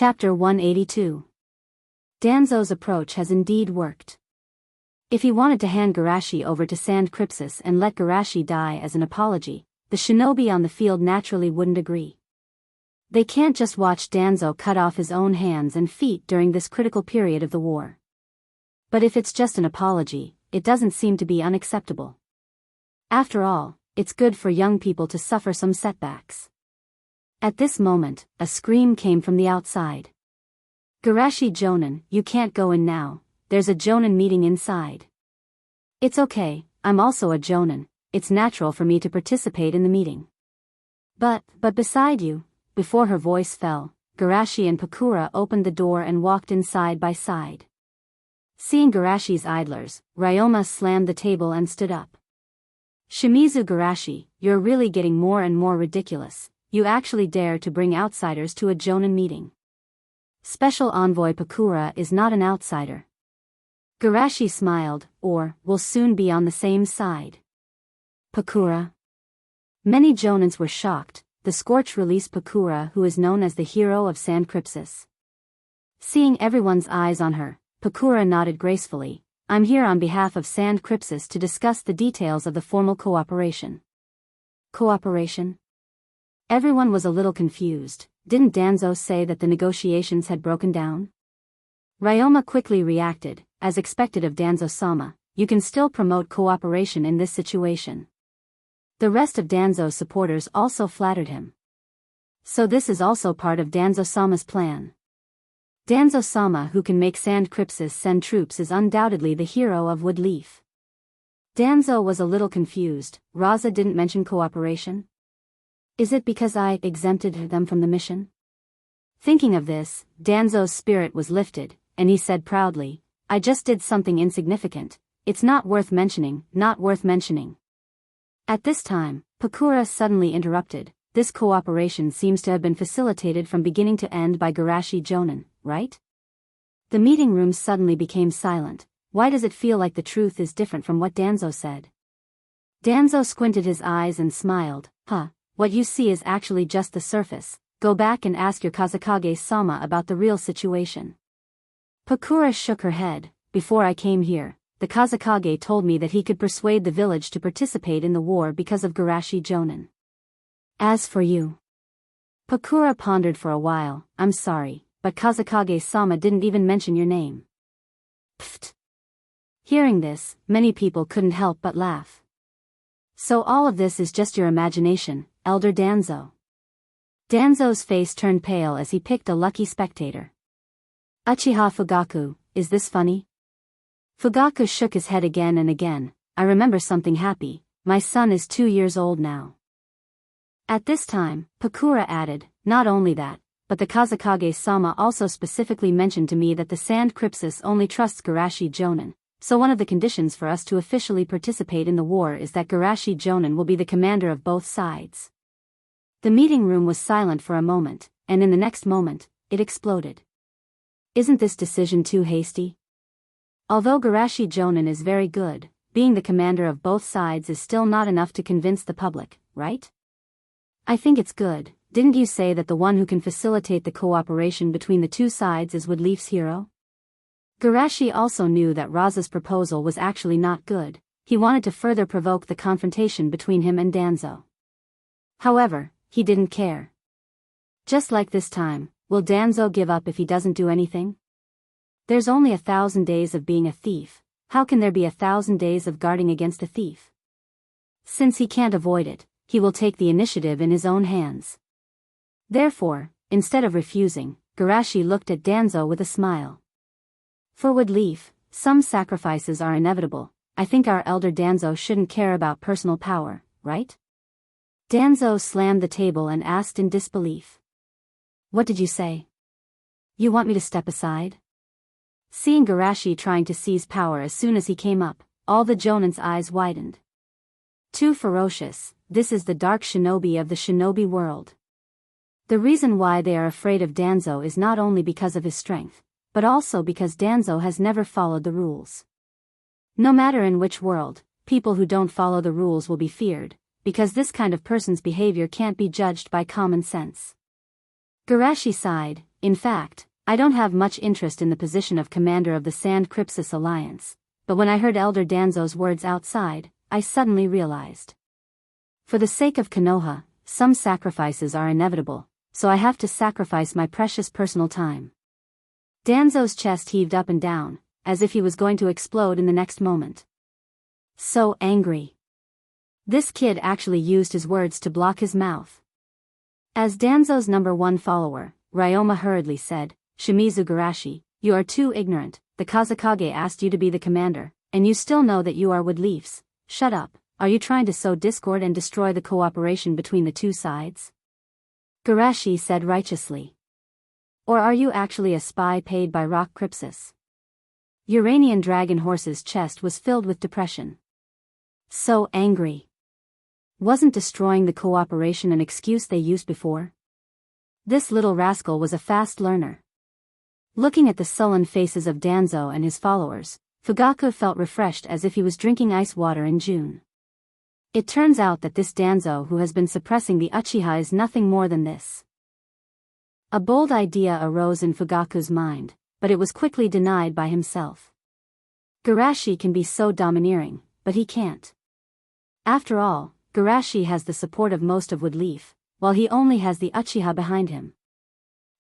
Chapter 182. Danzo's approach has indeed worked. If he wanted to hand Garashi over to Sand Crypsis and let Garashi die as an apology, the shinobi on the field naturally wouldn't agree. They can't just watch Danzo cut off his own hands and feet during this critical period of the war. But if it's just an apology, it doesn't seem to be unacceptable. After all, it's good for young people to suffer some setbacks. At this moment, a scream came from the outside. Garashi Jonin, you can't go in now, there's a Jonin meeting inside. It's okay, I'm also a Jonin, it's natural for me to participate in the meeting. But beside you, before her voice fell, Garashi and Pakura opened the door and walked in side by side. Seeing Garashi's idlers, Ryoma slammed the table and stood up. Shimizu Garashi, you're really getting more and more ridiculous, you actually dare to bring outsiders to a Jonin meeting. Special Envoy Pakura is not an outsider. Garashi smiled, or, will soon be on the same side. Pakura. Many Jonins were shocked, the Scorch released Pakura who is known as the hero of Sand Crypsis. Seeing everyone's eyes on her, Pakura nodded gracefully, I'm here on behalf of Sand Crypsis to discuss the details of the formal cooperation. Cooperation? Everyone was a little confused. Didn't Danzo say that the negotiations had broken down? Ryoma quickly reacted, as expected of Danzo-sama, you can still promote cooperation in this situation. The rest of Danzo's supporters also flattered him. So this is also part of Danzo-sama's plan. Danzo-sama who can make Sand Crypsis send troops is undoubtedly the hero of Woodleaf. Danzo was a little confused, Raza didn't mention cooperation? Is it because I exempted them from the mission? Thinking of this, Danzo's spirit was lifted, and he said proudly, I just did something insignificant, it's not worth mentioning, not worth mentioning. At this time, Pakura suddenly interrupted, this cooperation seems to have been facilitated from beginning to end by Garashi Jonin, right? The meeting room suddenly became silent. Why does it feel like the truth is different from what Danzo said? Danzo squinted his eyes and smiled, what you see is actually just the surface, go back and ask your Kazekage-sama about the real situation. Pakura shook her head, before I came here, the Kazekage told me that he could persuade the village to participate in the war because of Garashi Jonin. As for you. Pakura pondered for a while, I'm sorry, but Kazekage-sama didn't even mention your name. Pfft. Hearing this, many people couldn't help but laugh. So all of this is just your imagination, Elder Danzo. Danzo's face turned pale as he picked a lucky spectator. Uchiha Fugaku, is this funny? Fugaku shook his head again and again, I remember something happy, my son is 2 years old now. At this time, Pakura added, not only that, but the Kazekage-sama also specifically mentioned to me that the Sand Crypsis only trusts Garashi Jonin, so one of the conditions for us to officially participate in the war is that Garashi Jonin will be the commander of both sides. The meeting room was silent for a moment, and in the next moment, it exploded. Isn't this decision too hasty? Although Garashi Jonin is very good, being the commander of both sides is still not enough to convince the public, right? I think it's good. Didn't you say that the one who can facilitate the cooperation between the two sides is Woodleaf's hero? Garashi also knew that Raza's proposal was actually not good, he wanted to further provoke the confrontation between him and Danzo. However, he didn't care. Just like this time, will Danzo give up if he doesn't do anything? There's only 1,000 days of being a thief, how can there be 1,000 days of guarding against a thief? Since he can't avoid it, he will take the initiative in his own hands. Therefore, instead of refusing, Garashi looked at Danzo with a smile. For Woodleaf, some sacrifices are inevitable, I think our elder Danzo shouldn't care about personal power, right? Danzo slammed the table and asked in disbelief. What did you say? You want me to step aside? Seeing Garashi trying to seize power as soon as he came up, all the Jonin's eyes widened. Too ferocious, this is the dark shinobi of the shinobi world. The reason why they are afraid of Danzo is not only because of his strength, but also because Danzo has never followed the rules. No matter in which world, people who don't follow the rules will be feared, because this kind of person's behavior can't be judged by common sense. Garashi sighed, In fact, I don't have much interest in the position of commander of the Sand Crypsis Alliance, but when I heard Elder Danzo's words outside, I suddenly realized. For the sake of Konoha, some sacrifices are inevitable, so I have to sacrifice my precious personal time. Danzo's chest heaved up and down, as if he was going to explode in the next moment. So angry. This kid actually used his words to block his mouth. As Danzo's #1 follower, Ryoma hurriedly said, "Shimizu Garashi, you are too ignorant. The Kazekage asked you to be the commander, and you still know that you are wood leaves. Shut up. Are you trying to sow discord and destroy the cooperation between the two sides?" Garashi said righteously. "Or are you actually a spy paid by Rock Crypsis?" Uranian Dragon Horse's chest was filled with depression. So angry. Wasn't destroying the cooperation an excuse they used before? This little rascal was a fast learner. Looking at the sullen faces of Danzo and his followers, Fugaku felt refreshed as if he was drinking ice water in June. It turns out that this Danzo who has been suppressing the Uchiha is nothing more than this. A bold idea arose in Fugaku's mind, but it was quickly denied by himself. Garashi can be so domineering, but he can't. After all, Garashi has the support of most of Woodleaf, while he only has the Uchiha behind him.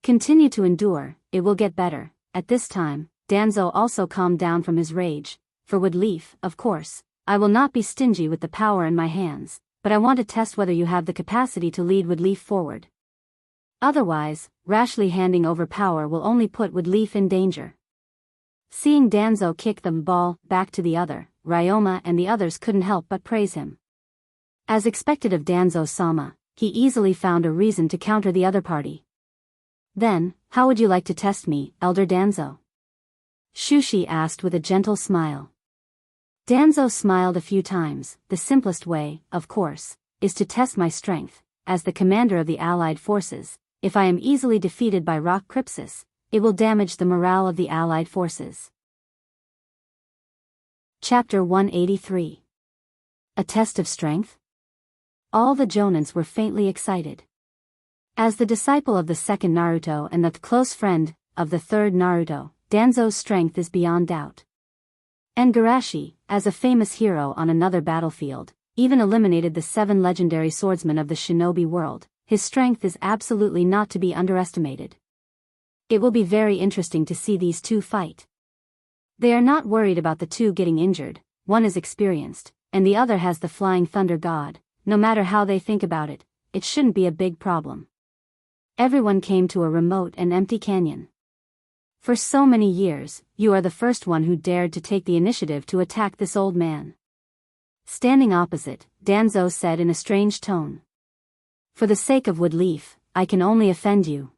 Continue to endure, it will get better. At this time, Danzo also calmed down from his rage. For Woodleaf, of course, I will not be stingy with the power in my hands, but I want to test whether you have the capacity to lead Woodleaf forward. Otherwise, rashly handing over power will only put Woodleaf in danger. Seeing Danzo kick the ball back to the other, Ryoma and the others couldn't help but praise him. As expected of Danzo-sama, he easily found a reason to counter the other party. "Then, how would you like to test me, Elder Danzo?" Shushi asked with a gentle smile. Danzo smiled a few times. "The simplest way, of course, is to test my strength. As the commander of the Allied forces, if I am easily defeated by Rock Crypsis, it will damage the morale of the Allied forces." Chapter 183. A Test of Strength? All the Jonins were faintly excited. As the disciple of the second Naruto and the close friend of the third Naruto, Danzo's strength is beyond doubt. And Garashi, as a famous hero on another battlefield, even eliminated the 7 legendary swordsmen of the shinobi world. His strength is absolutely not to be underestimated. It will be very interesting to see these two fight. They are not worried about the two getting injured. One is experienced, and the other has the Flying Thunder God. No matter how they think about it, it shouldn't be a big problem. Everyone came to a remote and empty canyon. For so many years, you are the first one who dared to take the initiative to attack this old man. Standing opposite, Danzo said in a strange tone. "For the sake of Woodleaf, I can only offend you,"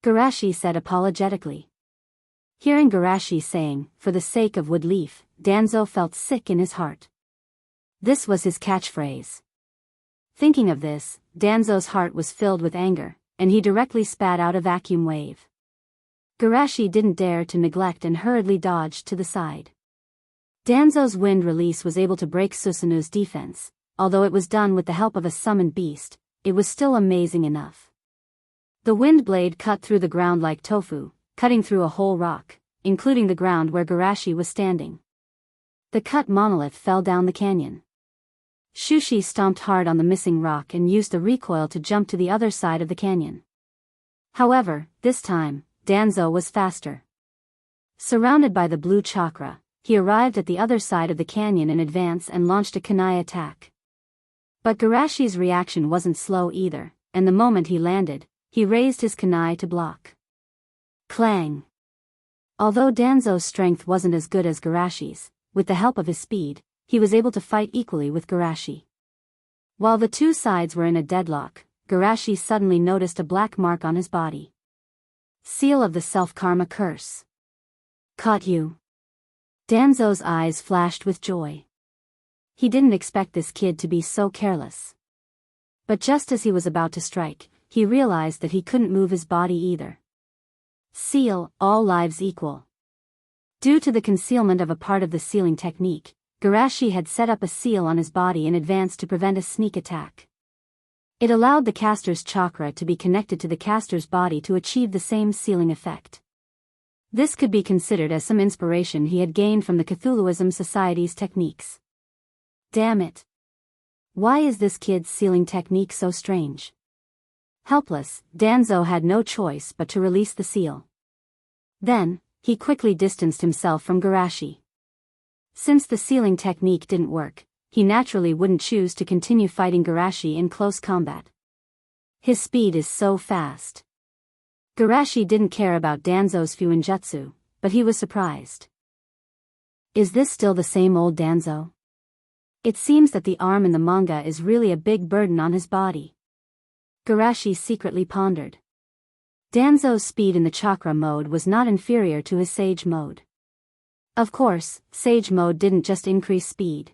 Garashi said apologetically. Hearing Garashi saying, "For the sake of Woodleaf," Danzo felt sick in his heart. This was his catchphrase. Thinking of this, Danzo's heart was filled with anger, and he directly spat out a vacuum wave. Garashi didn't dare to neglect and hurriedly dodged to the side. Danzo's wind release was able to break Susanu's defense. Although it was done with the help of a summoned beast, it was still amazing enough. The wind blade cut through the ground like tofu, cutting through a whole rock, including the ground where Garashi was standing. The cut monolith fell down the canyon. Shushi stomped hard on the missing rock and used the recoil to jump to the other side of the canyon. However, this time, Danzo was faster. Surrounded by the blue chakra, he arrived at the other side of the canyon in advance and launched a kunai attack. But Garashi's reaction wasn't slow either, and the moment he landed, he raised his kunai to block. Clang! Although Danzo's strength wasn't as good as Garashi's, with the help of his speed, he was able to fight equally with Garashi. While the two sides were in a deadlock, Garashi suddenly noticed a black mark on his body. Seal of the Self-Karma Curse. Caught you. Danzo's eyes flashed with joy. He didn't expect this kid to be so careless. But just as he was about to strike, he realized that he couldn't move his body either. Seal, all lives equal. Due to the concealment of a part of the sealing technique, Garashi had set up a seal on his body in advance to prevent a sneak attack. It allowed the caster's chakra to be connected to the caster's body to achieve the same sealing effect. This could be considered as some inspiration he had gained from the Cthulhuism Society's techniques. Damn it. Why is this kid's sealing technique so strange? Helpless, Danzo had no choice but to release the seal. Then, he quickly distanced himself from Garashi. Since the sealing technique didn't work, he naturally wouldn't choose to continue fighting Garashi in close combat. His speed is so fast. Garashi didn't care about Danzo's fuinjutsu, but he was surprised. Is this still the same old Danzo? It seems that the arm in the manga is really a big burden on his body. Garashi secretly pondered. Danzo's speed in the chakra mode was not inferior to his sage mode. Of course, sage mode didn't just increase speed.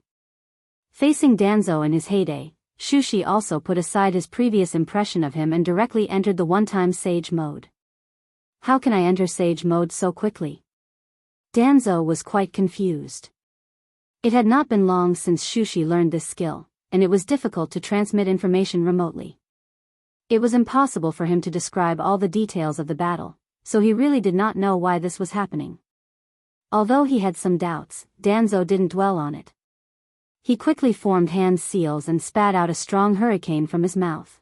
Facing Danzo in his heyday, Shushi also put aside his previous impression of him and directly entered the one-time sage mode. How can I enter sage mode so quickly? Danzo was quite confused. It had not been long since Shushi learned this skill, and it was difficult to transmit information remotely. It was impossible for him to describe all the details of the battle, so he really did not know why this was happening. Although he had some doubts, Danzo didn't dwell on it. He quickly formed hand seals and spat out a strong hurricane from his mouth.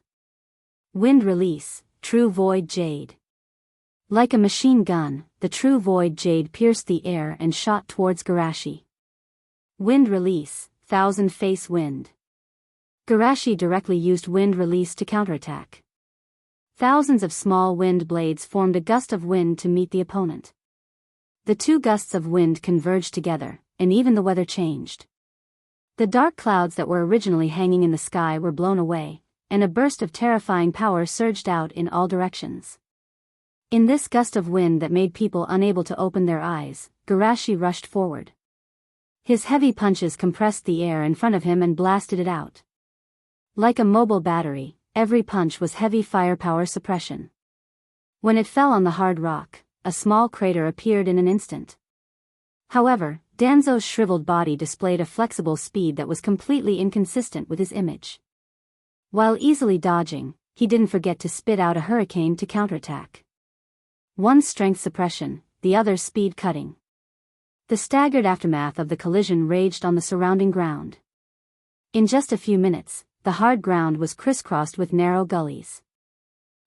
Wind release, True Void Jade. Like a machine gun, the True Void Jade pierced the air and shot towards Garashi. Wind release, Thousand Face Wind. Garashi directly used wind release to counterattack. Thousands of small wind blades formed a gust of wind to meet the opponent. The two gusts of wind converged together, and even the weather changed. The dark clouds that were originally hanging in the sky were blown away, and a burst of terrifying power surged out in all directions. In this gust of wind that made people unable to open their eyes, Garashi rushed forward. His heavy punches compressed the air in front of him and blasted it out. Like a mobile battery, every punch was heavy firepower suppression. When it fell on the hard rock, a small crater appeared in an instant. However, Danzo's shriveled body displayed a flexible speed that was completely inconsistent with his image. While easily dodging, he didn't forget to spit out a hurricane to counterattack. One strength suppression, the other speed cutting. The staggered aftermath of the collision raged on the surrounding ground. In just a few minutes, the hard ground was crisscrossed with narrow gullies.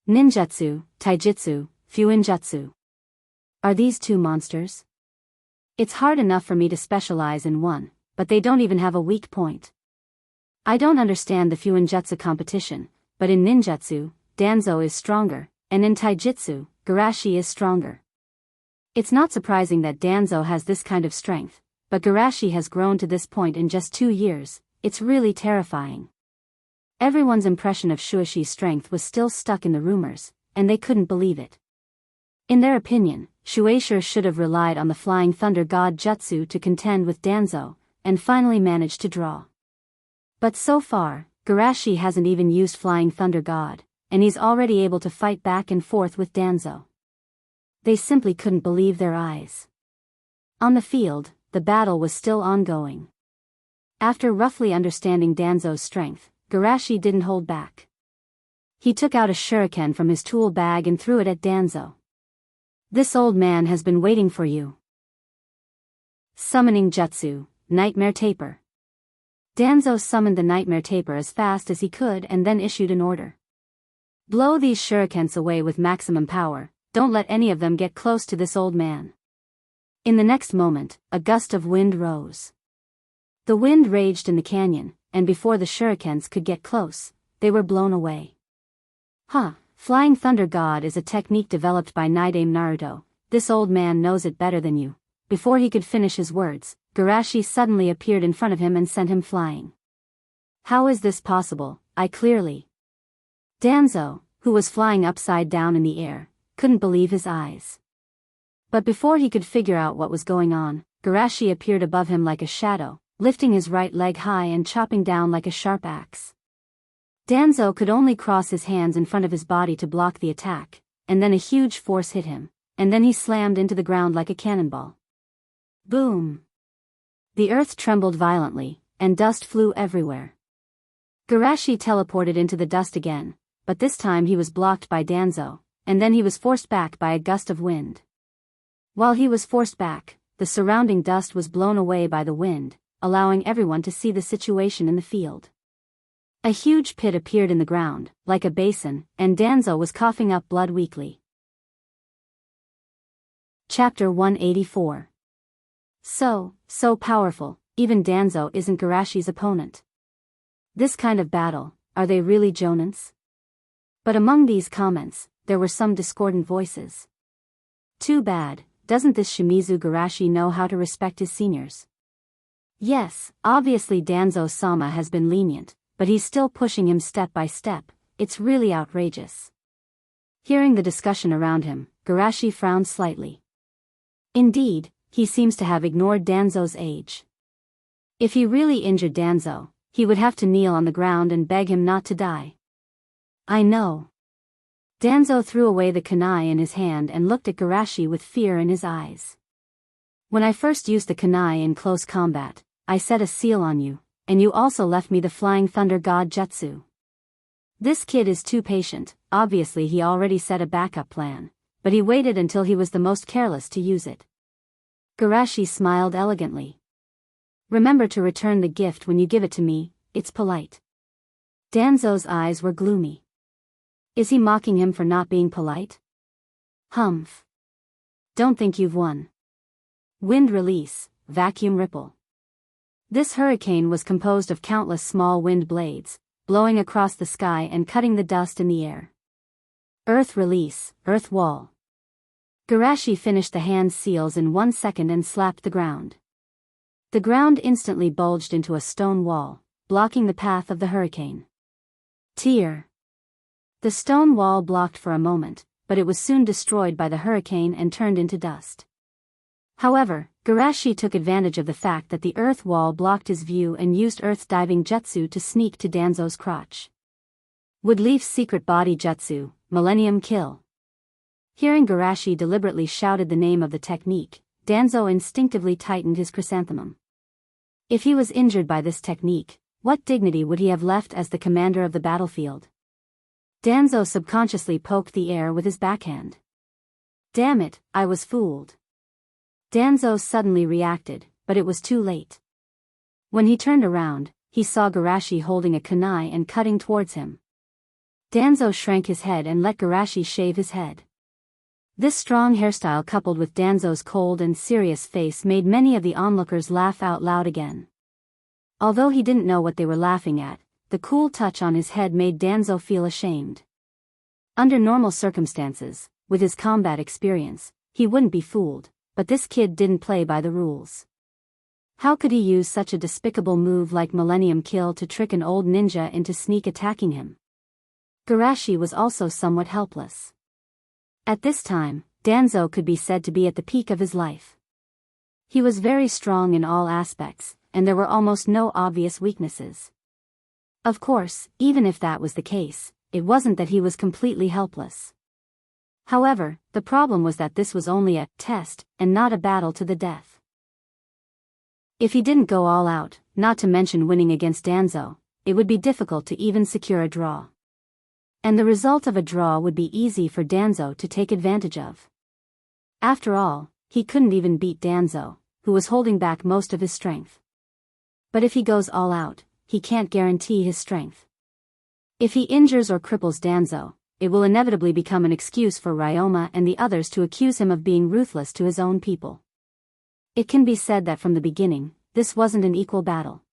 Ninjutsu, taijutsu, fuinjutsu. Are these two monsters? It's hard enough for me to specialize in one, but they don't even have a weak point. I don't understand the fuinjutsu competition, but in ninjutsu, Danzo is stronger, and in taijutsu, Garashi is stronger. It's not surprising that Danzo has this kind of strength, but Garashi has grown to this point in just 2 years. It's really terrifying. Everyone's impression of Shuishi's strength was still stuck in the rumors, and they couldn't believe it. In their opinion, Shueisha should have relied on the Flying Thunder God Jutsu to contend with Danzo, and finally managed to draw. But so far, Garashi hasn't even used Flying Thunder God, and he's already able to fight back and forth with Danzo. They simply couldn't believe their eyes. On the field, the battle was still ongoing. After roughly understanding Danzo's strength, Garashi didn't hold back. He took out a shuriken from his tool bag and threw it at Danzo. This old man has been waiting for you. Summoning Jutsu, Nightmare Taper. Danzo summoned the Nightmare Taper as fast as he could and then issued an order. Blow these shurikens away with maximum power, don't let any of them get close to this old man. In the next moment, a gust of wind rose. The wind raged in the canyon, and before the shurikens could get close, they were blown away. Flying Thunder God is a technique developed by Naidame Naruto. This old man knows it better than you. Before he could finish his words, Garashi suddenly appeared in front of him and sent him flying. How is this possible? Danzo, who was flying upside down in the air, couldn't believe his eyes. But before he could figure out what was going on, Garashi appeared above him like a shadow, lifting his right leg high and chopping down like a sharp axe. Danzo could only cross his hands in front of his body to block the attack, and then a huge force hit him, and then he slammed into the ground like a cannonball. Boom! The earth trembled violently, and dust flew everywhere. Garashi teleported into the dust again, but this time he was blocked by Danzo, and then he was forced back by a gust of wind. While he was forced back, the surrounding dust was blown away by the wind, allowing everyone to see the situation in the field. A huge pit appeared in the ground, like a basin, and Danzo was coughing up blood weakly. Chapter 184. So powerful, even Danzo isn't Garashi's opponent. This kind of battle, are they really Jonins? But among these comments, there were some discordant voices. Too bad, doesn't this Shimizu Garashi know how to respect his seniors? Yes, obviously Danzo-sama has been lenient, but he's still pushing him step by step. It's really outrageous. Hearing the discussion around him, Garashi frowned slightly. Indeed, he seems to have ignored Danzo's age. If he really injured Danzo, he would have to kneel on the ground and beg him not to die. I know. Danzo threw away the kunai in his hand and looked at Garashi with fear in his eyes. When I first used the kunai in close combat, I set a seal on you, and you also left me the Flying Thunder God Jutsu. This kid is too patient. Obviously he already set a backup plan, but he waited until he was the most careless to use it. Garashi smiled elegantly. Remember to return the gift when you give it to me, it's polite. Danzo's eyes were gloomy. Is he mocking him for not being polite? Humph. Don't think you've won. Wind release, vacuum ripple. This hurricane was composed of countless small wind blades, blowing across the sky and cutting the dust in the air. Earth release, earth wall. Garashi finished the hand seals in 1 second and slapped the ground. The ground instantly bulged into a stone wall, blocking the path of the hurricane. Tear. The stone wall blocked for a moment, but it was soon destroyed by the hurricane and turned into dust. However, Garashi took advantage of the fact that the earth wall blocked his view and used earth diving jutsu to sneak to Danzo's crotch. Woodleaf's secret body jutsu, Millennium Kill. Hearing Garashi deliberately shouted the name of the technique, Danzo instinctively tightened his chrysanthemum. If he was injured by this technique, what dignity would he have left as the commander of the battlefield? Danzo subconsciously poked the air with his backhand. Damn it, I was fooled. Danzo suddenly reacted, but it was too late. When he turned around, he saw Garashi holding a kunai and cutting towards him. Danzo shrank his head and let Garashi shave his head. This strong hairstyle coupled with Danzo's cold and serious face made many of the onlookers laugh out loud again. Although he didn't know what they were laughing at, the cool touch on his head made Danzo feel ashamed. Under normal circumstances, with his combat experience, he wouldn't be fooled, but this kid didn't play by the rules. How could he use such a despicable move like Millennium Kill to trick an old ninja into sneak attacking him? Garashi was also somewhat helpless. At this time, Danzo could be said to be at the peak of his life. He was very strong in all aspects, and there were almost no obvious weaknesses. Of course, even if that was the case, it wasn't that he was completely helpless. However, the problem was that this was only a test, and not a battle to the death. If he didn't go all out, not to mention winning against Danzo, it would be difficult to even secure a draw. And the result of a draw would be easy for Danzo to take advantage of. After all, he couldn't even beat Danzo, who was holding back most of his strength. But if he goes all out, he can't guarantee his strength. If he injures or cripples Danzo, it will inevitably become an excuse for Ryoma and the others to accuse him of being ruthless to his own people. It can be said that from the beginning, this wasn't an equal battle.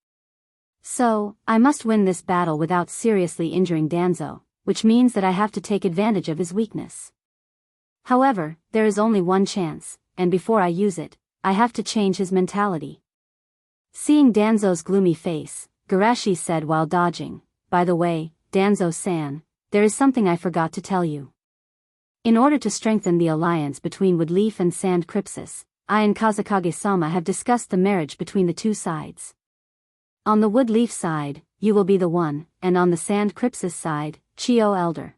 So, I must win this battle without seriously injuring Danzo, which means that I have to take advantage of his weakness. However, there is only one chance, and before I use it, I have to change his mentality. Seeing Danzo's gloomy face, Garashi said while dodging, "By the way, Danzo-san, there is something I forgot to tell you. In order to strengthen the alliance between Woodleaf and Sand Crypsis, I and Kazekage-sama have discussed the marriage between the two sides. On the Woodleaf side, you will be the one, and on the Sand Crypsis side, Chiyo Elder.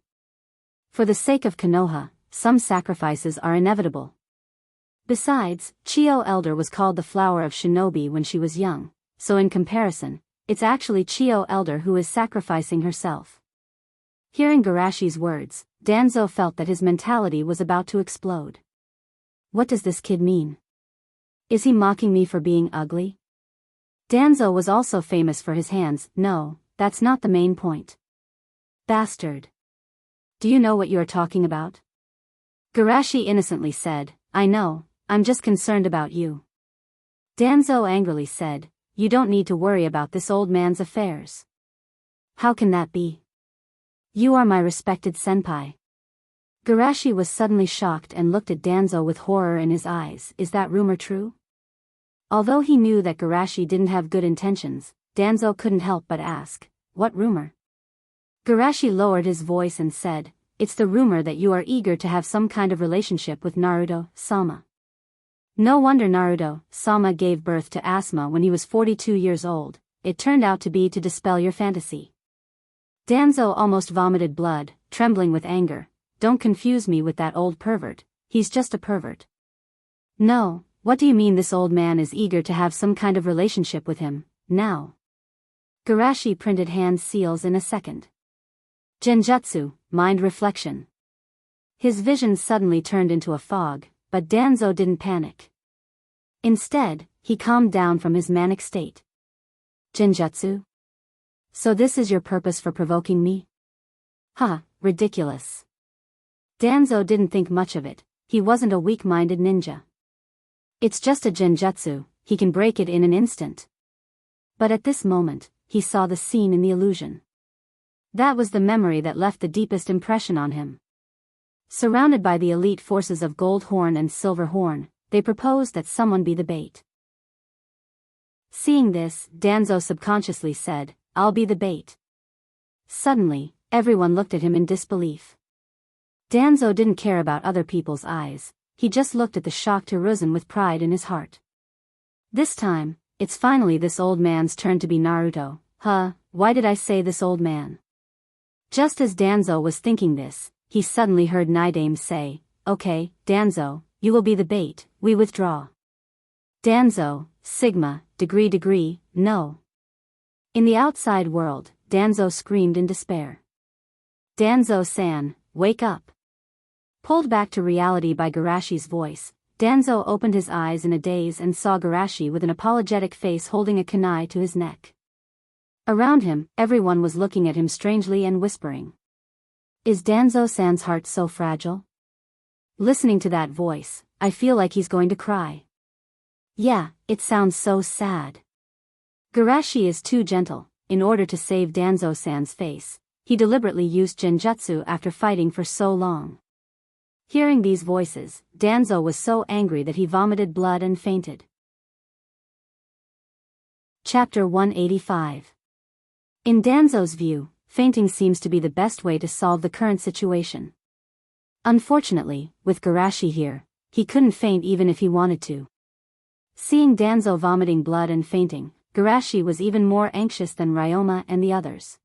For the sake of Konoha, some sacrifices are inevitable. Besides, Chiyo Elder was called the flower of shinobi when she was young, so in comparison, it's actually Chio Elder who is sacrificing herself. Hearing Garashi's words, Danzo felt that his mentality was about to explode. What does this kid mean? Is he mocking me for being ugly? Danzo was also famous for his hands. No, that's not the main point. Bastard. Do you know what you are talking about? Garashi innocently said, I know, I'm just concerned about you. Danzo angrily said, you don't need to worry about this old man's affairs. How can that be? You are my respected senpai. Garashi was suddenly shocked and looked at Danzo with horror in his eyes. Is that rumor true? Although he knew that Garashi didn't have good intentions, Danzo couldn't help but ask, what rumor? Garashi lowered his voice and said, it's the rumor that you are eager to have some kind of relationship with Naruto-sama. No wonder Naruto-sama gave birth to Asuma when he was 42 years old. It turned out to be to dispel your fantasy. Danzo almost vomited blood, trembling with anger. Don't confuse me with that old pervert, he's just a pervert. No, what do you mean this old man is eager to have some kind of relationship with him, now? Garashi printed hand seals in a second. Genjutsu, mind reflection. His vision suddenly turned into a fog, but Danzo didn't panic. Instead, he calmed down from his manic state. Genjutsu? So this is your purpose for provoking me? Ridiculous. Danzo didn't think much of it, he wasn't a weak-minded ninja. It's just a genjutsu, he can break it in an instant. But at this moment, he saw the scene in the illusion. That was the memory that left the deepest impression on him. Surrounded by the elite forces of Gold Horn and Silver Horn, they proposed that someone be the bait. Seeing this, Danzo subconsciously said, I'll be the bait. Suddenly, everyone looked at him in disbelief. Danzo didn't care about other people's eyes, he just looked at the shocked Hiruzen with pride in his heart. This time, it's finally this old man's turn to be Naruto. Why did I say this old man? Just as Danzo was thinking this, he suddenly heard Nidame say, okay, Danzo, you will be the bait, we withdraw. Danzo, Sigma, degree, no. In the outside world, Danzo screamed in despair. Danzo-san, wake up. Pulled back to reality by Garashi's voice, Danzo opened his eyes in a daze and saw Garashi with an apologetic face holding a kunai to his neck. Around him, everyone was looking at him strangely and whispering. Is Danzo-san's heart so fragile? Listening to that voice, I feel like he's going to cry. Yeah, it sounds so sad. Garashi is too gentle. In order to save Danzo-san's face, he deliberately used genjutsu after fighting for so long. Hearing these voices, Danzo was so angry that he vomited blood and fainted. Chapter 185. In Danzo's view, fainting seems to be the best way to solve the current situation. Unfortunately, with Garashi here, he couldn't faint even if he wanted to. Seeing Danzo vomiting blood and fainting, Garashi was even more anxious than Ryoma and the others.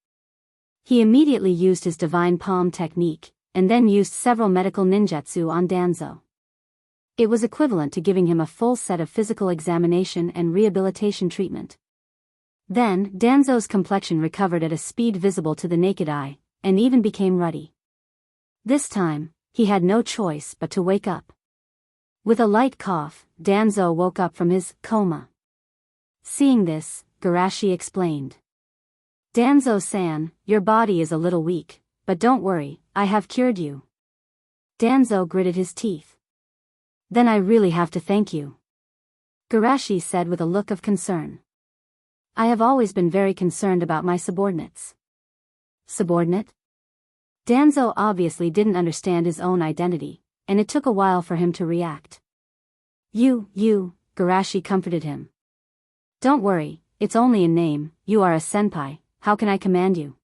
He immediately used his divine palm technique, and then used several medical ninjutsu on Danzo. It was equivalent to giving him a full set of physical examination and rehabilitation treatment. Then, Danzo's complexion recovered at a speed visible to the naked eye, and even became ruddy. This time, he had no choice but to wake up. With a light cough, Danzo woke up from his coma. Seeing this, Garashi explained. Danzo-san, your body is a little weak, but don't worry, I have cured you. Danzo gritted his teeth. Then I really have to thank you. Garashi said with a look of concern. I have always been very concerned about my subordinates. Subordinate? Danzo obviously didn't understand his own identity, and it took a while for him to react. You, Garashi comforted him. Don't worry, it's only a name, you are a senpai, how can I command you?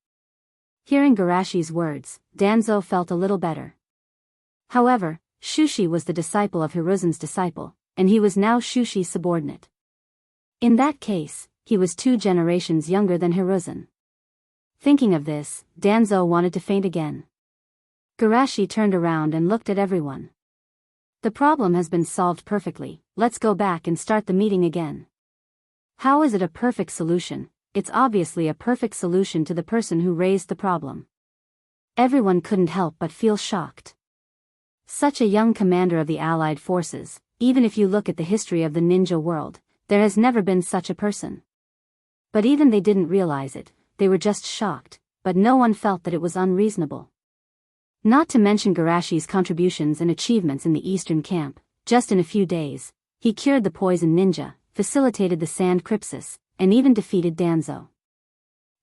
Hearing Garashi's words, Danzo felt a little better. However, Shushi was the disciple of Hiruzen's disciple, and he was now Shushi's subordinate. In that case, he was 2 generations younger than Hiruzen. Thinking of this, Danzo wanted to faint again. Garashi turned around and looked at everyone. The problem has been solved perfectly, let's go back and start the meeting again. How is it a perfect solution? it's obviously a perfect solution to the person who raised the problem. Everyone couldn't help but feel shocked. Such a young commander of the Allied forces, even if you look at the history of the ninja world, there has never been such a person. But even they didn't realize it, they were just shocked, but no one felt that it was unreasonable. Not to mention Garashi's contributions and achievements in the Eastern camp, just in a few days, he cured the poison ninja, facilitated the sand crypsis, and even defeated Danzo.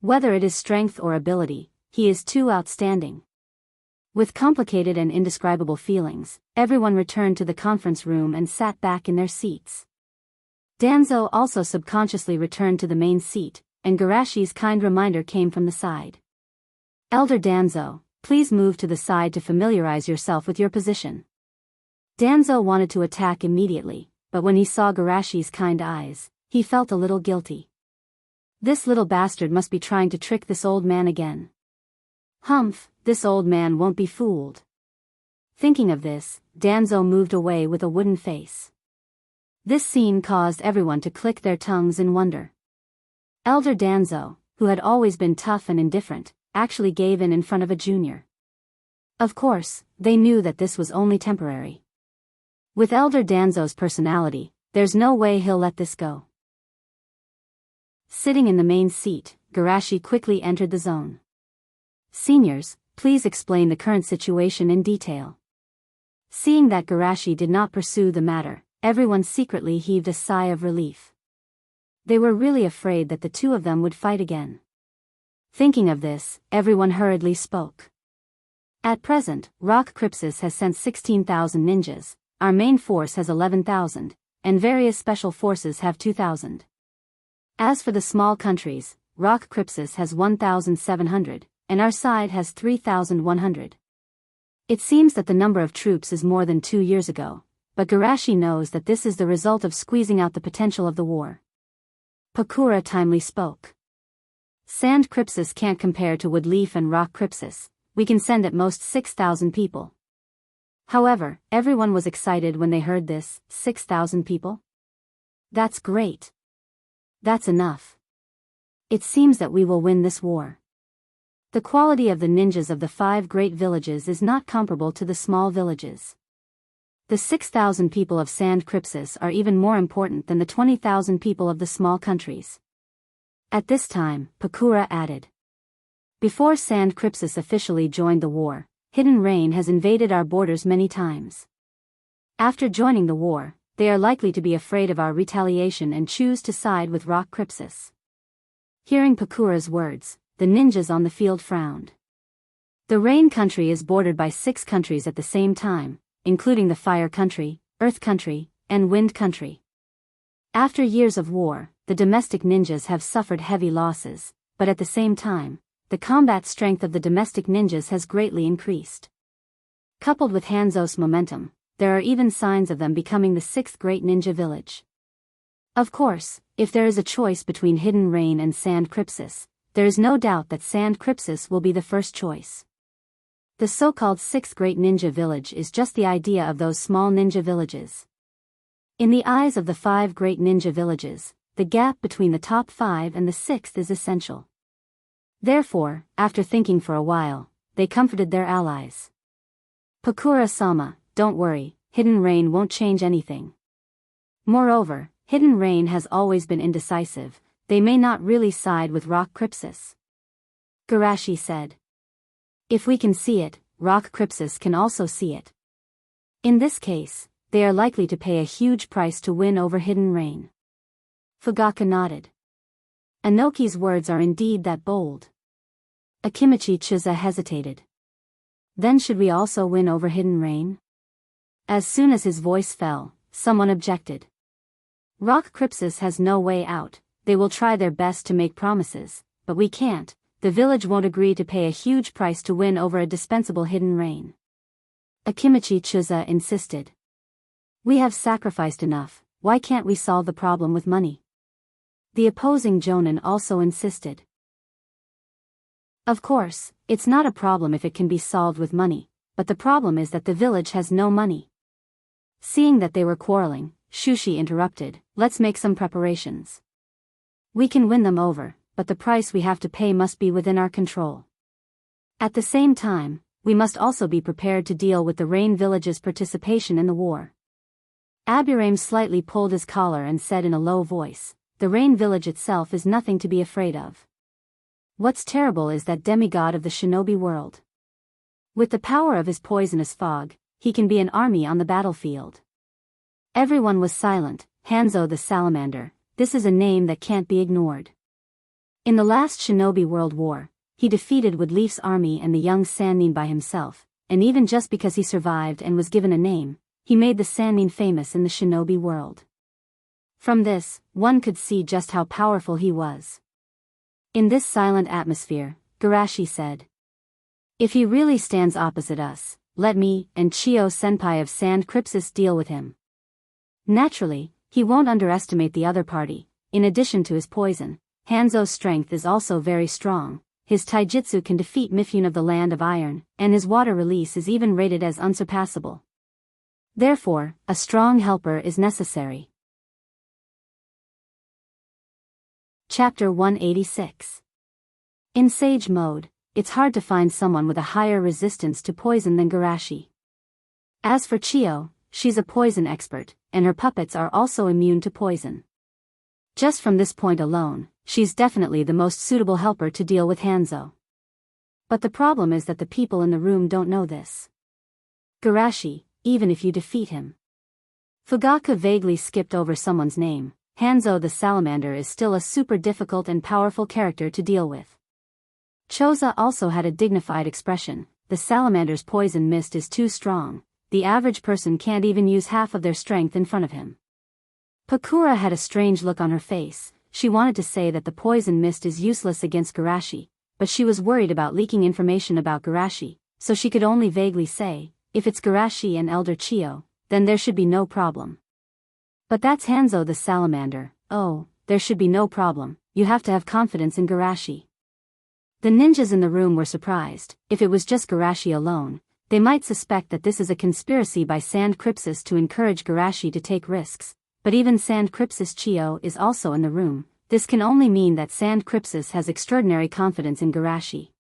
Whether it is strength or ability, he is too outstanding. With complicated and indescribable feelings, everyone returned to the conference room and sat back in their seats. Danzo also subconsciously returned to the main seat, and Garashi's kind reminder came from the side. "Elder Danzo, please move to the side to familiarize yourself with your position." Danzo wanted to attack immediately, but when he saw Garashi's kind eyes, he felt a little guilty. This little bastard must be trying to trick this old man again. Humph, this old man won't be fooled. Thinking of this, Danzo moved away with a wooden face. This scene caused everyone to click their tongues in wonder. Elder Danzo, who had always been tough and indifferent, actually gave in front of a junior. Of course, they knew that this was only temporary. With Elder Danzo's personality, there's no way he'll let this go. Sitting in the main seat, Garashi quickly entered the zone. "Seniors, please explain the current situation in detail." Seeing that Garashi did not pursue the matter, everyone secretly heaved a sigh of relief. They were really afraid that the two of them would fight again. Thinking of this, everyone hurriedly spoke. "At present, Rock Crypsis has sent 16,000 ninjas, our main force has 11,000, and various special forces have 2,000. As for the small countries, Rock Crypsis has 1,700, and our side has 3,100. It seems that the number of troops is more than 2 years ago, but Garashi knows that this is the result of squeezing out the potential of the war." Pakura timely spoke. "Sand Crypsis can't compare to Woodleaf and Rock Crypsis, we can send at most 6,000 people." However, everyone was excited when they heard this, 6,000 people? That's great. That's enough. It seems that we will win this war. The quality of the ninjas of the 5 great villages is not comparable to the small villages. The 6,000 people of Sand Crypsis are even more important than the 20,000 people of the small countries. At this time, Pakura added. "Before Sand Crypsis officially joined the war, Hidden Rain has invaded our borders many times. After joining the war, they are likely to be afraid of our retaliation and choose to side with Rock Crypsis." Hearing Pakura's words, the ninjas on the field frowned. The Rain country is bordered by 6 countries at the same time, including the Fire country, Earth country, and Wind country. After years of war, the domestic ninjas have suffered heavy losses, but at the same time, the combat strength of the domestic ninjas has greatly increased. Coupled with Hanzo's momentum, there are even signs of them becoming the 6th great ninja village. Of course, if there is a choice between Hidden Rain and Sand Crypsis, there is no doubt that Sand Crypsis will be the first choice. The so-called 6th great ninja village is just the idea of those small ninja villages. In the eyes of the 5 great ninja villages, the gap between the top 5 and the 6th is essential. Therefore, after thinking for a while, they comforted their allies. "Pakura-sama, don't worry, Hidden Rain won't change anything. Moreover, Hidden Rain has always been indecisive, they may not really side with Rock Crypsis." Garashi said. "If we can see it, Rock Crypsis can also see it. In this case, they are likely to pay a huge price to win over Hidden Rain." Fugaka nodded. Anoki's words are indeed that bold. Akimichi Chiza hesitated. "Then should we also win over Hidden Rain?" As soon as his voice fell, someone objected. "Rock Crypsis has no way out, they will try their best to make promises, but we can't, the village won't agree to pay a huge price to win over a dispensable Hidden Rain." Akimichi Chiza insisted. "We have sacrificed enough, why can't we solve the problem with money?" The opposing Jonin also insisted. "Of course, it's not a problem if it can be solved with money, but the problem is that the village has no money." Seeing that they were quarreling, Shushi interrupted, "Let's make some preparations. We can win them over, but the price we have to pay must be within our control. At the same time, we must also be prepared to deal with the Rain Village's participation in the war. Abiram slightly pulled his collar and said in a low voice, "The Rain Village itself is nothing to be afraid of. What's terrible is that demigod of the shinobi world. With the power of his poisonous fog, he can be an army on the battlefield." Everyone was silent. Hanzo the Salamander, this is a name that can't be ignored. In the last Shinobi World War, he defeated Woodleaf's army and the young Sannin by himself, and even just because he survived and was given a name, he made the Sannin famous in the Shinobi world. From this, one could see just how powerful he was. In this silent atmosphere, Garashi said, "If he really stands opposite us, let me and Chio Senpai of Sand Crypsis deal with him. Naturally, he won't underestimate the other party. In addition to his poison, Hanzo's strength is also very strong. His taijutsu can defeat Mifune of the Land of Iron, and his water release is even rated as unsurpassable. Therefore, a strong helper is necessary." Chapter 186. In Sage Mode, it's hard to find someone with a higher resistance to poison than Garashi. As for Chio, she's a poison expert, and her puppets are also immune to poison. Just from this point alone, she's definitely the most suitable helper to deal with Hanzo. But the problem is that the people in the room don't know this. Garashi, even if you defeat him. Fugaka vaguely skipped over someone's name. Hanzo the Salamander is still a super difficult and powerful character to deal with. Choza also had a dignified expression. The Salamander's poison mist is too strong. The average person can't even use half of their strength in front of him. Pakura had a strange look on her face. She wanted to say that the poison mist is useless against Garashi, but she was worried about leaking information about Garashi, so she could only vaguely say, "If it's Garashi and Elder Chio, then there should be no problem." But that's Hanzo the Salamander. "Oh, there should be no problem, you have to have confidence in Garashi." The ninjas in the room were surprised. If it was just Garashi alone, they might suspect that this is a conspiracy by Sand Crypsis to encourage Garashi to take risks, but even Sand Crypsis Chio is also in the room. This can only mean that Sand Crypsis has extraordinary confidence in Garashi.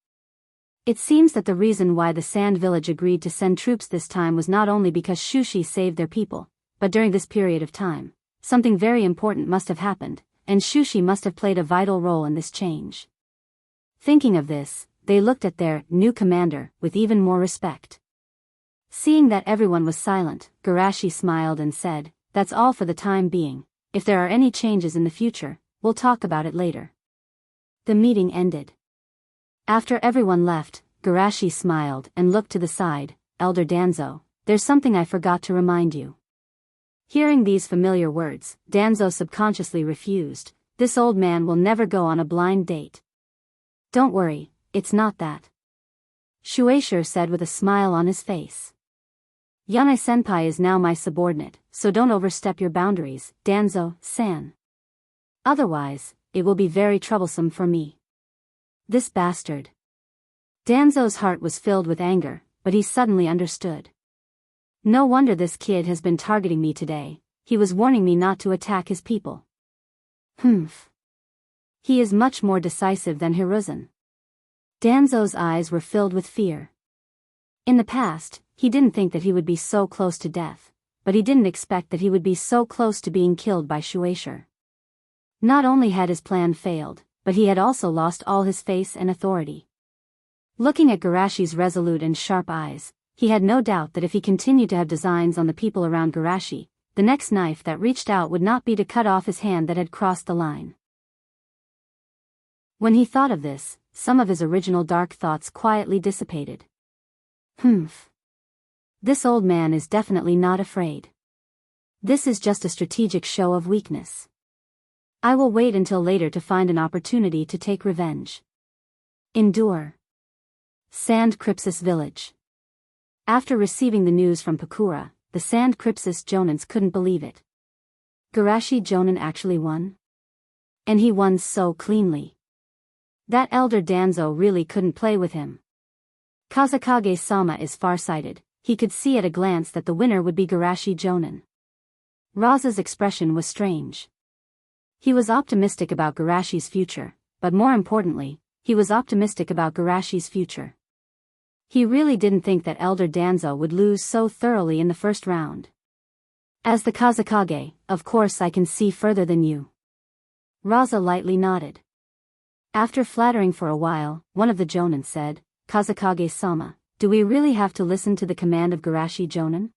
It seems that the reason why the Sand Village agreed to send troops this time was not only because Shushi saved their people, but during this period of time, something very important must have happened, and Shushi must have played a vital role in this change. Thinking of this, they looked at their new commander with even more respect. Seeing that everyone was silent, Garashi smiled and said, "That's all for the time being. If there are any changes in the future, we'll talk about it later." The meeting ended. After everyone left, Garashi smiled and looked to the side. "Elder Danzo, there's something I forgot to remind you." Hearing these familiar words, Danzo subconsciously refused. This old man will never go on a blind date. "Don't worry, it's not that," Shueisha said with a smile on his face. "Yanai-senpai is now my subordinate, so don't overstep your boundaries, Danzo-san. Otherwise, it will be very troublesome for me." This bastard. Danzo's heart was filled with anger, but he suddenly understood. No wonder this kid has been targeting me today. He was warning me not to attack his people. Humph. He is much more decisive than Hiruzen. Danzo's eyes were filled with fear. In the past, he didn't think that he would be so close to death, but he didn't expect that he would be so close to being killed by Shueisha. Not only had his plan failed, but he had also lost all his face and authority. Looking at Garashi's resolute and sharp eyes, he had no doubt that if he continued to have designs on the people around Garashi, the next knife that reached out would not be to cut off his hand that had crossed the line. When he thought of this, some of his original dark thoughts quietly dissipated. Humph. This old man is definitely not afraid. This is just a strategic show of weakness. I will wait until later to find an opportunity to take revenge. Endure. Sand Crypsis Village. After receiving the news from Pakura, the Sand Crypsis Jonins couldn't believe it. Garashi Jonin actually won? And he won so cleanly. That elder Danzo really couldn't play with him. Kazakage-sama is farsighted. He could see at a glance that the winner would be Garashi Jonin. Raza's expression was strange. He was optimistic about Garashi's future, but more importantly, he was optimistic about Garashi's future. He really didn't think that Elder Danzo would lose so thoroughly in the first round. As the Kazekage, of course I can see further than you. Raza lightly nodded. After flattering for a while, one of the Jonin said, Kazekage-sama, do we really have to listen to the command of Garashi Jonin?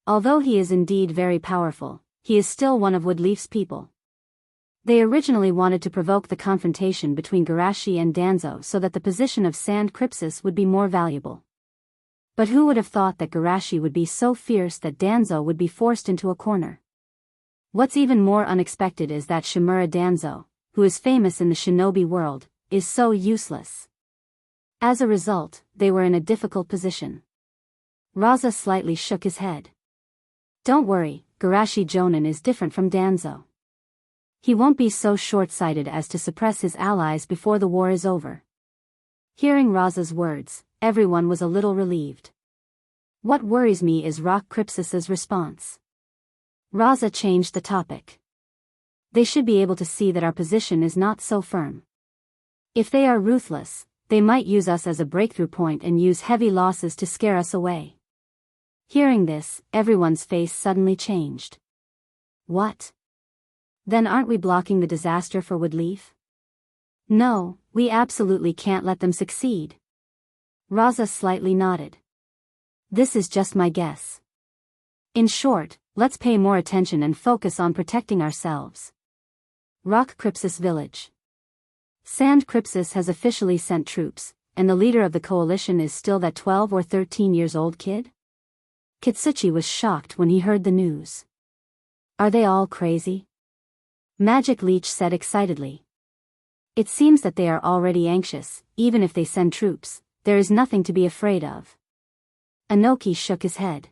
Although he is indeed very powerful, he is still one of Woodleaf's people. They originally wanted to provoke the confrontation between Garashi and Danzo so that the position of Sand Crypsis would be more valuable. But who would have thought that Garashi would be so fierce that Danzo would be forced into a corner? What's even more unexpected is that Shimura Danzo, who is famous in the shinobi world, is so useless. As a result, they were in a difficult position. Raza slightly shook his head. Don't worry, Garashi Jonin is different from Danzo. He won't be so short-sighted as to suppress his allies before the war is over. Hearing Raza's words, everyone was a little relieved. What worries me is Rock Crypsis's response. Raza changed the topic. They should be able to see that our position is not so firm. If they are ruthless, they might use us as a breakthrough point and use heavy losses to scare us away. Hearing this, everyone's face suddenly changed. What? Then aren't we blocking the disaster for Woodleaf? No, we absolutely can't let them succeed. Raza slightly nodded. This is just my guess. In short, let's pay more attention and focus on protecting ourselves. Rock Crypsis Village. Sand Crypsis has officially sent troops, and the leader of the coalition is still that 12 or 13 years old kid? Kitsuchi was shocked when he heard the news. Are they all crazy? Magic Leech said excitedly. It seems that they are already anxious, even if they send troops, there is nothing to be afraid of. Anoki shook his head.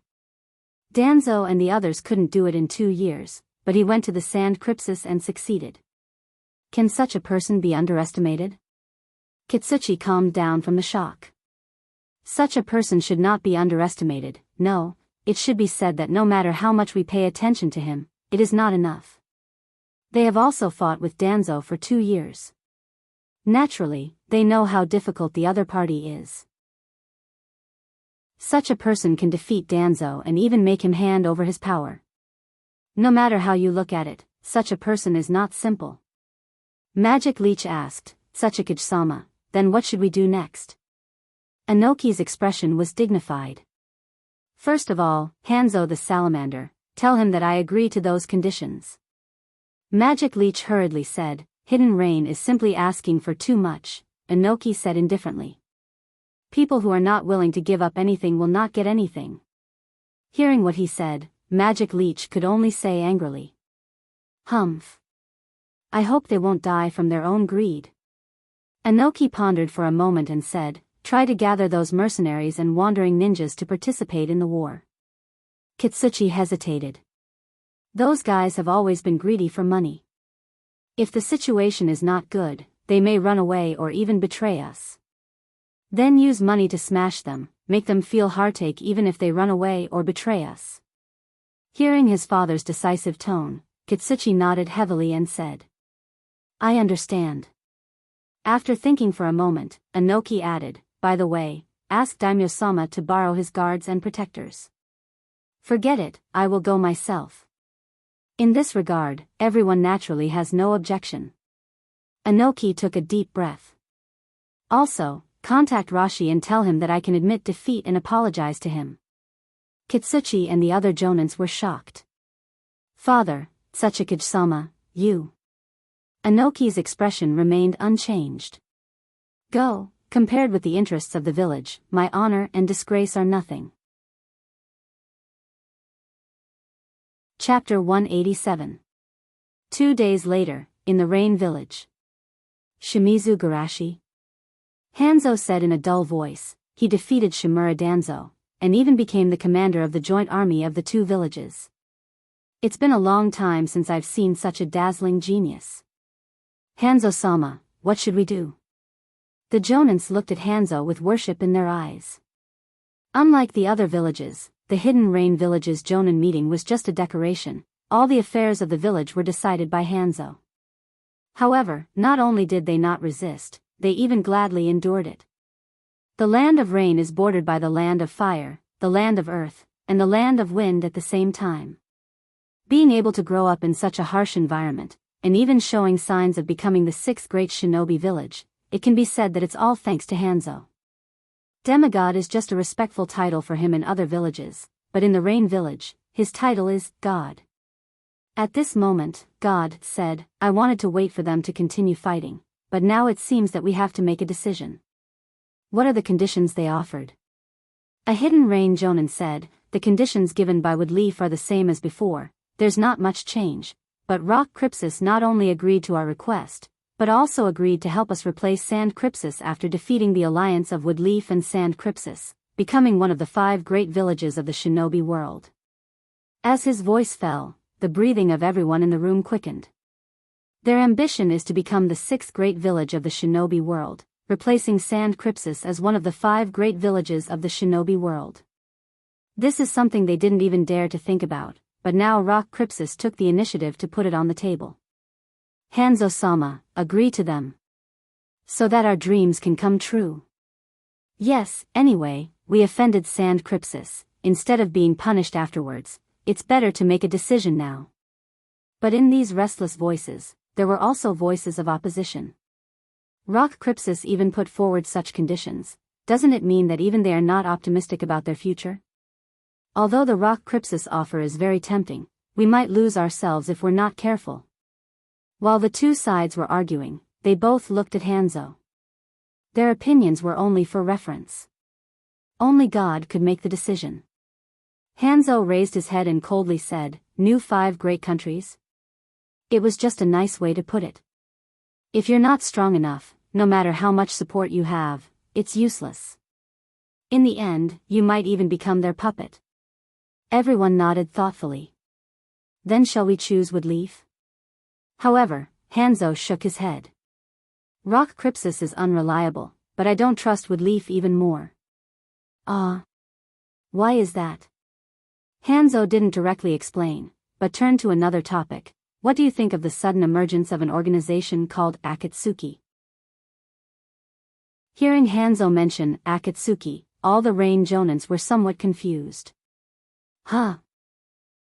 Danzo and the others couldn't do it in 2 years, but he went to the Sand Crypsis and succeeded. Can such a person be underestimated? Kitsuchi calmed down from the shock. Such a person should not be underestimated, no, it should be said that no matter how much we pay attention to him, it is not enough. They have also fought with Danzo for 2 years. Naturally, they know how difficult the other party is. Such a person can defeat Danzo and even make him hand over his power. No matter how you look at it, such a person is not simple. Magic Leech asked, Tsuchikage-sama, then what should we do next? Anoki's expression was dignified. First of all, Hanzo the Salamander, tell him that I agree to those conditions. Magic Leech hurriedly said, Hidden Rain is simply asking for too much, Anoki said indifferently. People who are not willing to give up anything will not get anything. Hearing what he said, Magic Leech could only say angrily. Humph. I hope they won't die from their own greed. Anoki pondered for a moment and said, try to gather those mercenaries and wandering ninjas to participate in the war. Kitsuchi hesitated. Those guys have always been greedy for money. If the situation is not good, they may run away or even betray us. Then use money to smash them, make them feel heartache even if they run away or betray us. Hearing his father's decisive tone, Kitsuchi nodded heavily and said, I understand. After thinking for a moment, Anoki added, by the way, ask Daimyo-sama to borrow his guards and protectors. Forget it, I will go myself. In this regard, everyone naturally has no objection. Anoki took a deep breath. Also, contact Rashi and tell him that I can admit defeat and apologize to him. Kitsuchi and the other Jonins were shocked. Father, Tsuchikage-sama, you. Anoki's expression remained unchanged. Go, compared with the interests of the village, my honor and disgrace are nothing. Chapter 187. 2 days later, in the Rain Village. Shimizu Garashi? Hanzo said in a dull voice, he defeated Shimura Danzo, and even became the commander of the joint army of the 2 villages. It's been a long time since I've seen such a dazzling genius. Hanzo-sama, what should we do? The Jonins looked at Hanzo with worship in their eyes. Unlike the other villages, the Hidden Rain Village's Jonin meeting was just a decoration, all the affairs of the village were decided by Hanzo. However, not only did they not resist, they even gladly endured it. The land of rain is bordered by the land of fire, the land of earth, and the land of wind at the same time. Being able to grow up in such a harsh environment, and even showing signs of becoming the sixth great shinobi village, it can be said that it's all thanks to Hanzo. Demigod is just a respectful title for him in other villages, but in the Rain Village, his title is God. At this moment, God said, I wanted to wait for them to continue fighting, but now it seems that we have to make a decision. What are the conditions they offered? A hidden rain jonin said, the conditions given by Woodleaf are the same as before, there's not much change, but Rock Crypsis not only agreed to our request, but also agreed to help us replace Sand Crypsis after defeating the alliance of Woodleaf and Sand Crypsis, becoming one of the 5 great villages of the shinobi world. As his voice fell, the breathing of everyone in the room quickened. Their ambition is to become the 6th great village of the shinobi world, replacing Sand Crypsis as one of the 5 great villages of the shinobi world. This is something they didn't even dare to think about, but now Rock Crypsis took the initiative to put it on the table. Hanzo-sama, agree to them. So that our dreams can come true. Yes, anyway, we offended Sand Crypsis, instead of being punished afterwards, it's better to make a decision now. But in these restless voices, there were also voices of opposition. Rock Crypsis even put forward such conditions, doesn't it mean that even they are not optimistic about their future? Although the Rock Crypsis offer is very tempting, we might lose ourselves if we're not careful. While the two sides were arguing, they both looked at Hanzo. Their opinions were only for reference. Only God could make the decision. Hanzo raised his head and coldly said, New 5 great countries? It was just a nice way to put it. If you're not strong enough, no matter how much support you have, it's useless. In the end, you might even become their puppet. Everyone nodded thoughtfully. Then shall we choose Woodleaf? However, Hanzo shook his head. Rock Crypsis is unreliable, but I don't trust Woodleaf even more. Why is that? Hanzo didn't directly explain, but turned to another topic. What do you think of the sudden emergence of an organization called Akatsuki? Hearing Hanzo mention Akatsuki, all the Rain Jonins were somewhat confused.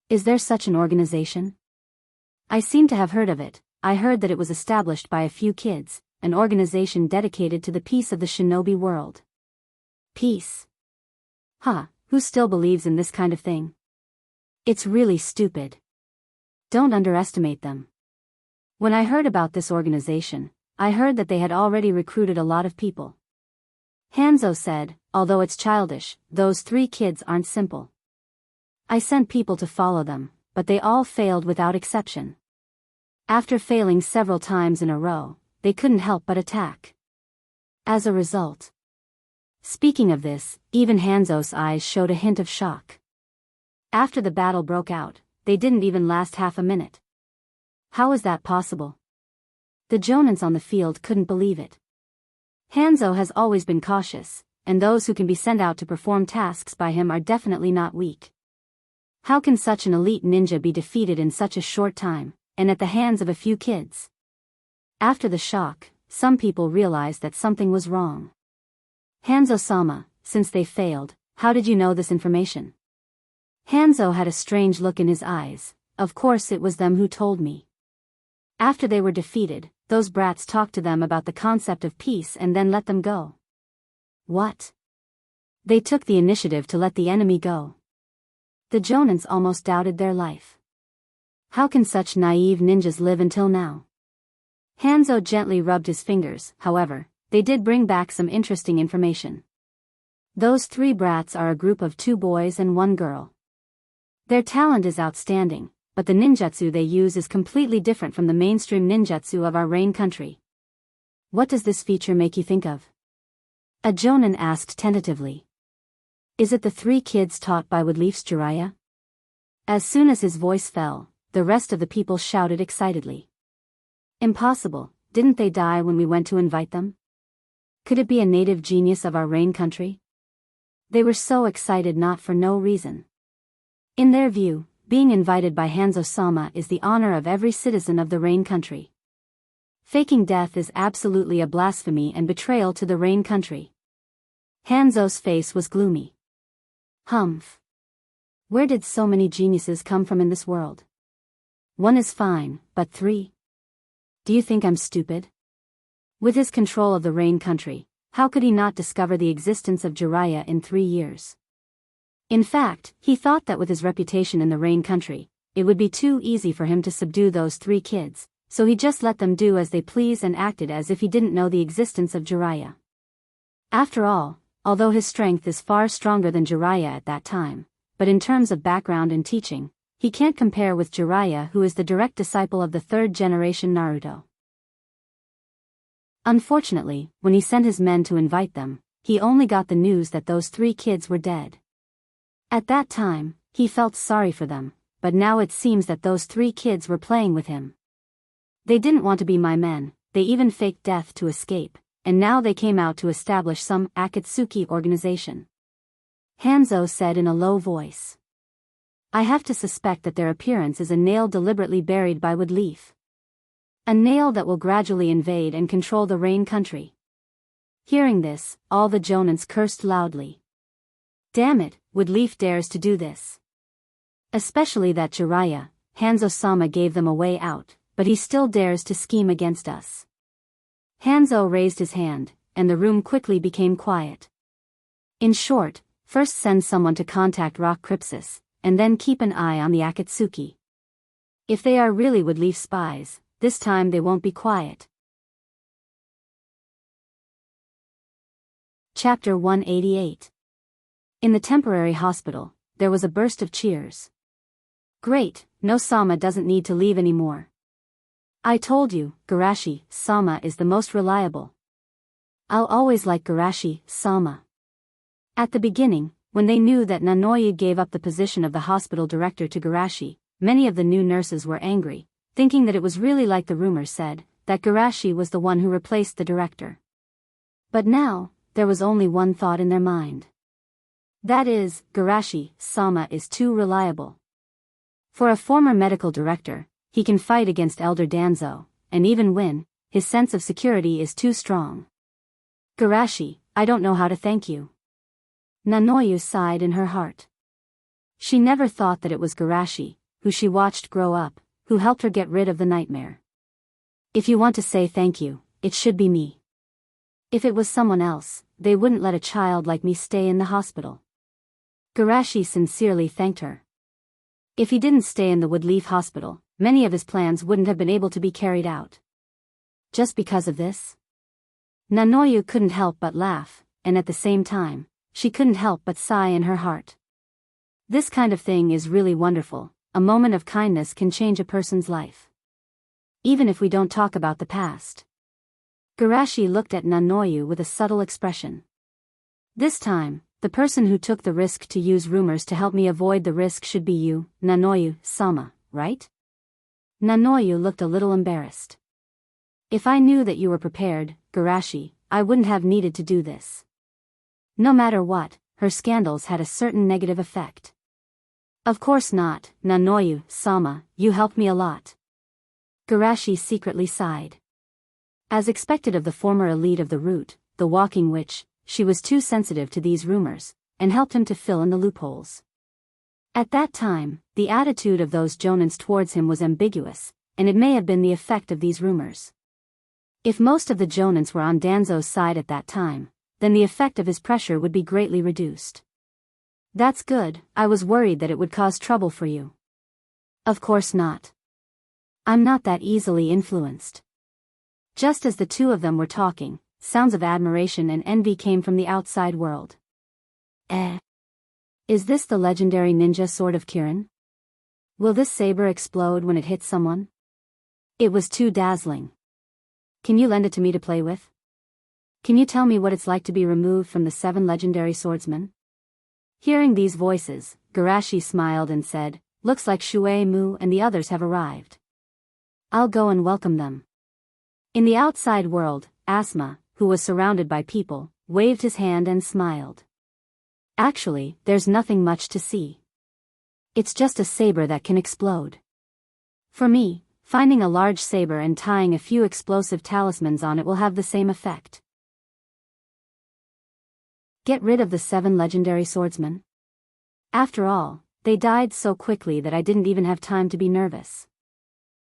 Is there such an organization? I seem to have heard of it. I heard that it was established by a few kids, an organization dedicated to the peace of the shinobi world. Peace? Who still believes in this kind of thing? It's really stupid. Don't underestimate them. When I heard about this organization, I heard that they had already recruited a lot of people. Hanzo said, although it's childish, those 3 kids aren't simple. I sent people to follow them, but they all failed without exception. After failing several times in a row, they couldn't help but attack. As a result. Speaking of this, even Hanzo's eyes showed a hint of shock. After the battle broke out, they didn't even last half a minute. How is that possible? The Jonins on the field couldn't believe it. Hanzo has always been cautious, and those who can be sent out to perform tasks by him are definitely not weak. How can such an elite ninja be defeated in such a short time, and at the hands of a few kids? After the shock, some people realized that something was wrong. Hanzo-sama, since they failed, how did you know this information? Hanzo had a strange look in his eyes. Of course it was them who told me. After they were defeated, those brats talked to them about the concept of peace and then let them go. What? They took the initiative to let the enemy go. The Jonins almost doubted their life. How can such naive ninjas live until now? Hanzo gently rubbed his fingers. However, they did bring back some interesting information. Those 3 brats are a group of 2 boys and 1 girl. Their talent is outstanding, but the ninjutsu they use is completely different from the mainstream ninjutsu of our Rain country. What does this feature make you think of? A Jonin asked tentatively. Is it the 3 kids taught by Woodleaf's Jiraiya? As soon as his voice fell, the rest of the people shouted excitedly. Impossible, didn't they die when we went to invite them? Could it be a native genius of our Rain country? They were so excited not for no reason. In their view, being invited by Hanzo-sama is the honor of every citizen of the Rain country. Faking death is absolutely a blasphemy and betrayal to the Rain Country. Hanzo's face was gloomy. Humph. Where did so many geniuses come from in this world? One is fine, but three? Do you think I'm stupid? With his control of the Rain Country, how could he not discover the existence of Jiraiya in 3 years? In fact, he thought that with his reputation in the Rain Country, it would be too easy for him to subdue those 3 kids, so he just let them do as they please and acted as if he didn't know the existence of Jiraiya. After all, although his strength is far stronger than Jiraiya at that time, but in terms of background and teaching, he can't compare with Jiraiya, who is the direct disciple of the 3rd generation Naruto. Unfortunately, when he sent his men to invite them, he only got the news that those 3 kids were dead. At that time, he felt sorry for them, but now it seems that those 3 kids were playing with him. They didn't want to be my men, they even faked death to escape, and now they came out to establish some Akatsuki organization. Hanzo said in a low voice. I have to suspect that their appearance is a nail deliberately buried by wood leaf. A nail that will gradually invade and control the Rain Country. Hearing this, all the Jonins cursed loudly. Damn it, Woodleaf dares to do this. Especially that Jiraiya, Hanzo-sama gave them a way out, but he still dares to scheme against us. Hanzo raised his hand, and the room quickly became quiet. In short, first send someone to contact Rock Crypsis, and then keep an eye on the Akatsuki. If they are really Woodleaf spies, this time they won't be quiet. Chapter 188. In the temporary hospital, there was a burst of cheers. Great, no-sama doesn't need to leave anymore. I told you, Garashi-sama is the most reliable. I'll always like Garashi-sama. At the beginning, when they knew that Nanoyu gave up the position of the hospital director to Garashi, many of the new nurses were angry, thinking that it was really like the rumors said, that Garashi was the one who replaced the director. But now, there was only one thought in their mind. That is, Garashi-sama is too reliable. For a former medical director, he can fight against Elder Danzo, and even win, his sense of security is too strong. Garashi, I don't know how to thank you. Nanoyu sighed in her heart. She never thought that it was Garashi, who she watched grow up, who helped her get rid of the nightmare. If you want to say thank you, it should be me. If it was someone else, they wouldn't let a child like me stay in the hospital. Garashi sincerely thanked her. If he didn't stay in the Woodleaf Hospital, many of his plans wouldn't have been able to be carried out. Just because of this? Nanoyu couldn't help but laugh, and at the same time, she couldn't help but sigh in her heart. This kind of thing is really wonderful. A moment of kindness can change a person's life. Even if we don't talk about the past. Garashi looked at Nanoyu with a subtle expression. This time, the person who took the risk to use rumors to help me avoid the risk should be you, Nanoyu-sama, right? Nanoyu looked a little embarrassed. If I knew that you were prepared, Garashi, I wouldn't have needed to do this. No matter what, her scandals had a certain negative effect. Of course not, Nanoyu-sama, you helped me a lot. Garashi secretly sighed. As expected of the former elite of the route, the walking witch, she was too sensitive to these rumors, and helped him to fill in the loopholes. At that time, the attitude of those Jonins towards him was ambiguous, and it may have been the effect of these rumors. If most of the Jonins were on Danzo's side at that time, then the effect of his pressure would be greatly reduced. That's good, I was worried that it would cause trouble for you. Of course not. I'm not that easily influenced. Just as the two of them were talking, sounds of admiration and envy came from the outside world. Is this the legendary ninja sword of Kirin? Will this saber explode when it hits someone? It was too dazzling. Can you lend it to me to play with? Can you tell me what it's like to be removed from the 7 legendary swordsmen? Hearing these voices, Garashi smiled and said, looks like Shuei Mu and the others have arrived. I'll go and welcome them. In the outside world, Asma, who was surrounded by people, waved his hand and smiled. Actually, there's nothing much to see. It's just a saber that can explode. For me, Finding a large saber and tying a few explosive talismans on it will have the same effect. Get rid of the 7 legendary swordsmen. After all, they died so quickly that I didn't even have time to be nervous.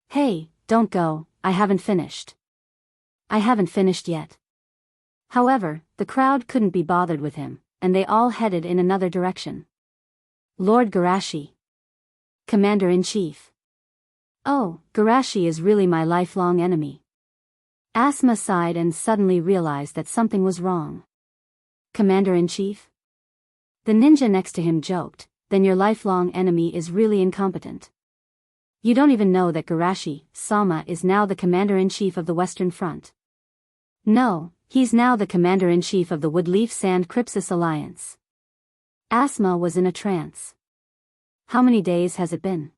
Hey, don't go, I haven't finished. I haven't finished yet. However, the crowd couldn't be bothered with him, and they all headed in another direction. Lord Garashi. Commander-in-Chief. Oh, Garashi is really my lifelong enemy. Asma sighed and suddenly realized that something was wrong. Commander-in-Chief? The ninja next to him joked, then your lifelong enemy is really incompetent. You don't even know that Garashi-sama is now the Commander-in-Chief of the Western Front. No, he's now the Commander-in-Chief of the Woodleaf Sand Crypsis Alliance. Asma was in a trance. How many days has it been?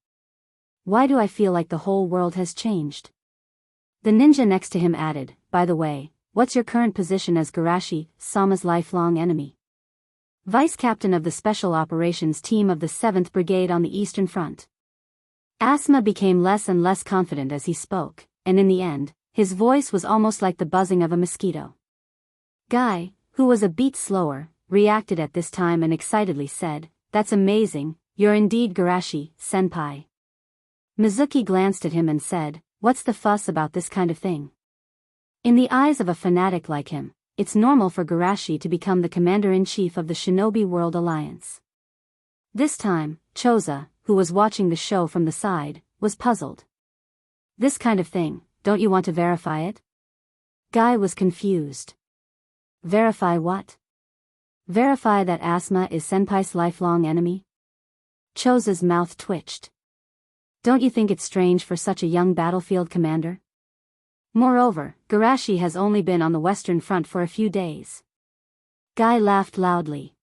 Why do I feel like the whole world has changed? The ninja next to him added, by the way, what's your current position as Garashi-sama's lifelong enemy? Vice Captain of the Special Operations Team of the 7th Brigade on the Eastern Front. Asma became less and less confident as he spoke, and in the end, his voice was almost like the buzzing of a mosquito. Guy, who was a beat slower, reacted at this time and excitedly said, "That's amazing, you're indeed Garashi-senpai." Mizuki glanced at him and said, "What's the fuss about this kind of thing?" In the eyes of a fanatic like him, it's normal for Garashi to become the Commander-in-Chief of the Shinobi World Alliance. This time, Choza, who was watching the show from the side, was puzzled. This kind of thing, don't you want to verify it? Guy was confused. Verify what? Verify that Asma is Senpai's lifelong enemy? Choza's mouth twitched. Don't you think it's strange for such a young battlefield commander? Moreover, Garashi has only been on the Western Front for a few days. Guy laughed loudly.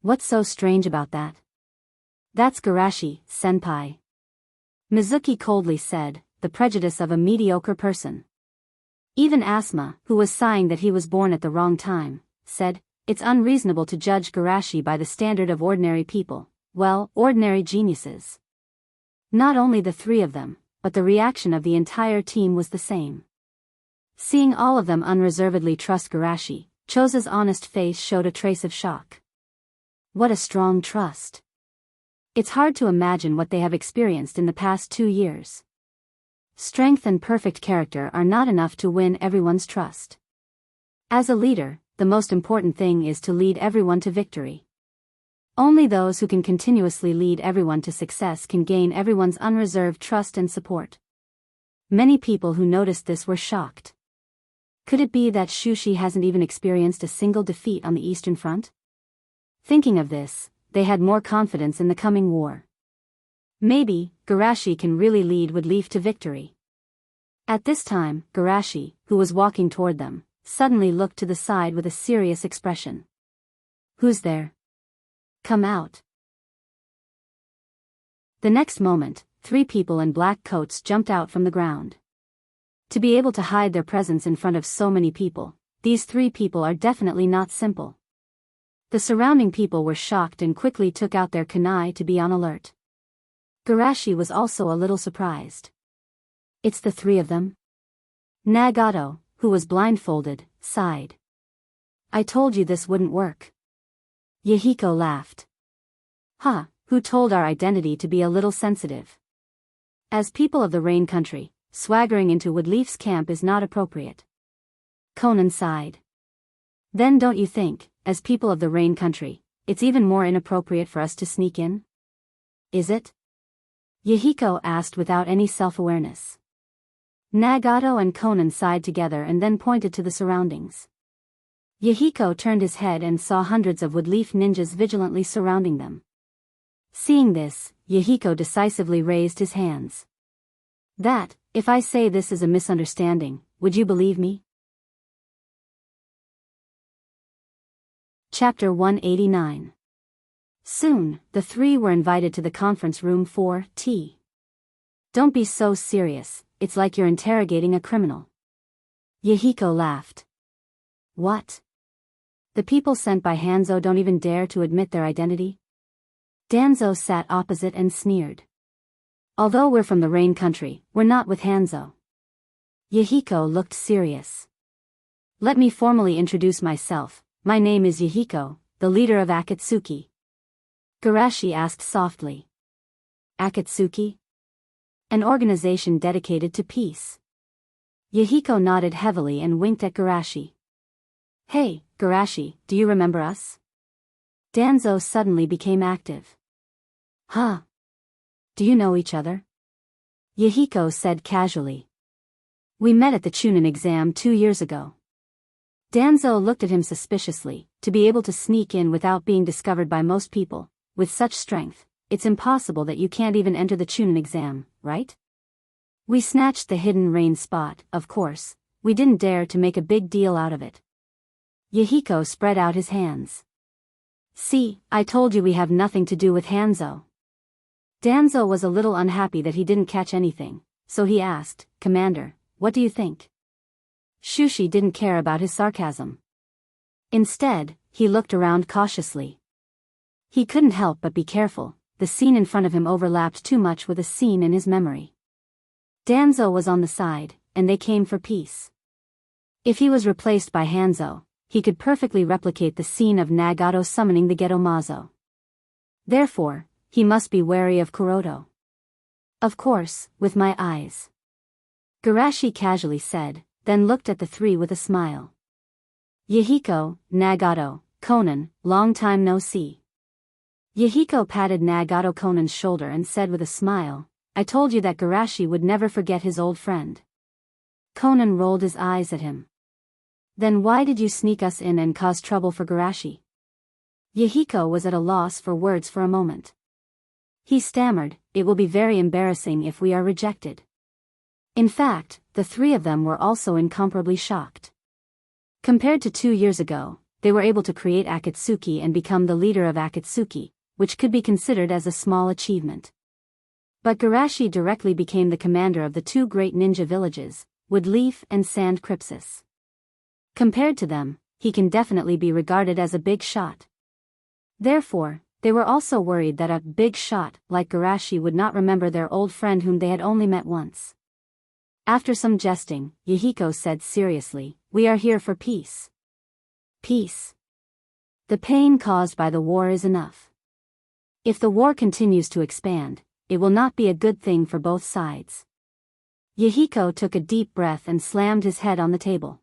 What's so strange about that? That's Garashi-senpai. Mizuki coldly said, the prejudice of a mediocre person. Even Asma, who was sighing that he was born at the wrong time, said, it's unreasonable to judge Garashi by the standard of ordinary people, well, ordinary geniuses. Not only the 3 of them, but the reaction of the entire team was the same. Seeing all of them unreservedly trust Garashi, Choza's honest face showed a trace of shock. What a strong trust. It's hard to imagine what they have experienced in the past 2 years. Strength and perfect character are not enough to win everyone's trust. As a leader, the most important thing is to lead everyone to victory. Only those who can continuously lead everyone to success can gain everyone's unreserved trust and support. Many people who noticed this were shocked. Could it be that Shushi hasn't even experienced a single defeat on the Eastern Front? Thinking of this, they had more confidence in the coming war. Maybe, Garashi can really lead Woodleaf to victory. At this time, Garashi, who was walking toward them, suddenly looked to the side with a serious expression. Who's there? Come out. The next moment, 3 people in black coats jumped out from the ground. To be able to hide their presence in front of so many people, these 3 people are definitely not simple. The surrounding people were shocked and quickly took out their kunai to be on alert. Garashi was also a little surprised. It's the 3 of them? Nagato, who was blindfolded, sighed. I told you this wouldn't work. Yahiko laughed. Huh, who told our identity to be a little sensitive? As people of the Rain Country, swaggering into Woodleaf's camp is not appropriate. Conan sighed. Then don't you think, as people of the Rain Country, it's even more inappropriate for us to sneak in? Is it? Yahiko asked without any self-awareness. Nagato and Conan sighed together and then pointed to the surroundings. Yahiko turned his head and saw hundreds of Woodleaf ninjas vigilantly surrounding them. Seeing this, Yahiko decisively raised his hands. That, if I say this is a misunderstanding, would you believe me? Chapter 189. Soon, the 3 were invited to the conference room for tea. Don't be so serious, it's like you're interrogating a criminal. Yahiko laughed. What? The people sent by Hanzo don't even dare to admit their identity? Danzo sat opposite and sneered. Although we're from the rain country, we're not with Hanzo. Yahiko looked serious. Let me formally introduce myself. My name is Yahiko, the leader of Akatsuki. Garashi asked softly. Akatsuki? An organization dedicated to peace. Yahiko nodded heavily and winked at Garashi. Hey, Garashi, do you remember us? Danzo suddenly became active. Huh? Do you know each other? Yahiko said casually. We met at the Chunin exam 2 years ago. Danzo looked at him suspiciously. To be able to sneak in without being discovered by most people, with such strength, it's impossible that you can't even enter the Chunin exam, right? We snatched the hidden rain spot, of course. We didn't dare to make a big deal out of it. Yahiko spread out his hands. See, I told you we have nothing to do with Hanzo. Danzo was a little unhappy that he didn't catch anything, so he asked, Commander, what do you think? Shushi didn't care about his sarcasm. Instead, he looked around cautiously. He couldn't help but be careful. The scene in front of him overlapped too much with a scene in his memory. Danzo was on the side, and they came for peace. If he was replaced by Hanzo, he could perfectly replicate the scene of Nagato summoning the Getomazo. Therefore, he must be wary of Kuroto. Of course, with my eyes. Garashi casually said, then looked at the three with a smile. Yahiko, Nagato, Konan, long time no see. Yahiko patted Nagato Konan's shoulder and said with a smile, I told you that Garashi would never forget his old friend. Konan rolled his eyes at him. Then why did you sneak us in and cause trouble for Garashi? Yahiko was at a loss for words for a moment. He stammered, it will be very embarrassing if we are rejected. In fact, the three of them were also incomparably shocked. Compared to 2 years ago, they were able to create Akatsuki and become the leader of Akatsuki, which could be considered as a small achievement. But Garashi directly became the commander of the 2 great ninja villages, Woodleaf and Sand Crypsis. Compared to them, he can definitely be regarded as a big shot. Therefore, they were also worried that a big shot like Garashi would not remember their old friend whom they had only met once. After some jesting, Yahiko said seriously, we are here for peace. Peace. The pain caused by the war is enough. If the war continues to expand, it will not be a good thing for both sides. Yahiko took a deep breath and slammed his head on the table.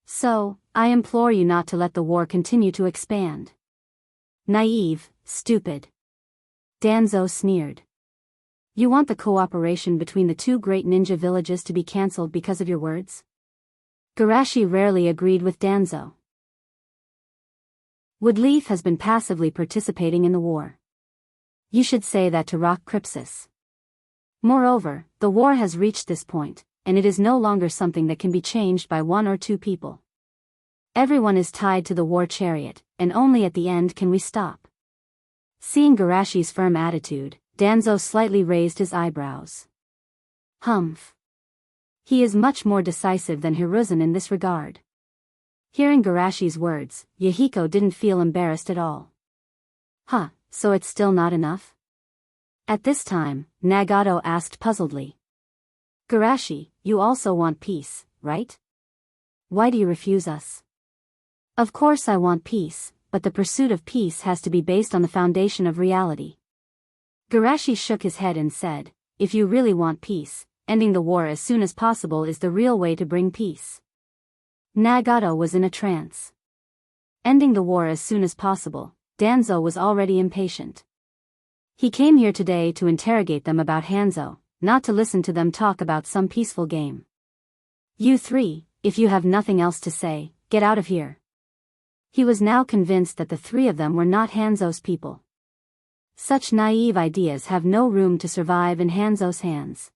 So, I implore you not to let the war continue to expand. Naive, stupid. Danzo sneered. You want the cooperation between the 2 great ninja villages to be cancelled because of your words? Garashi rarely agreed with Danzo. Woodleaf has been passively participating in the war. You should say that to Rock Crypsis. Moreover, the war has reached this point, and it is no longer something that can be changed by 1 or 2 people. Everyone is tied to the war chariot, and only at the end can we stop. Seeing Garashi's firm attitude, Danzo slightly raised his eyebrows. Humph. He is much more decisive than Hiruzen in this regard. Hearing Garashi's words, Yahiko didn't feel embarrassed at all. Huh, so it's still not enough? At this time, Nagato asked puzzledly. Garashi, you also want peace, right? Why do you refuse us? Of course I want peace, but the pursuit of peace has to be based on the foundation of reality. Garashi shook his head and said, if you really want peace, ending the war as soon as possible is the real way to bring peace. Nagato was in a trance. Ending the war as soon as possible, Danzo was already impatient. He came here today to interrogate them about Hanzo, not to listen to them talk about some peaceful game. You 3, if you have nothing else to say, get out of here. He was now convinced that the 3 of them were not Hanzo's people. Such naive ideas have no room to survive in Hanzo's hands.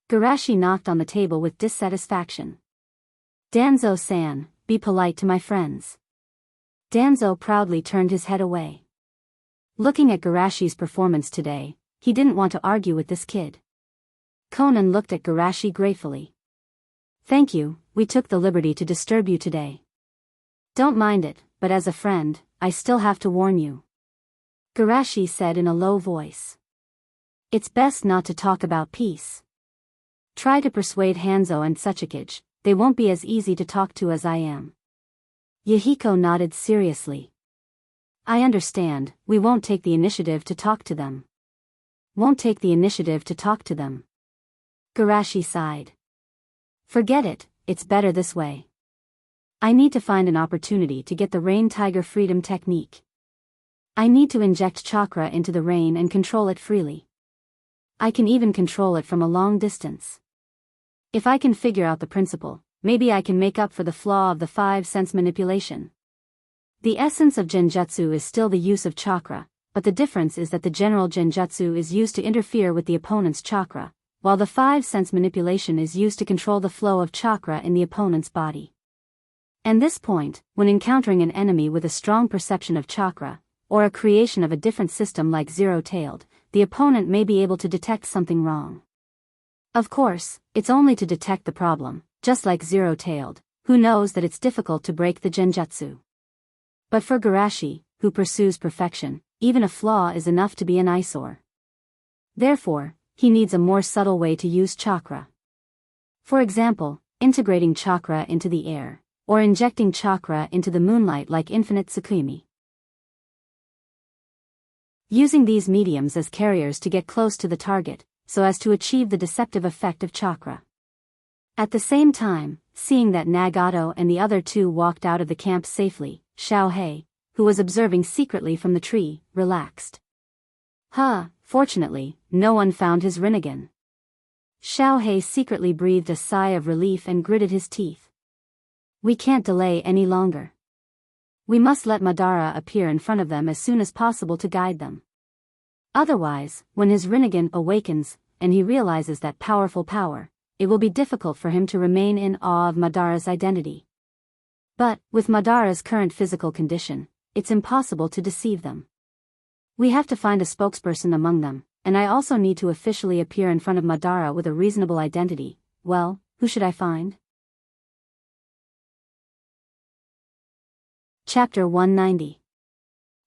Garashi knocked on the table with dissatisfaction. Danzo-san, be polite to my friends. Danzo proudly turned his head away. Looking at Garashi's performance today, he didn't want to argue with this kid. Konan looked at Garashi gratefully. Thank you, we took the liberty to disturb you today. Don't mind it, but as a friend, I still have to warn you. Garashi said in a low voice. It's best not to talk about peace. Try to persuade Hanzo and Tsuchikage, they won't be as easy to talk to as I am. Yahiko nodded seriously. I understand, we won't take the initiative to talk to them. Won't take the initiative to talk to them. Garashi sighed. Forget it, it's better this way. I need to find an opportunity to get the Rain Tiger Freedom technique. I need to inject chakra into the rain and control it freely. I can even control it from a long distance. If I can figure out the principle, maybe I can make up for the flaw of the 5 sense manipulation. The essence of genjutsu is still the use of chakra, but the difference is that the general genjutsu is used to interfere with the opponent's chakra, while the 5 sense manipulation is used to control the flow of chakra in the opponent's body. At this point, when encountering an enemy with a strong perception of chakra, or a creation of a different system like zero-tailed, the opponent may be able to detect something wrong. Of course, it's only to detect the problem, just like zero-tailed, who knows that it's difficult to break the genjutsu. But for Garashi, who pursues perfection, even a flaw is enough to be an eyesore. Therefore, he needs a more subtle way to use chakra. For example, integrating chakra into the air, or injecting chakra into the moonlight like infinite Tsukimi. Using these mediums as carriers to get close to the target, so as to achieve the deceptive effect of chakra. At the same time, seeing that Nagato and the other 2 walked out of the camp safely, Xiaohei, who was observing secretly from the tree, relaxed. Fortunately, no one found his Rinnegan. Xiaohei secretly breathed a sigh of relief and gritted his teeth. We can't delay any longer. We must let Madara appear in front of them as soon as possible to guide them. Otherwise, when his Rinnegan awakens, and he realizes that powerful power, it will be difficult for him to remain in awe of Madara's identity. But, with Madara's current physical condition, it's impossible to deceive them. We have to find a spokesperson among them, and I also need to officially appear in front of Madara with a reasonable identity. Well, who should I find? Chapter 190.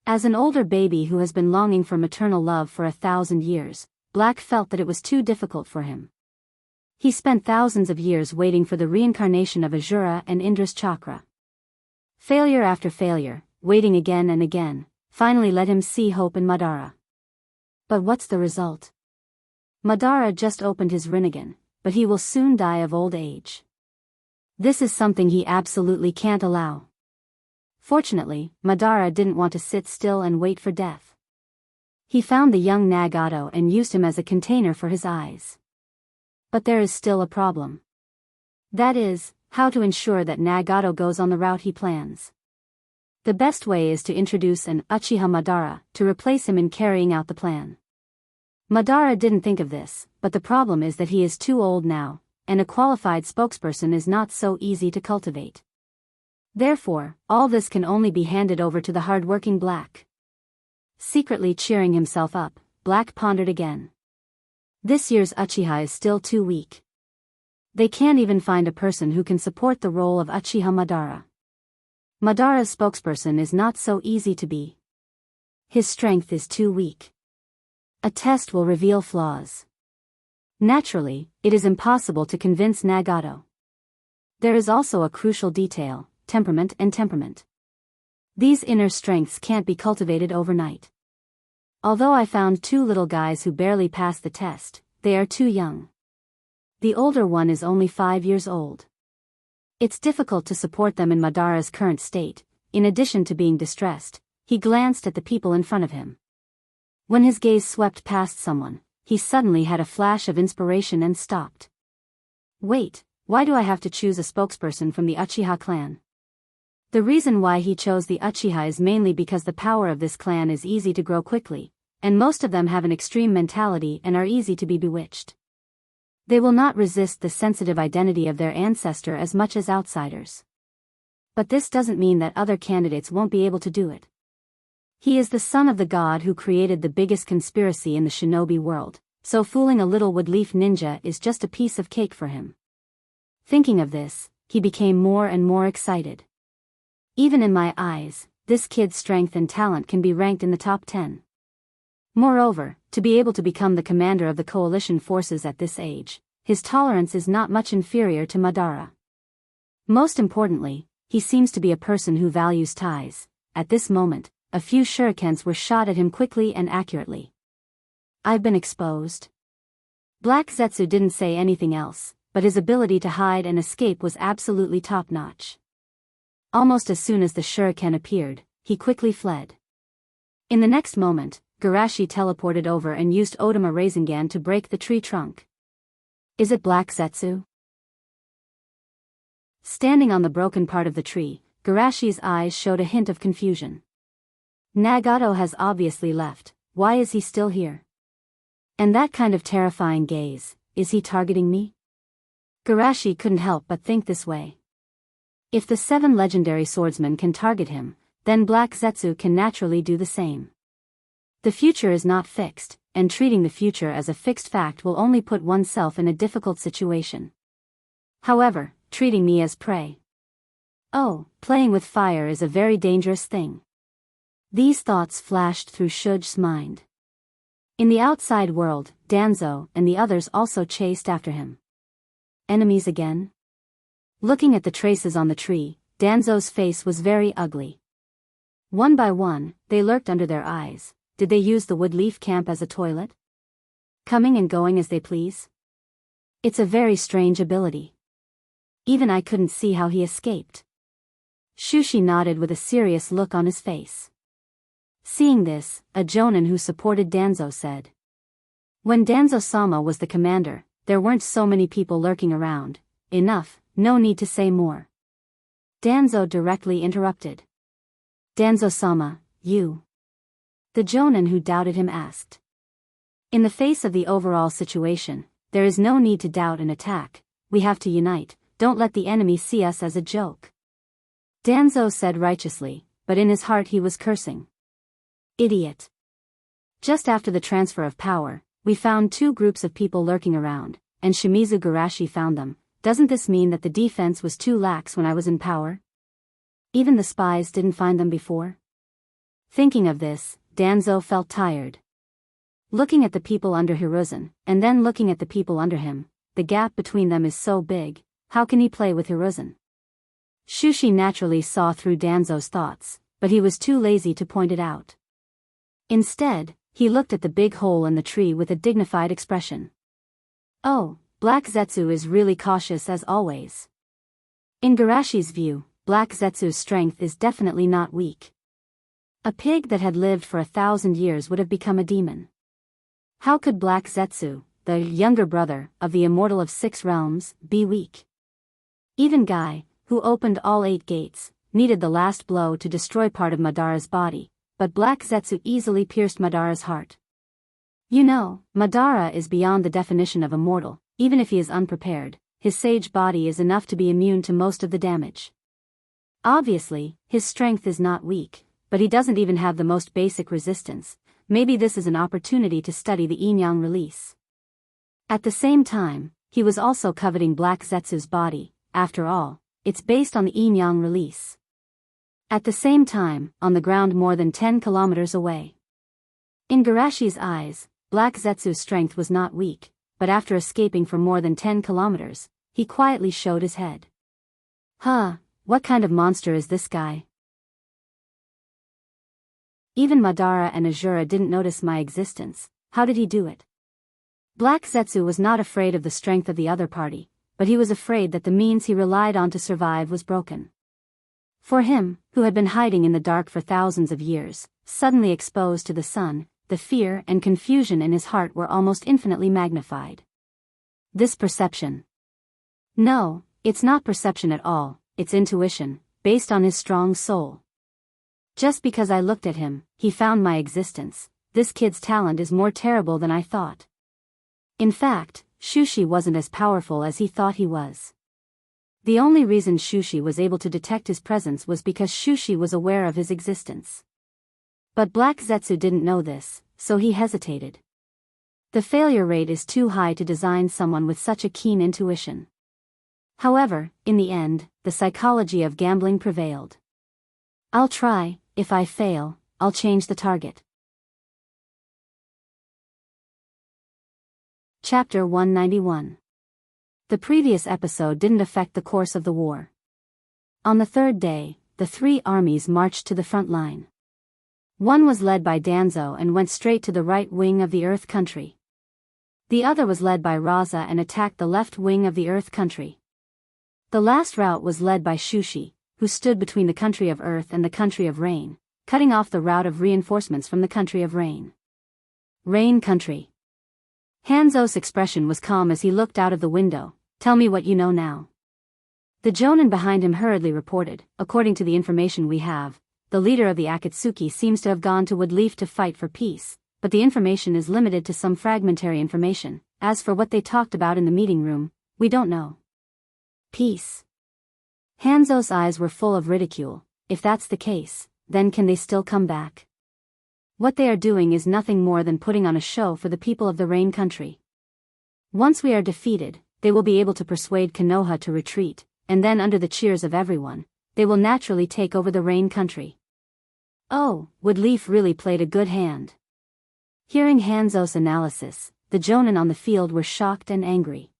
As an older baby who has been longing for maternal love for 1,000 years, Black felt that it was too difficult for him. He spent thousands of years waiting for the reincarnation of Ajura and Indra's chakra. Failure after failure, waiting again and again, finally let him see hope in Madara. But what's the result? Madara just opened his Rinnegan, but he will soon die of old age. This is something he absolutely can't allow. Fortunately, Madara didn't want to sit still and wait for death. He found the young Nagato and used him as a container for his eyes. But there is still a problem. That is, how to ensure that Nagato goes on the route he plans. The best way is to introduce an Uchiha Madara to replace him in carrying out the plan. Madara didn't think of this, but the problem is that he is too old now, and a qualified spokesperson is not so easy to cultivate. Therefore, all this can only be handed over to the hard-working Black. Secretly cheering himself up, Black pondered again. This year's Uchiha is still too weak. They can't even find a person who can support the role of Uchiha Madara. Madara's spokesperson is not so easy to be. His strength is too weak. A test will reveal flaws. Naturally, it is impossible to convince Nagato. There is also a crucial detail. Temperament. These inner strengths can't be cultivated overnight. Although I found 2 little guys who barely passed the test, they are too young. The older one is only 5 years old. It's difficult to support them in Madara's current state. In addition to being distressed, he glanced at the people in front of him. When his gaze swept past someone, he suddenly had a flash of inspiration and stopped. Wait, why do I have to choose a spokesperson from the Uchiha clan? The reason why he chose the Uchiha is mainly because the power of this clan is easy to grow quickly, and most of them have an extreme mentality and are easy to be bewitched. They will not resist the sensitive identity of their ancestor as much as outsiders. But this doesn't mean that other candidates won't be able to do it. He is the son of the god who created the biggest conspiracy in the shinobi world, so fooling a little woodleaf ninja is just a piece of cake for him. Thinking of this, he became more and more excited. Even in my eyes, this kid's strength and talent can be ranked in the top 10. Moreover, to be able to become the commander of the coalition forces at this age, his tolerance is not much inferior to Madara. Most importantly, he seems to be a person who values ties. At this moment, a few shurikens were shot at him quickly and accurately. I've been exposed. Black Zetsu didn't say anything else, but his ability to hide and escape was absolutely top-notch. Almost as soon as the shuriken appeared, he quickly fled. In the next moment, Garashi teleported over and used Otama Rasengan to break the tree trunk. Is it Black Zetsu? Standing on the broken part of the tree, Garashi's eyes showed a hint of confusion. Nagato has obviously left, why is he still here? And that kind of terrifying gaze, is he targeting me? Garashi couldn't help but think this way. If the 7 legendary swordsmen can target him, then Black Zetsu can naturally do the same. The future is not fixed, and treating the future as a fixed fact will only put oneself in a difficult situation. However, treating me as prey. Oh, playing with fire is a very dangerous thing. These thoughts flashed through Shuj's mind. In the outside world, Danzo and the others also chased after him. Enemies again? Looking at the traces on the tree, Danzo's face was very ugly. One by one, they lurked under their eyes. Did they use the Woodleaf camp as a toilet? Coming and going as they please? It's a very strange ability. Even I couldn't see how he escaped. Shushi nodded with a serious look on his face. Seeing this, a jonin who supported Danzo said. When Danzo-sama was the commander, there weren't so many people lurking around. Enough, no need to say more. Danzo directly interrupted. Danzo-sama, you. The jonin who doubted him asked. In the face of the overall situation, there is no need to doubt and attack. We have to unite, don't let the enemy see us as a joke. Danzo said righteously, but in his heart he was cursing. Idiot. Just after the transfer of power, we found 2 groups of people lurking around, and Shimizu Garashi found them. Doesn't this mean that the defense was too lax when I was in power? Even the spies didn't find them before? Thinking of this, Danzo felt tired. Looking at the people under Hiruzen, and then looking at the people under him, the gap between them is so big, how can he play with Hiruzen? Shushi naturally saw through Danzo's thoughts, but he was too lazy to point it out. Instead, he looked at the big hole in the tree with a dignified expression. Oh, Black Zetsu is really cautious as always. In Garashi's view, Black Zetsu's strength is definitely not weak. A pig that had lived for 1,000 years would have become a demon. How could Black Zetsu, the younger brother of the immortal of 6 realms, be weak? Even Guy, who opened all 8 gates, needed the last blow to destroy part of Madara's body, but Black Zetsu easily pierced Madara's heart. You know, Madara is beyond the definition of immortal. Even if he is unprepared, his sage body is enough to be immune to most of the damage. Obviously, his strength is not weak, but he doesn't even have the most basic resistance. Maybe this is an opportunity to study the yin-yang release. At the same time, he was also coveting Black Zetsu's body. After all, it's based on the yin-yang release. At the same time, on the ground more than 10 kilometers away. In Garashi's eyes, Black Zetsu's strength was not weak, but after escaping for more than 10 kilometers, he quietly showed his head. Huh, what kind of monster is this guy? Even Madara and Azura didn't notice my existence. How did he do it? Black Zetsu was not afraid of the strength of the other party, but he was afraid that the means he relied on to survive was broken. For him, who had been hiding in the dark for thousands of years, suddenly exposed to the sun, the fear and confusion in his heart were almost infinitely magnified. This perception. No, it's not perception at all, it's intuition, based on his strong soul. Just because I looked at him, he found my existence. This kid's talent is more terrible than I thought. In fact, Shushi wasn't as powerful as he thought he was. The only reason Shushi was able to detect his presence was because Shushi was aware of his existence. But Black Zetsu didn't know this, so he hesitated. The failure rate is too high to design someone with such a keen intuition. However, in the end, the psychology of gambling prevailed. I'll try. If I fail, I'll change the target. Chapter 191. The previous episode didn't affect the course of the war. On the third day, the three armies marched to the front line. One was led by Danzo and went straight to the right wing of the Earth Country. The other was led by Raza and attacked the left wing of the Earth Country. The last route was led by Shushi, who stood between the Country of Earth and the Country of Rain, cutting off the route of reinforcements from the Country of Rain. Rain Country. Hanzo's expression was calm as he looked out of the window. Tell me what you know now. The Jonin behind him hurriedly reported, according to the information we have, the leader of the Akatsuki seems to have gone to Woodleaf to fight for peace, but the information is limited to some fragmentary information. As for what they talked about in the meeting room, we don't know. Peace. Hanzo's eyes were full of ridicule. If that's the case, then can they still come back? What they are doing is nothing more than putting on a show for the people of the Rain Country. Once we are defeated, they will be able to persuade Konoha to retreat, and then under the cheers of everyone, they will naturally take over the Rain Country. Oh, Woodleaf really played a good hand. Hearing Hanzo's analysis, the Jonin on the field were shocked and angry.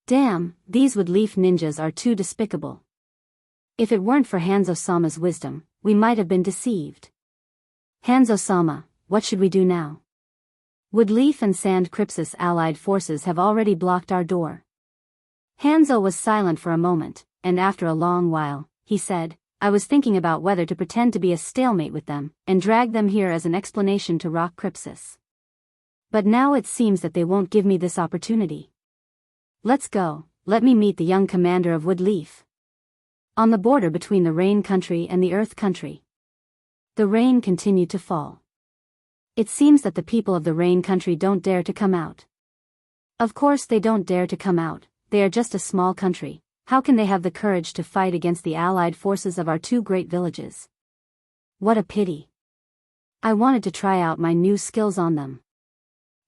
Damn, these Woodleaf ninjas are too despicable. If it weren't for Hanzo-sama's wisdom, we might have been deceived. Hanzo-sama, what should we do now? Woodleaf and Sand Crypsis allied forces have already blocked our door. Hanzo was silent for a moment, and after a long while, he said, I was thinking about whether to pretend to be a stalemate with them, and drag them here as an explanation to rock Crypsis. But now it seems that they won't give me this opportunity. Let's go, let me meet the young commander of Woodleaf. On the border between the Rain Country and the Earth Country. The rain continued to fall. It seems that the people of the Rain Country don't dare to come out. Of course they don't dare to come out, they are just a small country. How can they have the courage to fight against the allied forces of our two great villages? What a pity. I wanted to try out my new skills on them.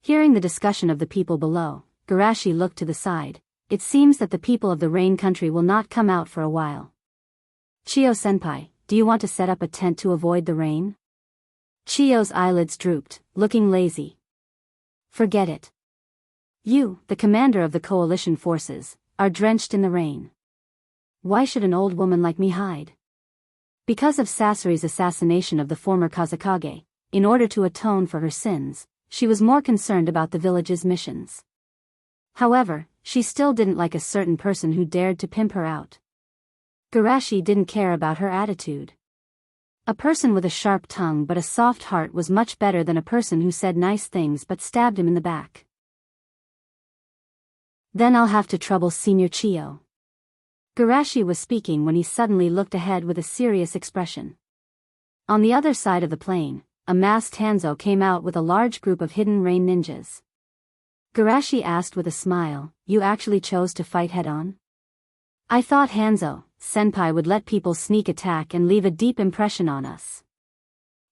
Hearing the discussion of the people below, Garashi looked to the side. It seems that the people of the Rain Country will not come out for a while. Chiyo-senpai, do you want to set up a tent to avoid the rain? Chiyo's eyelids drooped, looking lazy. Forget it. You, the commander of the coalition forces, are drenched in the rain. Why should an old woman like me hide? Because of Sasori's assassination of the former Kazekage, in order to atone for her sins, she was more concerned about the village's missions. However, she still didn't like a certain person who dared to pimp her out. Garashi didn't care about her attitude. A person with a sharp tongue but a soft heart was much better than a person who said nice things but stabbed him in the back. Then I'll have to trouble Senior Chiyo. Garashi was speaking when he suddenly looked ahead with a serious expression. On the other side of the plain, a masked Hanzo came out with a large group of hidden rain ninjas. Garashi asked with a smile, you actually chose to fight head-on? I thought Hanzo-senpai would let people sneak attack and leave a deep impression on us.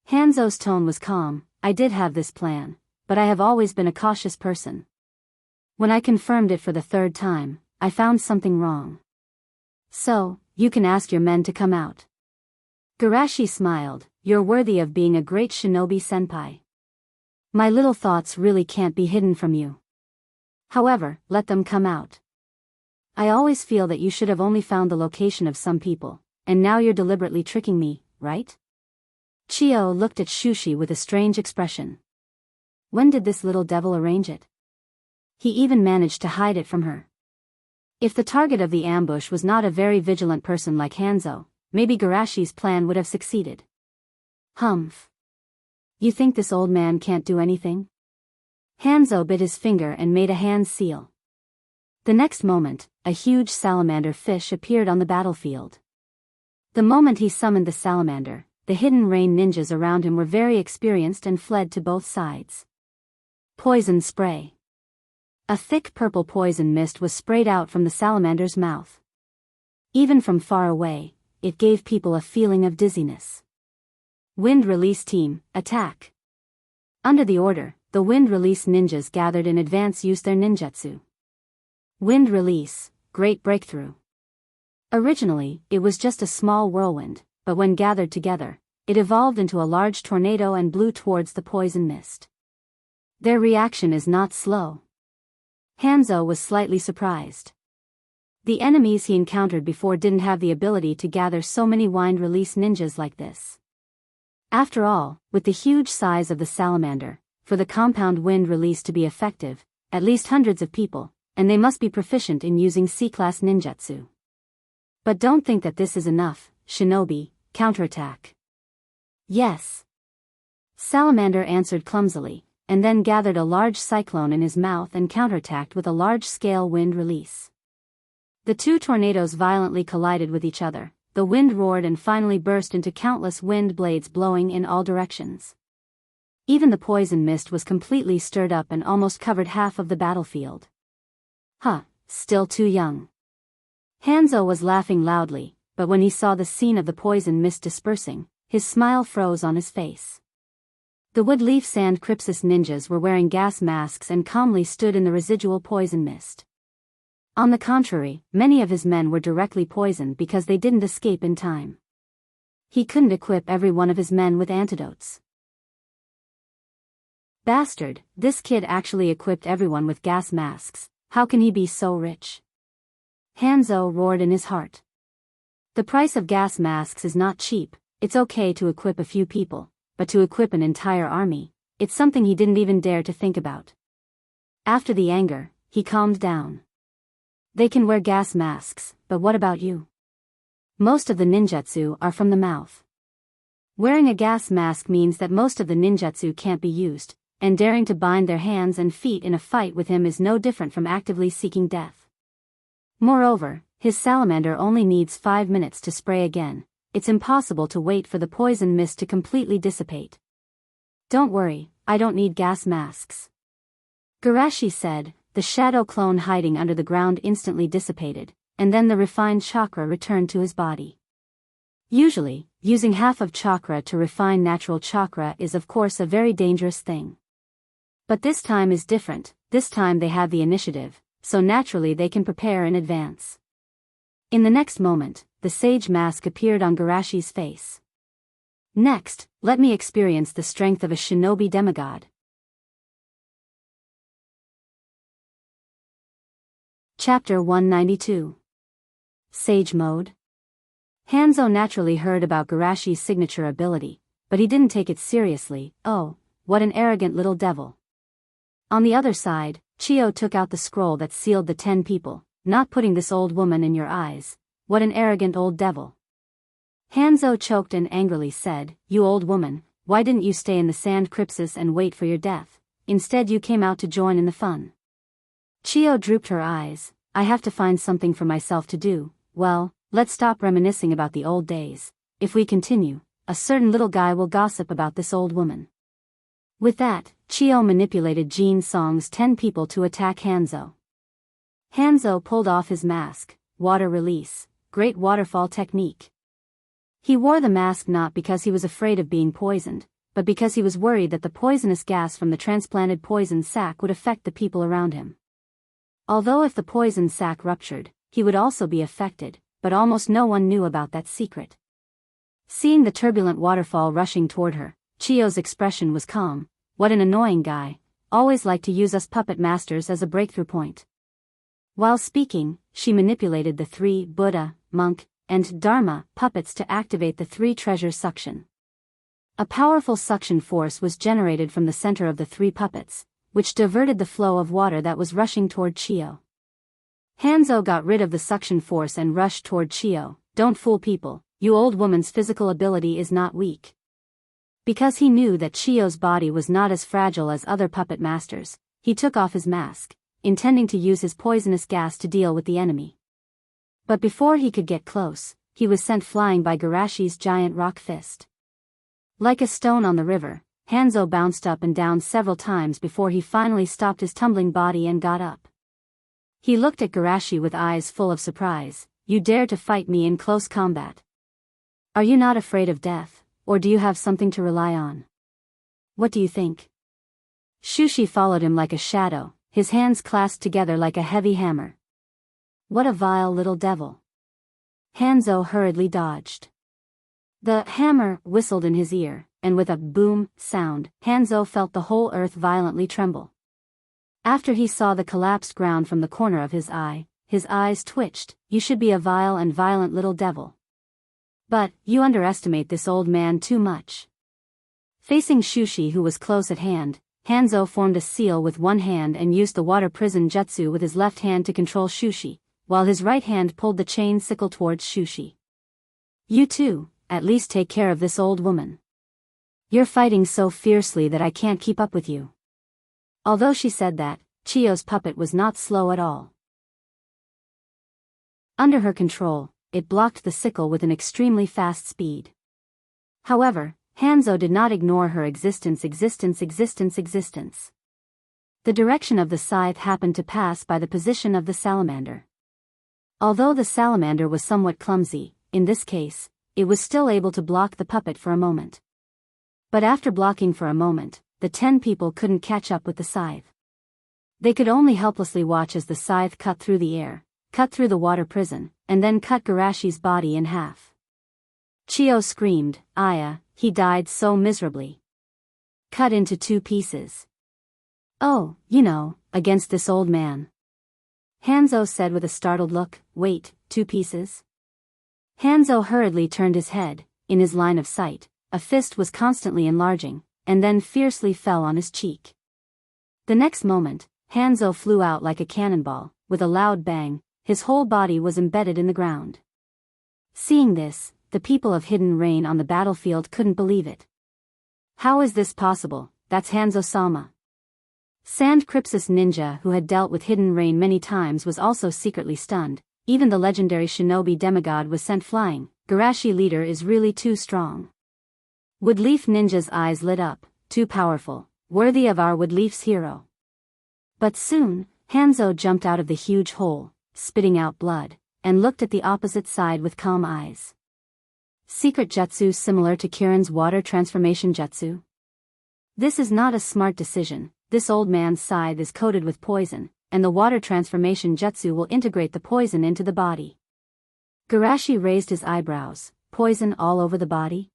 Hanzo's tone was calm. I did have this plan, but I have always been a cautious person. When I confirmed it for the third time, I found something wrong. So, you can ask your men to come out. Garashi smiled, you're worthy of being a great shinobi-senpai. My little thoughts really can't be hidden from you. However, let them come out. I always feel that you should have only found the location of some people, and now you're deliberately tricking me, right? Chiyo looked at Shushi with a strange expression. When did this little devil arrange it? He even managed to hide it from her. If the target of the ambush was not a very vigilant person like Hanzo, maybe Garashi's plan would have succeeded. Humph. You think this old man can't do anything? Hanzo bit his finger and made a hand seal. The next moment, a huge salamander fish appeared on the battlefield. The moment he summoned the salamander, the hidden rain ninjas around him were very experienced and fled to both sides. Poison spray. A thick purple poison mist was sprayed out from the salamander's mouth. Even from far away, it gave people a feeling of dizziness. Wind Release Team, attack! Under the order, the Wind Release ninjas gathered in advance used their ninjutsu. Wind Release, Great Breakthrough. Originally, it was just a small whirlwind, but when gathered together, it evolved into a large tornado and blew towards the poison mist. Their reaction is not slow. Hanzo was slightly surprised. The enemies he encountered before didn't have the ability to gather so many wind-release ninjas like this. After all, with the huge size of the salamander, for the compound wind release to be effective, at least hundreds of people, and they must be proficient in using C-class ninjutsu. But don't think that this is enough, shinobi, counterattack. Yes. Salamander answered clumsily, and then gathered a large cyclone in his mouth and counterattacked with a large-scale wind release. The two tornadoes violently collided with each other, the wind roared and finally burst into countless wind blades blowing in all directions. Even the poison mist was completely stirred up and almost covered half of the battlefield. Still too young. Hanzo was laughing loudly, but when he saw the scene of the poison mist dispersing, his smile froze on his face. The Woodleaf Sand Crypsis ninjas were wearing gas masks and calmly stood in the residual poison mist. On the contrary, many of his men were directly poisoned because they didn't escape in time. He couldn't equip every one of his men with antidotes. Bastard, this kid actually equipped everyone with gas masks. How can he be so rich? Hanzo roared in his heart. The price of gas masks is not cheap. It's okay to equip a few people, but to equip an entire army, it's something he didn't even dare to think about. After the anger, he calmed down. They can wear gas masks, but what about you? Most of the ninjutsu are from the mouth. Wearing a gas mask means that most of the ninjutsu can't be used, and daring to bind their hands and feet in a fight with him is no different from actively seeking death. Moreover, his salamander only needs 5 minutes to spray again. It's impossible to wait for the poison mist to completely dissipate. Don't worry, I don't need gas masks. Garashi said, the shadow clone hiding under the ground instantly dissipated, and then the refined chakra returned to his body. Usually, using half of chakra to refine natural chakra is of course a very dangerous thing. But this time is different, this time they have the initiative, so naturally they can prepare in advance. In the next moment, the sage mask appeared on Garashi's face. Next, let me experience the strength of a shinobi demigod. Chapter 192. Sage Mode. Hanzo naturally heard about Garashi's signature ability, but he didn't take it seriously. Oh, what an arrogant little devil. On the other side, Chiyo took out the scroll that sealed the 10 people, not putting this old woman in your eyes. What an arrogant old devil. Hanzo choked and angrily said, you old woman, why didn't you stay in the sand crypsis and wait for your death? Instead you came out to join in the fun. Chiyo drooped her eyes. I have to find something for myself to do. Well, let's stop reminiscing about the old days. If we continue, a certain little guy will gossip about this old woman. With that, Chiyo manipulated Jin Song's 10 people to attack Hanzo. Hanzo pulled off his mask, water release, great waterfall technique. He wore the mask not because he was afraid of being poisoned, but because he was worried that the poisonous gas from the transplanted poison sac would affect the people around him. Although if the poison sac ruptured, he would also be affected, but almost no one knew about that secret. Seeing the turbulent waterfall rushing toward her, Chiyo's expression was calm. What an annoying guy, always liked to use us puppet masters as a breakthrough point. While speaking, she manipulated the 3 Buddha, monk, and Dharma puppets to activate the 3 treasures suction. A powerful suction force was generated from the center of the 3 puppets, which diverted the flow of water that was rushing toward Chiyo. Hanzo got rid of the suction force and rushed toward Chiyo. Don't fool people, you old woman's physical ability is not weak. Because he knew that Chiyo's body was not as fragile as other puppet masters, he took off his mask, intending to use his poisonous gas to deal with the enemy. But before he could get close, he was sent flying by Garashi's giant rock fist. Like a stone on the river, Hanzo bounced up and down several times before he finally stopped his tumbling body and got up. He looked at Garashi with eyes full of surprise. You dare to fight me in close combat? Are you not afraid of death, or do you have something to rely on? What do you think? Shushi followed him like a shadow, his hands clasped together like a heavy hammer. What a vile little devil. Hanzo hurriedly dodged. The hammer whistled in his ear, and with a boom sound, Hanzo felt the whole earth violently tremble. After he saw the collapsed ground from the corner of his eyes twitched. "You should be a vile and violent little devil. But, you underestimate this old man too much." Facing Shushi, who was close at hand, Hanzo formed a seal with one hand and used the water prison jutsu with his left hand to control Shushi, while his right hand pulled the chain sickle towards Shushi. "You too, at least take care of this old woman. You're fighting so fiercely that I can't keep up with you." Although she said that, Chiyo's puppet was not slow at all. Under her control, it blocked the sickle with an extremely fast speed. However, Hanzo did not ignore her existence. The direction of the scythe happened to pass by the position of the salamander. Although the salamander was somewhat clumsy, in this case, it was still able to block the puppet for a moment. But after blocking for a moment, the 10 people couldn't catch up with the scythe. They could only helplessly watch as the scythe cut through the air, cut through the water prison, and then cut Garashi's body in half. Chiyo screamed, "Aya, he died so miserably. Cut into 2 pieces. Oh, against this old man." Hanzo said with a startled look. "Wait, 2 pieces?" Hanzo hurriedly turned his head. In his line of sight, a fist was constantly enlarging, and then fiercely fell on his cheek. The next moment, Hanzo flew out like a cannonball. With a loud bang, his whole body was embedded in the ground. Seeing this, the people of Hidden Rain on the battlefield couldn't believe it. "How is this possible? That's Hanzo-sama." Sand Crypsis Ninja, who had dealt with Hidden Rain many times, was also secretly stunned. Even the legendary shinobi demigod was sent flying. Garashi leader is really too strong. Woodleaf Ninja's eyes lit up. Too powerful, worthy of our Woodleaf's hero. But soon, Hanzo jumped out of the huge hole, spitting out blood, and looked at the opposite side with calm eyes. Secret jutsu similar to Kirin's water transformation jutsu? This is not a smart decision. This old man's scythe is coated with poison, and the water transformation jutsu will integrate the poison into the body. Garashi raised his eyebrows. Poison all over the body?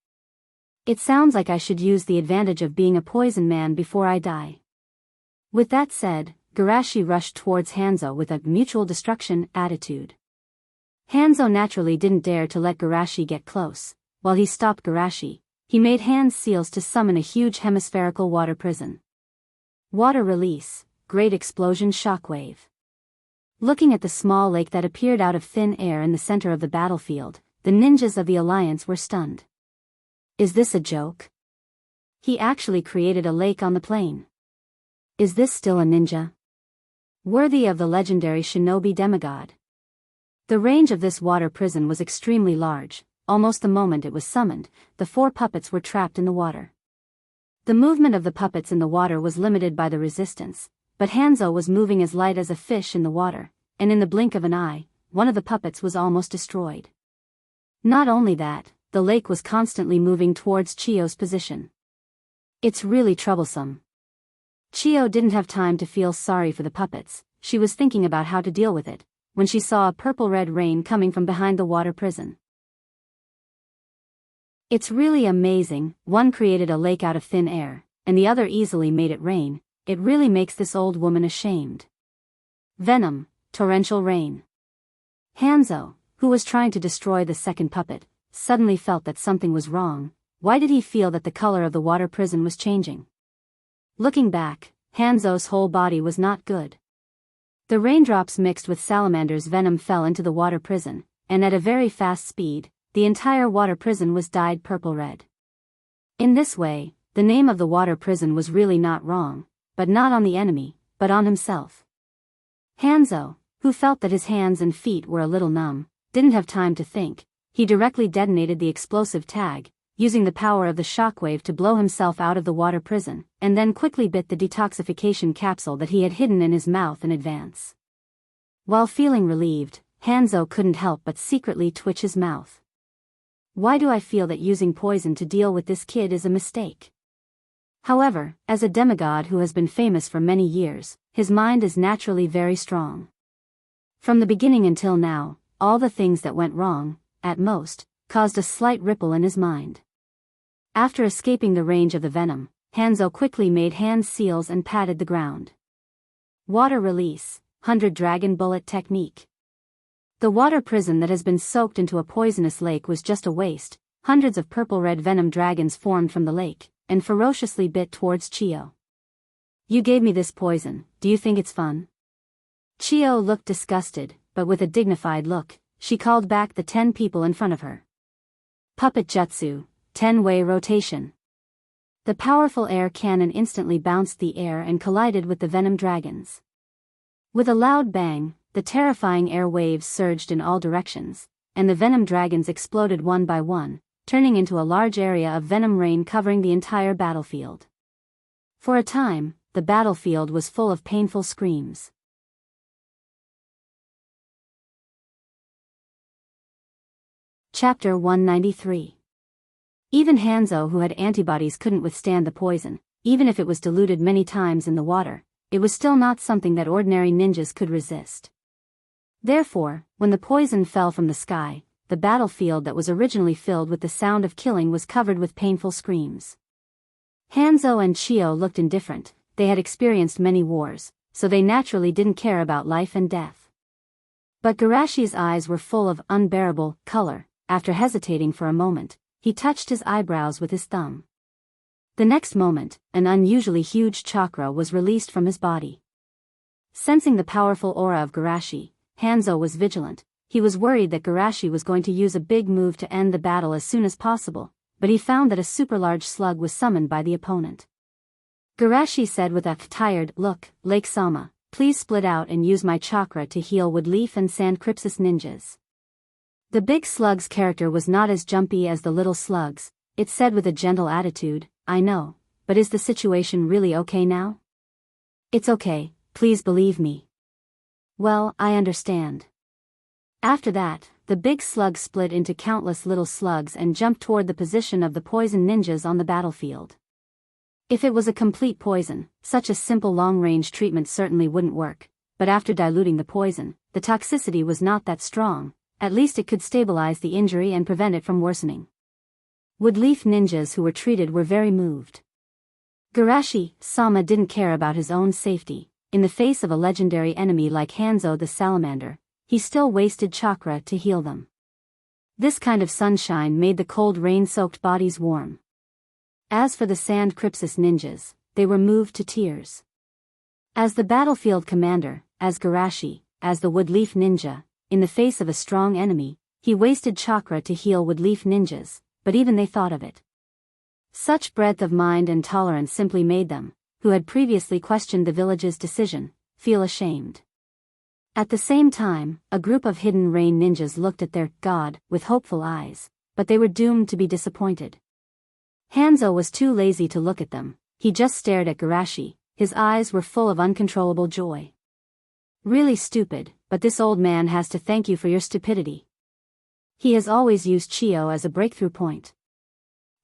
It sounds like I should use the advantage of being a poison man before I die. With that said, Garashi rushed towards Hanzo with a mutual destruction attitude. Hanzo naturally didn't dare to let Garashi get close. While he stopped Garashi, he made hand seals to summon a huge hemispherical water prison. Water release, great explosion shockwave. Looking at the small lake that appeared out of thin air in the center of the battlefield, the ninjas of the Alliance were stunned. Is this a joke? He actually created a lake on the plain. Is this still a ninja? Worthy of the legendary shinobi demigod. The range of this water prison was extremely large. Almost the moment it was summoned, the 4 puppets were trapped in the water. The movement of the puppets in the water was limited by the resistance, but Hanzo was moving as light as a fish in the water, and in the blink of an eye, one of the puppets was almost destroyed. Not only that, the lake was constantly moving towards Chiyo's position. It's really troublesome. Chiyo didn't have time to feel sorry for the puppets. She was thinking about how to deal with it, when she saw a purple-red rain coming from behind the water prison. It's really amazing. One created a lake out of thin air, and the other easily made it rain. It really makes this old woman ashamed. Venom, torrential rain. Hanzo, who was trying to destroy the second puppet, suddenly felt that something was wrong. Why did he feel that the color of the water prison was changing? Looking back, Hanzo's whole body was not good. The raindrops mixed with Salamander's venom fell into the water prison, and at a very fast speed, the entire water prison was dyed purple-red. In this way, the name of the water prison was really not wrong, but not on the enemy, but on himself. Hanzo, who felt that his hands and feet were a little numb, didn't have time to think. He directly detonated the explosive tag, using the power of the shockwave to blow himself out of the water prison, and then quickly bit the detoxification capsule that he had hidden in his mouth in advance. While feeling relieved, Hanzo couldn't help but secretly twitch his mouth. Why do I feel that using poison to deal with this kid is a mistake? However, as a demigod who has been famous for many years, his mind is naturally very strong. From the beginning until now, all the things that went wrong, at most, caused a slight ripple in his mind. After escaping the range of the venom, Hanzo quickly made hand seals and patted the ground. Water release, 100 Dragon Bullet Technique. The water prison that has been soaked into a poisonous lake was just a waste. Hundreds of purple-red venom dragons formed from the lake, and ferociously bit towards Chio. You gave me this poison, do you think it's fun? Chio looked disgusted, but with a dignified look, she called back the 10 people in front of her. Puppet Jutsu, 10-way rotation. The powerful air cannon instantly bounced the air and collided with the venom dragons. With a loud bang, the terrifying air waves surged in all directions, and the venom dragons exploded one by one, turning into a large area of venom rain covering the entire battlefield. For a time, the battlefield was full of painful screams. Chapter 193. Even Hanzo, who had antibodies, couldn't withstand the poison. Even if it was diluted many times in the water, it was still not something that ordinary ninjas could resist. Therefore, when the poison fell from the sky, the battlefield that was originally filled with the sound of killing was covered with painful screams. Hanzo and Chio looked indifferent. They had experienced many wars, so they naturally didn't care about life and death. But Garashi's eyes were full of unbearable color. After hesitating for a moment, he touched his eyebrows with his thumb. The next moment, an unusually huge chakra was released from his body. Sensing the powerful aura of Garashi, Hanzo was vigilant. He was worried that Garashi was going to use a big move to end the battle as soon as possible, but he found that a super-large slug was summoned by the opponent. Garashi said with a tired look, Lake Sama, please split out and use my chakra to heal Woodleaf and Sand Crypsis ninjas. The big slug's character was not as jumpy as the little slugs. It said with a gentle attitude, I know, but is the situation really okay now? It's okay, please believe me. Well, I understand. After that, the big slug split into countless little slugs and jumped toward the position of the poison ninjas on the battlefield. If it was a complete poison, such a simple long-range treatment certainly wouldn't work, but after diluting the poison, the toxicity was not that strong. At least it could stabilize the injury and prevent it from worsening. Woodleaf ninjas who were treated were very moved. Garashi Sama didn't care about his own safety. In the face of a legendary enemy like Hanzo the Salamander, he still wasted chakra to heal them. This kind of sunshine made the cold rain-soaked bodies warm. As for the Sand Crypsis ninjas, they were moved to tears. As the battlefield commander, as Garashi, as the Woodleaf ninja, in the face of a strong enemy, he wasted chakra to heal Woodleaf ninjas, but even they thought of it. Such breadth of mind and tolerance simply made them, who had previously questioned the village's decision, feel ashamed. At the same time, a group of hidden rain ninjas looked at their god with hopeful eyes, but they were doomed to be disappointed. Hanzo was too lazy to look at them. He just stared at Garashi. His eyes were full of uncontrollable joy. Really stupid, but this old man has to thank you for your stupidity. He has always used Chio as a breakthrough point.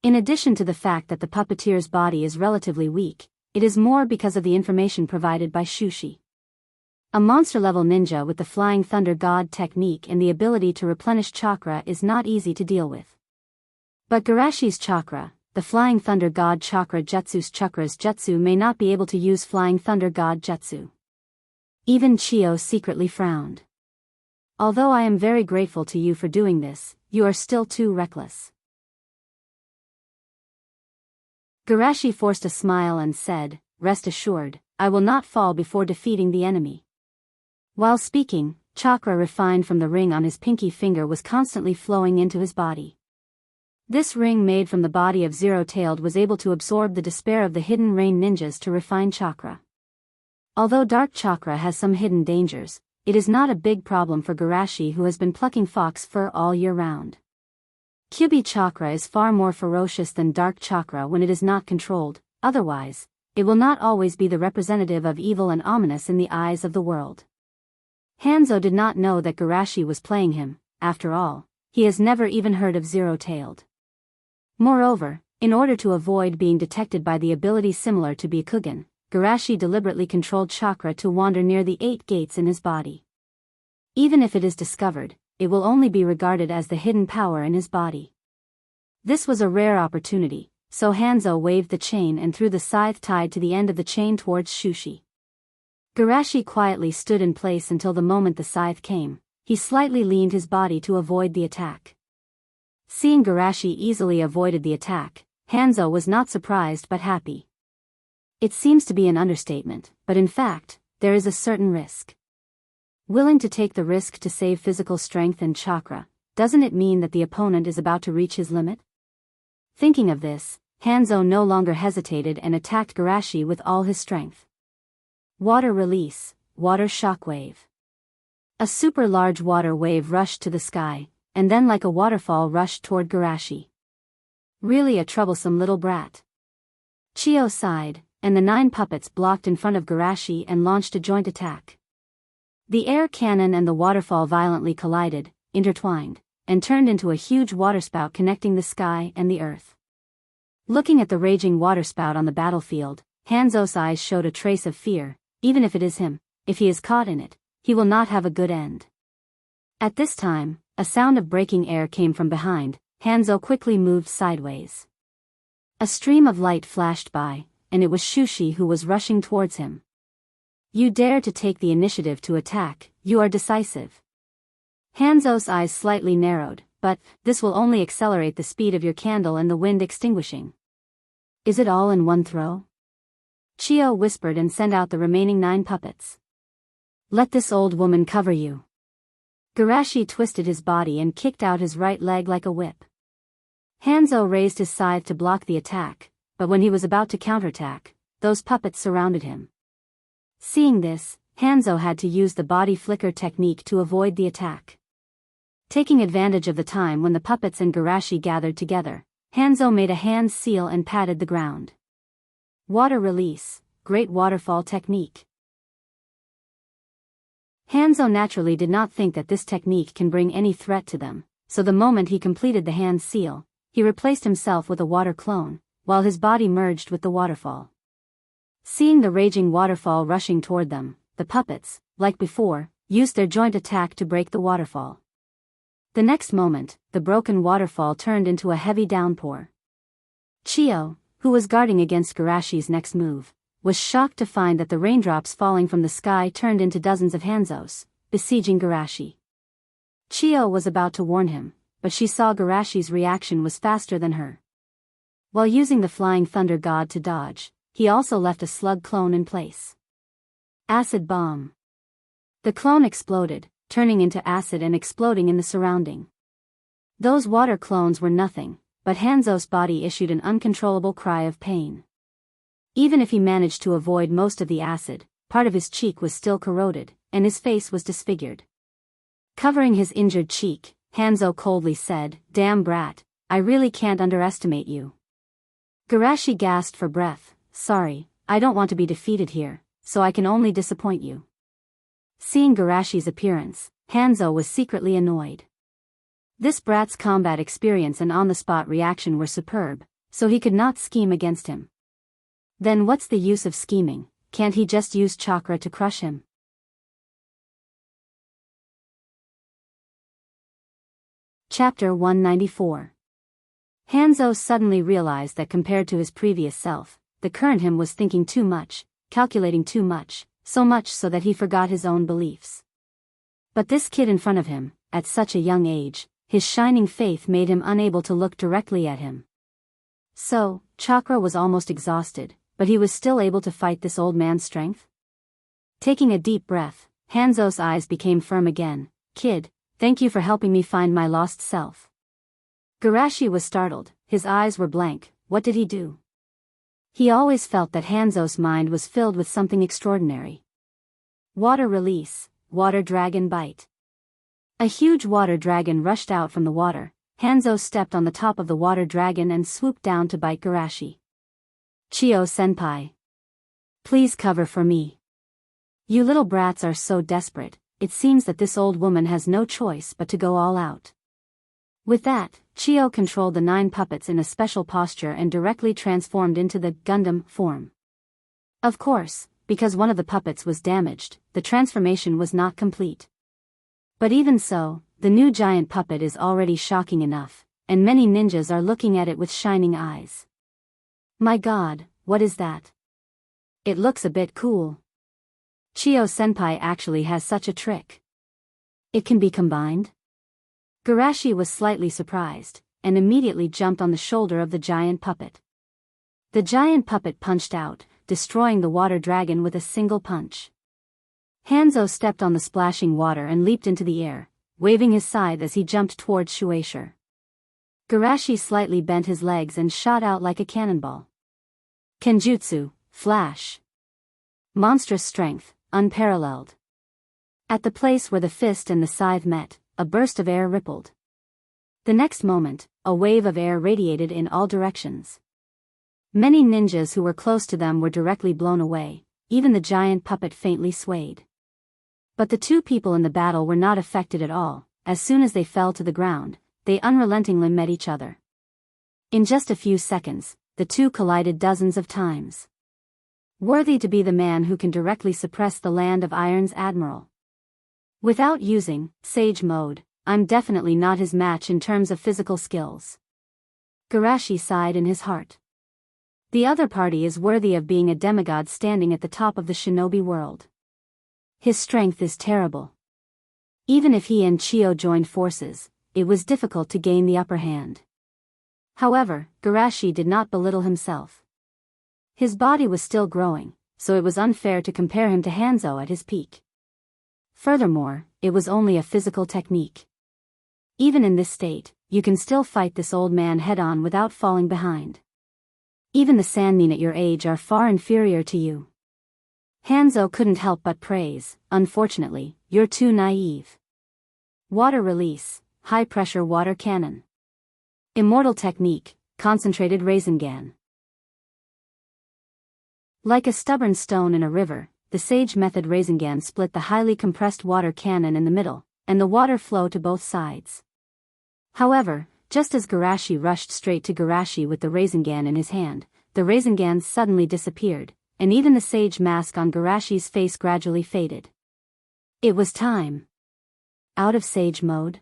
In addition to the fact that the puppeteer's body is relatively weak, it is more because of the information provided by Shushi. A monster-level ninja with the Flying Thunder God technique and the ability to replenish chakra is not easy to deal with. But Garashi's chakra, the Flying Thunder God chakra jutsu's chakra's jutsu may not be able to use Flying Thunder God jutsu. Even Chio secretly frowned. Although I am very grateful to you for doing this, you are still too reckless. Garashi forced a smile and said, rest assured, I will not fall before defeating the enemy. While speaking, chakra refined from the ring on his pinky finger was constantly flowing into his body. This ring made from the body of Zero-Tailed was able to absorb the despair of the hidden rain ninjas to refine chakra. Although dark chakra has some hidden dangers, it is not a big problem for Garashi, who has been plucking fox fur all year round. Kyubi chakra is far more ferocious than dark chakra when it is not controlled, otherwise, it will not always be the representative of evil and ominous in the eyes of the world. Hanzo did not know that Garashi was playing him. After all, he has never even heard of Zero-Tailed. Moreover, in order to avoid being detected by the ability similar to Byakugan, Garashi deliberately controlled chakra to wander near the 8 gates in his body. Even if it is discovered, it will only be regarded as the hidden power in his body. This was a rare opportunity, so Hanzo waved the chain and threw the scythe tied to the end of the chain towards Shushi. Garashi quietly stood in place until the moment the scythe came. He slightly leaned his body to avoid the attack. Seeing Garashi easily avoided the attack, Hanzo was not surprised but happy. It seems to be an understatement, but in fact, there is a certain risk. Willing to take the risk to save physical strength and chakra, doesn't it mean that the opponent is about to reach his limit? Thinking of this, Hanzo no longer hesitated and attacked Garashi with all his strength. Water release, water shockwave. A super large water wave rushed to the sky, and then like a waterfall rushed toward Garashi. Really a troublesome little brat. Chio sighed, and the 9 puppets blocked in front of Garashi and launched a joint attack. The air cannon and the waterfall violently collided, intertwined, and turned into a huge waterspout connecting the sky and the earth. Looking at the raging waterspout on the battlefield, Hanzo's eyes showed a trace of fear. Even if it is him, if he is caught in it, he will not have a good end. At this time, a sound of breaking air came from behind. Hanzo quickly moved sideways. A stream of light flashed by, and it was Shushi who was rushing towards him. You dare to take the initiative to attack, you are decisive. Hanzo's eyes slightly narrowed, but this will only accelerate the speed of your candle and the wind extinguishing. Is it all in one throw? Chio whispered and sent out the remaining 9 puppets. Let this old woman cover you. Garashi twisted his body and kicked out his right leg like a whip. Hanzo raised his scythe to block the attack, but when he was about to counterattack, those puppets surrounded him. Seeing this, Hanzo had to use the body flicker technique to avoid the attack. Taking advantage of the time when the puppets and Garashi gathered together, Hanzo made a hand seal and patted the ground. Water release, great waterfall technique. Hanzo naturally did not think that this technique can bring any threat to them, so the moment he completed the hand seal, he replaced himself with a water clone, while his body merged with the waterfall. Seeing the raging waterfall rushing toward them, the puppets, like before, used their joint attack to break the waterfall. The next moment, the broken waterfall turned into a heavy downpour. Chio, who was guarding against Garashi's next move, was shocked to find that the raindrops falling from the sky turned into dozens of Hanzos, besieging Garashi. Chio was about to warn him, but she saw Garashi's reaction was faster than her. While using the flying thunder god to dodge, he also left a slug clone in place. Acid bomb. The clone exploded, turning into acid and exploding in the surrounding. Those water clones were nothing, but Hanzo's body issued an uncontrollable cry of pain. Even if he managed to avoid most of the acid, part of his cheek was still corroded, and his face was disfigured. Covering his injured cheek, Hanzo coldly said, "Damn brat, I really can't underestimate you." Garashi gasped for breath. "Sorry, I don't want to be defeated here, so I can only disappoint you." Seeing Garashi's appearance, Hanzo was secretly annoyed. This brat's combat experience and on-the-spot reaction were superb, so he could not scheme against him. Then what's the use of scheming? Can't he just use chakra to crush him? Chapter 194. Hanzo suddenly realized that compared to his previous self, the current him was thinking too much, calculating too much, so much so that he forgot his own beliefs. But this kid in front of him, at such a young age, his shining faith made him unable to look directly at him. So, chakra was almost exhausted, but he was still able to fight this old man's strength? Taking a deep breath, Hanzo's eyes became firm again. "Kid, thank you for helping me find my lost self." Garashi was startled, his eyes were blank. What did he do? He always felt that Hanzo's mind was filled with something extraordinary. Water release, water dragon bite. A huge water dragon rushed out from the water. Hanzo stepped on the top of the water dragon and swooped down to bite Garashi. "Chio-senpai. Please cover for me. You little brats are so desperate, it seems that this old woman has no choice but to go all out." With that, Chio controlled the 9 puppets in a special posture and directly transformed into the Gundam form. Of course, because one of the puppets was damaged, the transformation was not complete. But even so, the new giant puppet is already shocking enough, and many ninjas are looking at it with shining eyes. My god, what is that? It looks a bit cool. Chiyo-senpai actually has such a trick. It can be combined? Garashi was slightly surprised, and immediately jumped on the shoulder of the giant puppet. The giant puppet punched out, destroying the water dragon with a single punch. Hanzo stepped on the splashing water and leaped into the air, waving his scythe as he jumped towards Shueisha. Garashi slightly bent his legs and shot out like a cannonball. Kenjutsu, flash. Monstrous strength, unparalleled. At the place where the fist and the scythe met, a burst of air rippled. The next moment, a wave of air radiated in all directions. Many ninjas who were close to them were directly blown away, even the giant puppet faintly swayed. But the two people in the battle were not affected at all. As soon as they fell to the ground, they unrelentingly met each other. In just a few seconds, the two collided dozens of times. Worthy to be the man who can directly suppress the Land of Iron's admiral. Without using Sage Mode, I'm definitely not his match in terms of physical skills. Garashi sighed in his heart. The other party is worthy of being a demigod standing at the top of the shinobi world. His strength is terrible. Even if he and Chiyo joined forces, it was difficult to gain the upper hand. However, Garashi did not belittle himself. His body was still growing, so it was unfair to compare him to Hanzo at his peak. Furthermore, it was only a physical technique. Even in this state, you can still fight this old man head-on without falling behind. Even the Sannin at your age are far inferior to you. Hanzo couldn't help but praise, unfortunately, you're too naive. Water release, high-pressure water cannon. Immortal technique, concentrated Rasengan. Like a stubborn stone in a river, the Sage Method Rasengan split the highly compressed water cannon in the middle, and the water flowed to both sides. However, just as Garashi rushed straight to Garashi with the Rasengan in his hand, the Rasengan suddenly disappeared, and even the sage mask on Garashi's face gradually faded. It was time. Out of Sage Mode?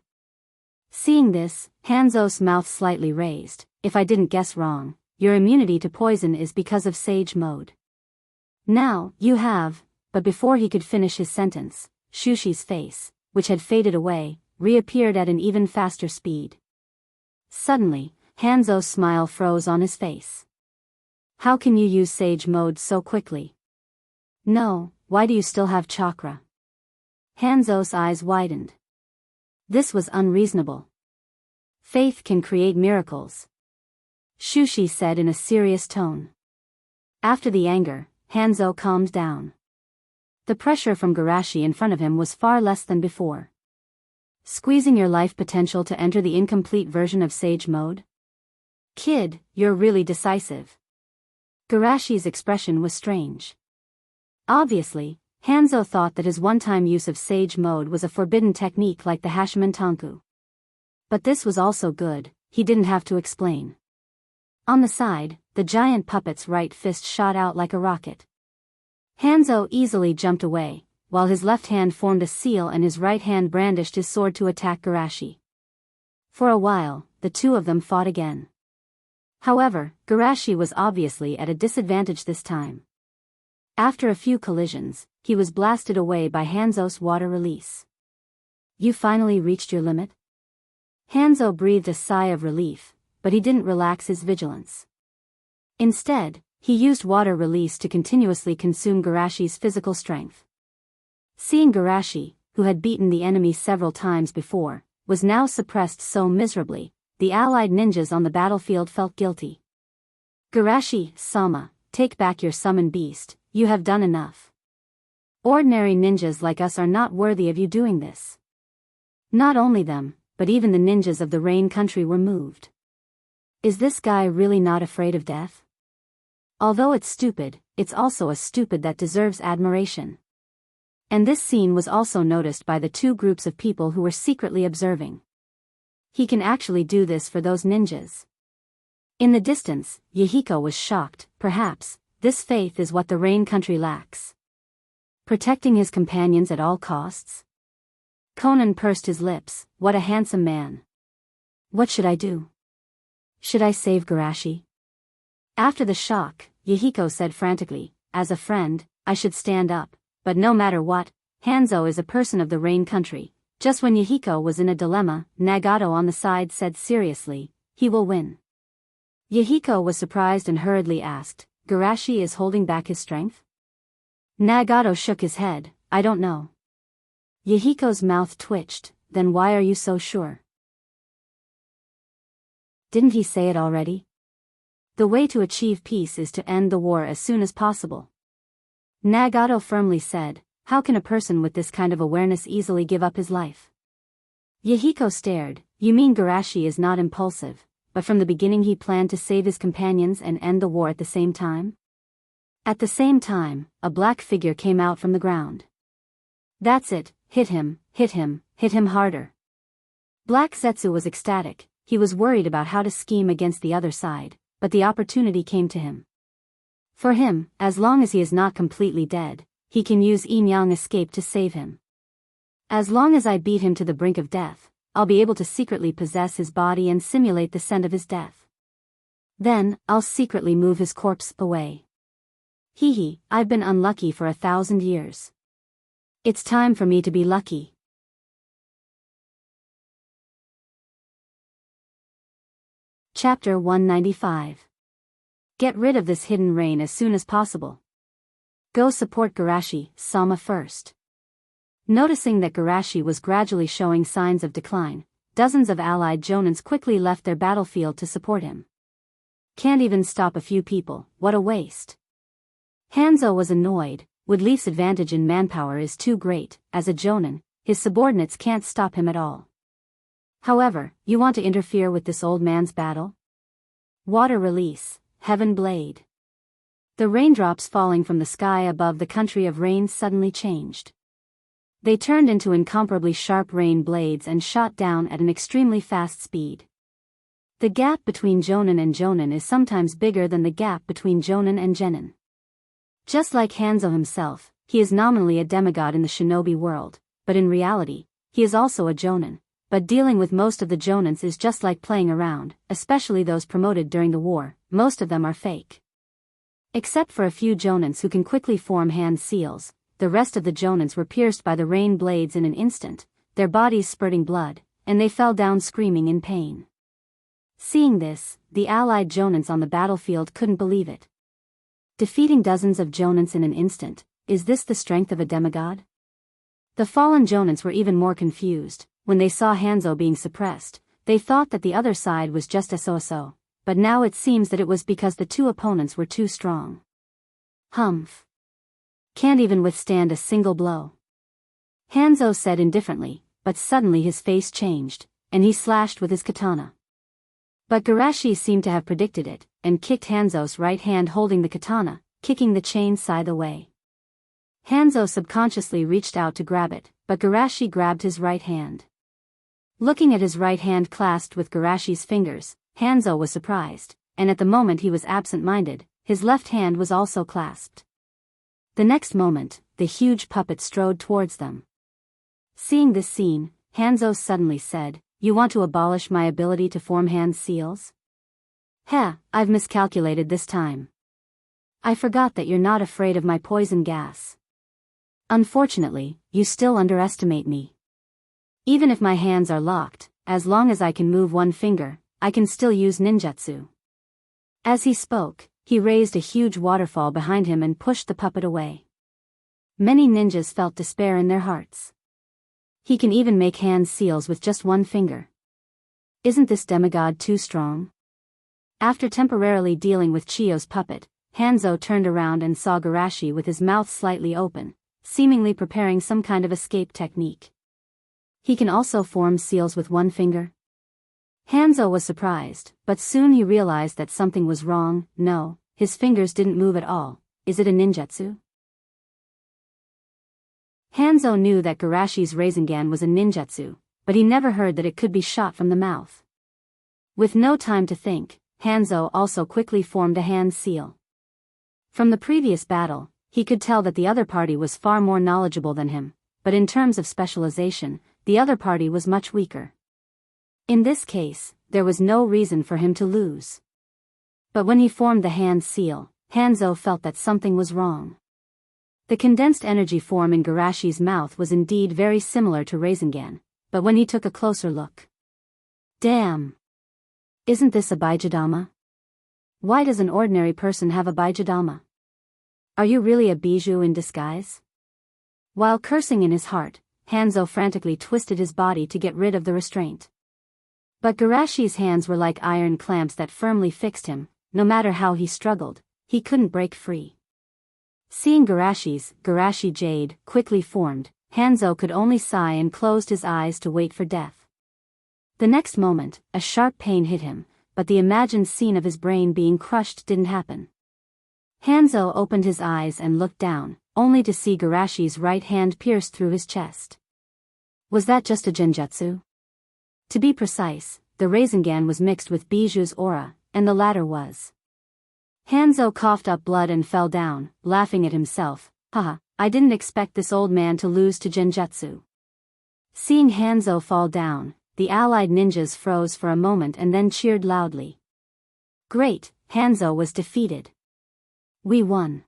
Seeing this, Hanzo's mouth slightly raised. If I didn't guess wrong, your immunity to poison is because of Sage Mode. Now, you have, but before he could finish his sentence, Shushi's face, which had faded away, reappeared at an even faster speed. Suddenly, Hanzo's smile froze on his face. How can you use Sage Mode so quickly? No, why do you still have chakra? Hanzo's eyes widened. This was unreasonable. Faith can create miracles. Shushi said in a serious tone. After the anger, Hanzo calmed down. The pressure from Garashi in front of him was far less than before. Squeezing your life potential to enter the incomplete version of Sage Mode? Kid, you're really decisive. Garashi's expression was strange. Obviously, Hanzo thought that his one-time use of Sage Mode was a forbidden technique like the Hashiman Tanku. But this was also good, he didn't have to explain. On the side, the giant puppet's right fist shot out like a rocket. Hanzo easily jumped away, while his left hand formed a seal and his right hand brandished his sword to attack Garashi. For a while, the two of them fought again. However, Garashi was obviously at a disadvantage this time. After a few collisions, he was blasted away by Hanzo's water release. You finally reached your limit? Hanzo breathed a sigh of relief, but he didn't relax his vigilance. Instead, he used water release to continuously consume Garashi's physical strength. Seeing Garashi, who had beaten the enemy several times before, was now suppressed so miserably, the allied ninjas on the battlefield felt guilty. Garashi-sama, take back your summon beast, you have done enough. Ordinary ninjas like us are not worthy of you doing this. Not only them, but even the ninjas of the Rain Country were moved. Is this guy really not afraid of death? Although it's stupid, it's also a stupid that deserves admiration. And this scene was also noticed by the two groups of people who were secretly observing. He can actually do this for those ninjas. In the distance, Yahiko was shocked. Perhaps, this faith is what the Rain Country lacks. Protecting his companions at all costs? Conan pursed his lips. What a handsome man. What should I do? Should I save Garashi? After the shock, Yahiko said frantically, as a friend, I should stand up, but no matter what, Hanzo is a person of the rain country. Just when Yahiko was in a dilemma, Nagato on the side said seriously, he will win. Yahiko was surprised and hurriedly asked, Garashi is holding back his strength? Nagato shook his head, I don't know. Yahiko's mouth twitched, then why are you so sure? Didn't he say it already? The way to achieve peace is to end the war as soon as possible. Nagato firmly said, how can a person with this kind of awareness easily give up his life? Yahiko stared, you mean Garashi is not impulsive, but from the beginning he planned to save his companions and end the war at the same time? At the same time, a black figure came out from the ground. That's it, hit him harder. Black Zetsu was ecstatic, he was worried about how to scheme against the other side, but the opportunity came to him. For him, as long as he is not completely dead, he can use Yin-Yang escape to save him. As long as I beat him to the brink of death, I'll be able to secretly possess his body and simulate the scent of his death. Then, I'll secretly move his corpse away. I've been unlucky for 1,000 years. It's time for me to be lucky. Chapter 195. Get rid of this hidden rain as soon as possible. Go support Garashi, Sama first. Noticing that Garashi was gradually showing signs of decline, dozens of allied jonins quickly left their battlefield to support him. Can't even stop a few people, what a waste. Hanzo was annoyed, Woodleaf's advantage in manpower is too great, as a jonin, his subordinates can't stop him at all. However, you want to interfere with this old man's battle? Water release, heaven blade. The raindrops falling from the sky above the country of rain suddenly changed. They turned into incomparably sharp rain blades and shot down at an extremely fast speed. The gap between jonin and jonin is sometimes bigger than the gap between jonin and genin. Just like Hanzo himself, he is nominally a demigod in the shinobi world, but in reality, he is also a jonin. But dealing with most of the jonins is just like playing around, especially those promoted during the war, most of them are fake. Except for a few jonins who can quickly form hand seals, the rest of the jonins were pierced by the rain blades in an instant, their bodies spurting blood, and they fell down screaming in pain. Seeing this, the allied jonins on the battlefield couldn't believe it. Defeating dozens of jonins in an instant, is this the strength of a demigod? The fallen jonins were even more confused. When they saw Hanzo being suppressed, they thought that the other side was just so, but now it seems that it was because the two opponents were too strong. Humph. Can't even withstand a single blow. Hanzo said indifferently, but suddenly his face changed, and he slashed with his katana. But Garashi seemed to have predicted it, and kicked Hanzo's right hand holding the katana, kicking the chain scythe away. Hanzo subconsciously reached out to grab it, but Garashi grabbed his right hand. Looking at his right hand clasped with Garashi's fingers, Hanzo was surprised, and at the moment he was absent-minded, his left hand was also clasped. The next moment, the huge puppet strode towards them. Seeing this scene, Hanzo suddenly said, "You want to abolish my ability to form hand seals? Heh, I've miscalculated this time. I forgot that you're not afraid of my poison gas. Unfortunately, you still underestimate me. Even if my hands are locked, as long as I can move one finger, I can still use ninjutsu." As he spoke, he raised a huge waterfall behind him and pushed the puppet away. Many ninjas felt despair in their hearts. He can even make hand seals with just one finger. Isn't this demigod too strong? After temporarily dealing with Chiyo's puppet, Hanzo turned around and saw Garashi with his mouth slightly open, seemingly preparing some kind of escape technique. He can also form seals with one finger? Hanzo was surprised, but soon he realized that something was wrong. No, his fingers didn't move at all. Is it a ninjutsu? Hanzo knew that Garashi's Rasengan was a ninjutsu, but he never heard that it could be shot from the mouth. With no time to think, Hanzo also quickly formed a hand seal. From the previous battle, he could tell that the other party was far more knowledgeable than him, but in terms of specialization, the other party was much weaker. In this case, there was no reason for him to lose. But when he formed the hand seal, Hanzo felt that something was wrong. The condensed energy form in Garashi's mouth was indeed very similar to Rasengan, but when he took a closer look. Damn! Isn't this a Bijadama? Why does an ordinary person have a Bijadama? Are you really a bijou in disguise? While cursing in his heart, Hanzo frantically twisted his body to get rid of the restraint. But Garashi's hands were like iron clamps that firmly fixed him. No matter how he struggled, he couldn't break free. Seeing Garashi Jade, quickly formed, Hanzo could only sigh and closed his eyes to wait for death. The next moment, a sharp pain hit him, but the imagined scene of his brain being crushed didn't happen. Hanzo opened his eyes and looked down, only to see Garashi's right hand pierced through his chest. Was that just a genjutsu? To be precise, the Rasengan was mixed with Bijou's aura, and the latter was. Hanzo coughed up blood and fell down, laughing at himself. Haha, I didn't expect this old man to lose to genjutsu. Seeing Hanzo fall down, the allied ninjas froze for a moment and then cheered loudly. Great, Hanzo was defeated. We won.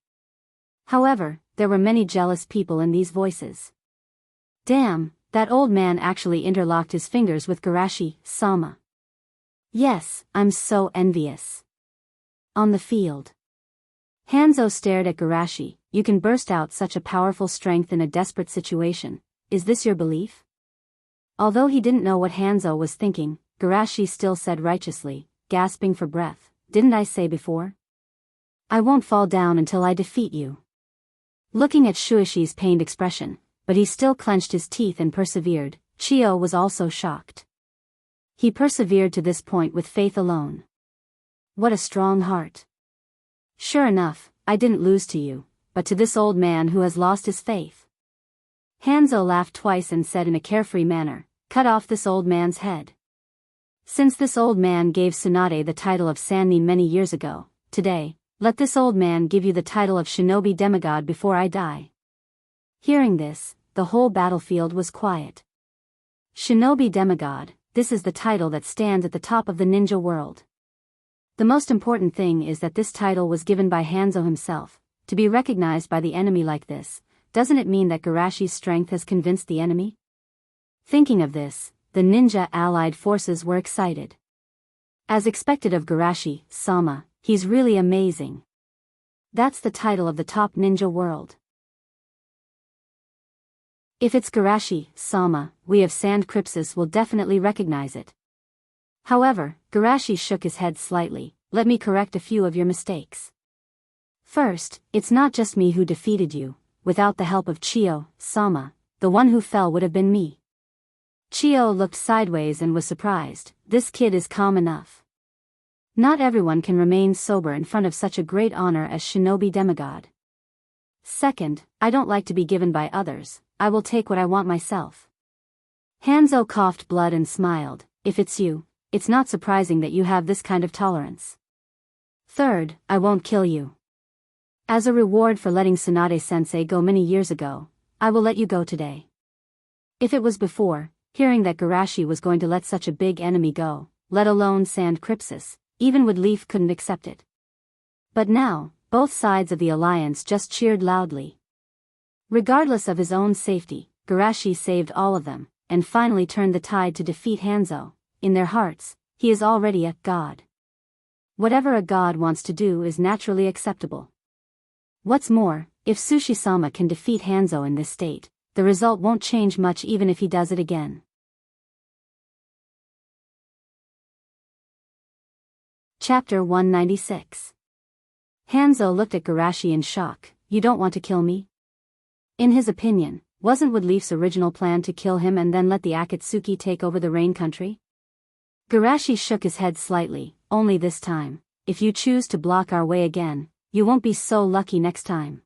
However, there were many jealous people in these voices. Damn, that old man actually interlocked his fingers with Garashi-sama. Yes, I'm so envious. On the field. Hanzo stared at Garashi. You can burst out such a powerful strength in a desperate situation. Is this your belief? Although he didn't know what Hanzo was thinking, Garashi still said righteously, gasping for breath, didn't I say before? I won't fall down until I defeat you. Looking at Shuishi's pained expression, but he still clenched his teeth and persevered, Chio was also shocked. He persevered to this point with faith alone. What a strong heart. Sure enough, I didn't lose to you, but to this old man who has lost his faith. Hanzo laughed twice and said in a carefree manner, cut off this old man's head. Since this old man gave Tsunade the title of Sannin many years ago, today, let this old man give you the title of Shinobi Demigod before I die. Hearing this, the whole battlefield was quiet. Shinobi Demigod, this is the title that stands at the top of the ninja world. The most important thing is that this title was given by Hanzo himself. To be recognized by the enemy like this, doesn't it mean that Garashi's strength has convinced the enemy? Thinking of this, the ninja allied forces were excited. As expected of Garashi-sama, he's really amazing. That's the title of the top ninja world. If it's Garashi-sama, we of Sand Crypsis will definitely recognize it. However, Garashi shook his head slightly. Let me correct a few of your mistakes. First, it's not just me who defeated you. Without the help of Chio-sama, the one who fell would have been me. Chio looked sideways and was surprised. This kid is calm enough. Not everyone can remain sober in front of such a great honor as Shinobi Demigod. Second, I don't like to be given by others. I will take what I want myself. Hanzo coughed blood and smiled. If it's you, it's not surprising that you have this kind of tolerance. Third, I won't kill you. As a reward for letting Tsunade-sensei go many years ago, I will let you go today. If it was before, hearing that Garashi was going to let such a big enemy go, let alone Sand Crypsis, even Woodleaf couldn't accept it. But now, both sides of the alliance just cheered loudly. Regardless of his own safety, Garashi saved all of them, and finally turned the tide to defeat Hanzo. In their hearts, he is already a god. Whatever a god wants to do is naturally acceptable. What's more, if Sushi-sama can defeat Hanzo in this state, the result won't change much even if he does it again. Chapter 196. Hanzo looked at Garashi in shock. You don't want to kill me? In his opinion, wasn't Woodleaf's original plan to kill him and then let the Akatsuki take over the Rain Country? Garashi shook his head slightly. Only this time. If you choose to block our way again, you won't be so lucky next time.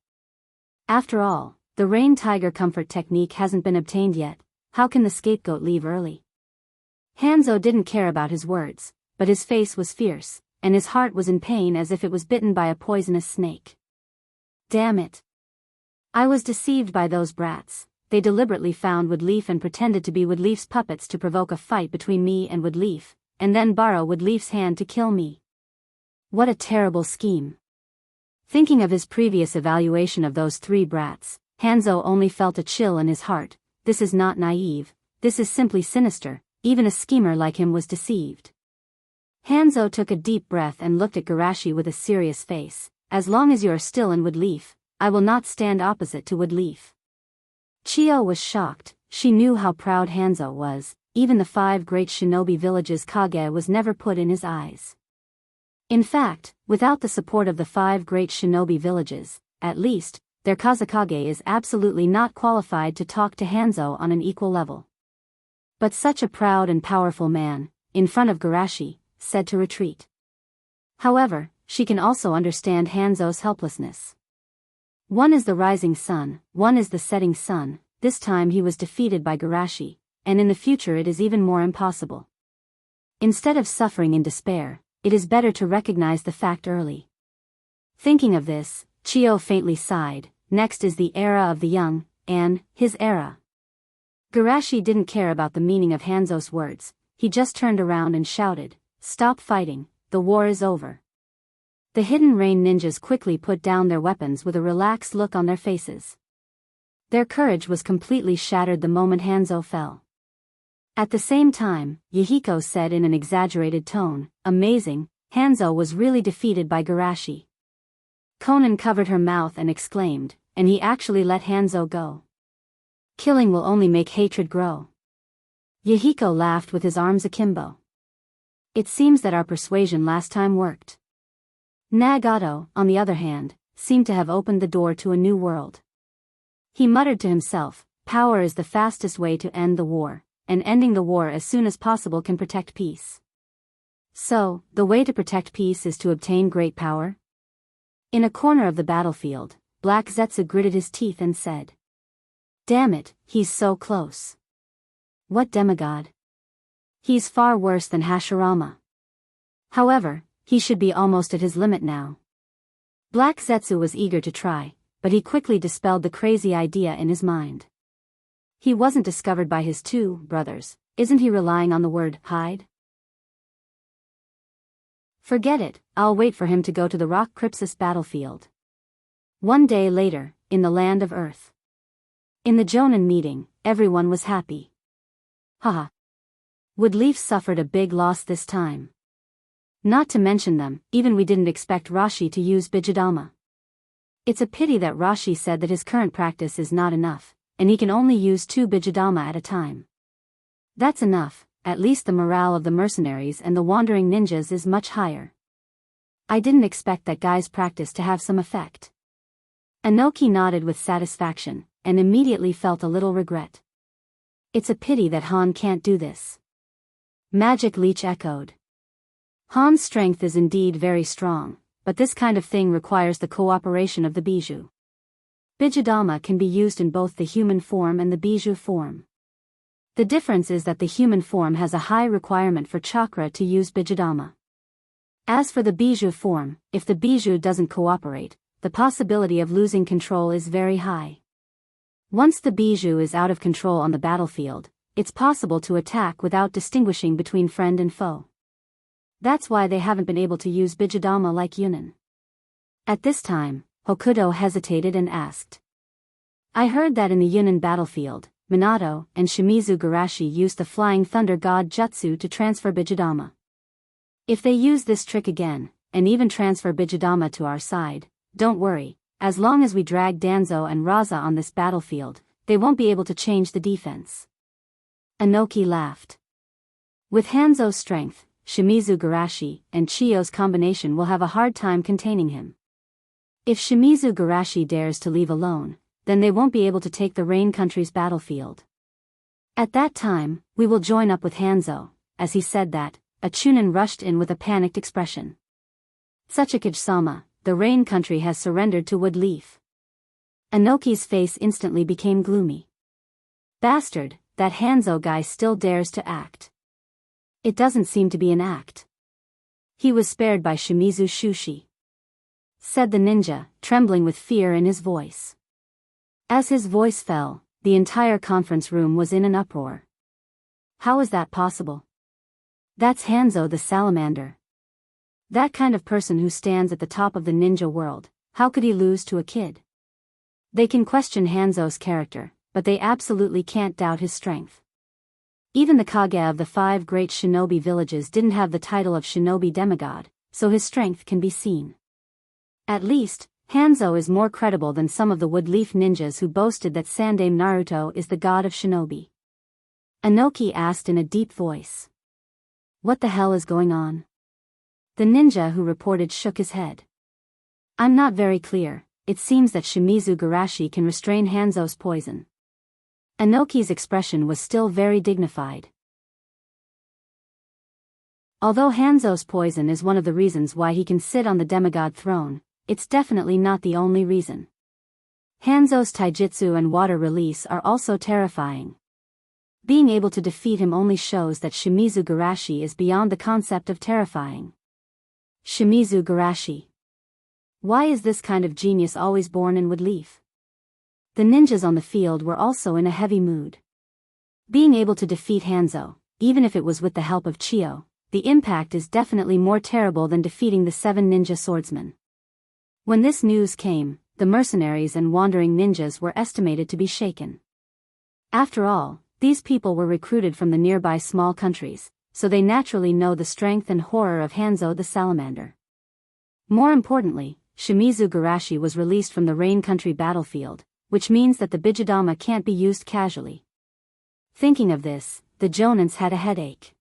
After all, the Rain Tiger comfort technique hasn't been obtained yet. How can the scapegoat leave early? Hanzo didn't care about his words, but his face was fierce, and his heart was in pain as if it was bitten by a poisonous snake. Damn it. I was deceived by those brats. They deliberately found Woodleaf and pretended to be Woodleaf's puppets to provoke a fight between me and Woodleaf, and then borrow Woodleaf's hand to kill me. What a terrible scheme. Thinking of his previous evaluation of those three brats, Hanzo only felt a chill in his heart. This is not naive, this is simply sinister. Even a schemer like him was deceived. Hanzo took a deep breath and looked at Garashi with a serious face. As long as you are still in Woodleaf, I will not stand opposite to Woodleaf. Chiyo was shocked. She knew how proud Hanzo was. Even the 5 great shinobi villages Kage was never put in his eyes. In fact, without the support of the 5 great shinobi villages, at least, their Kazekage is absolutely not qualified to talk to Hanzo on an equal level. But such a proud and powerful man, in front of Garashi, said to retreat. However, she can also understand Hanzo's helplessness. One is the rising sun, one is the setting sun. This time he was defeated by Garashi, and in the future it is even more impossible. Instead of suffering in despair, it is better to recognize the fact early. Thinking of this, Chiyo faintly sighed. Next is the era of the young, and his era. Garashi didn't care about the meaning of Hanzo's words. He just turned around and shouted, "Stop fighting, the war is over." The Hidden Rain ninjas quickly put down their weapons with a relaxed look on their faces. Their courage was completely shattered the moment Hanzo fell. At the same time, Yahiko said in an exaggerated tone, "Amazing, Hanzo was really defeated by Garashi." Konan covered her mouth and exclaimed, "And he actually let Hanzo go. Killing will only make hatred grow." Yahiko laughed with his arms akimbo. "It seems that our persuasion last time worked." Nagato, on the other hand, seemed to have opened the door to a new world. He muttered to himself, "Power is the fastest way to end the war, and ending the war as soon as possible can protect peace. So, the way to protect peace is to obtain great power?" In a corner of the battlefield, Black Zetsu gritted his teeth and said, "Damn it, he's so close." "What demigod? He's far worse than Hashirama. However, he should be almost at his limit now." Black Zetsu was eager to try, but he quickly dispelled the crazy idea in his mind. He wasn't discovered by his 2 brothers, isn't he relying on the word hide? Forget it, I'll wait for him to go to the Rock Crypsis battlefield. One day later, in the land of Earth. In the Jonin meeting, everyone was happy. Haha. Woodleaf suffered a big loss this time. Not to mention them, even we didn't expect Rashi to use Bijidama. It's a pity that Rashi said that his current practice is not enough, and he can only use 2 Bijidama at a time. That's enough, at least the morale of the mercenaries and the wandering ninjas is much higher. I didn't expect that guy's practice to have some effect. Anoki nodded with satisfaction, and immediately felt a little regret. It's a pity that Han can't do this. Magic Leech echoed. Han's strength is indeed very strong, but this kind of thing requires the cooperation of the Bijou. Bijidama can be used in both the human form and the Bijou form. The difference is that the human form has a high requirement for chakra to use Bijidama. As for the Bijou form, if the Bijou doesn't cooperate, the possibility of losing control is very high. Once the Bijou is out of control on the battlefield, it's possible to attack without distinguishing between friend and foe. That's why they haven't been able to use Bijidama like Yunin. At this time, Hokuto hesitated and asked. I heard that in the Yunin battlefield, Minato and Shimizu Garashi used the Flying Thunder God Jutsu to transfer Bijidama. If they use this trick again, and even transfer Bijidama to our side, don't worry, as long as we drag Danzo and Raza on this battlefield, they won't be able to change the defense. Anoki laughed. With Hanzo's strength, Shimizu Garashi and Chiyo's combination will have a hard time containing him. If Shimizu Garashi dares to leave alone, then they won't be able to take the Rain Country's battlefield. At that time, we will join up with Hanzo. As he said that, a Chunin rushed in with a panicked expression. Tsukikage-sama, the Rain Country has surrendered to Woodleaf. Anoki's face instantly became gloomy. Bastard, that Hanzo guy still dares to act. It doesn't seem to be an act. He was spared by Shimizu Shushi, said the ninja, trembling with fear in his voice. As his voice fell, the entire conference room was in an uproar. How is that possible? That's Hanzo the salamander. That kind of person who stands at the top of the ninja world, How could he lose to a kid? They can question Hanzo's character, but they absolutely can't doubt his strength. Even the Kage of the 5 great shinobi villages didn't have the title of shinobi demigod, so his strength can be seen. At least, Hanzo is more credible than some of the woodleaf ninjas who boasted that Sandaime Naruto is the god of shinobi. Inoki asked in a deep voice. What the hell is going on? The ninja who reported shook his head. I'm not very clear. It seems that Shimizu Garashi can restrain Hanzo's poison. Inoki's expression was still very dignified. Although Hanzo's poison is one of the reasons why he can sit on the demigod throne, it's definitely not the only reason. Hanzo's taijutsu and water release are also terrifying. Being able to defeat him only shows that Shimizu Garashi is beyond the concept of terrifying. Shimizu Garashi. Why is this kind of genius always born in woodleaf? The ninjas on the field were also in a heavy mood. Being able to defeat Hanzo, even if it was with the help of Chiyo, the impact is definitely more terrible than defeating the 7 ninja swordsmen. When this news came, the mercenaries and wandering ninjas were estimated to be shaken. After all, these people were recruited from the nearby small countries, so they naturally know the strength and horror of Hanzo the salamander. More importantly, Shimizu Garashi was released from the Rain Country battlefield, which means that the Bijudama can't be used casually. Thinking of this, the Jonins had a headache.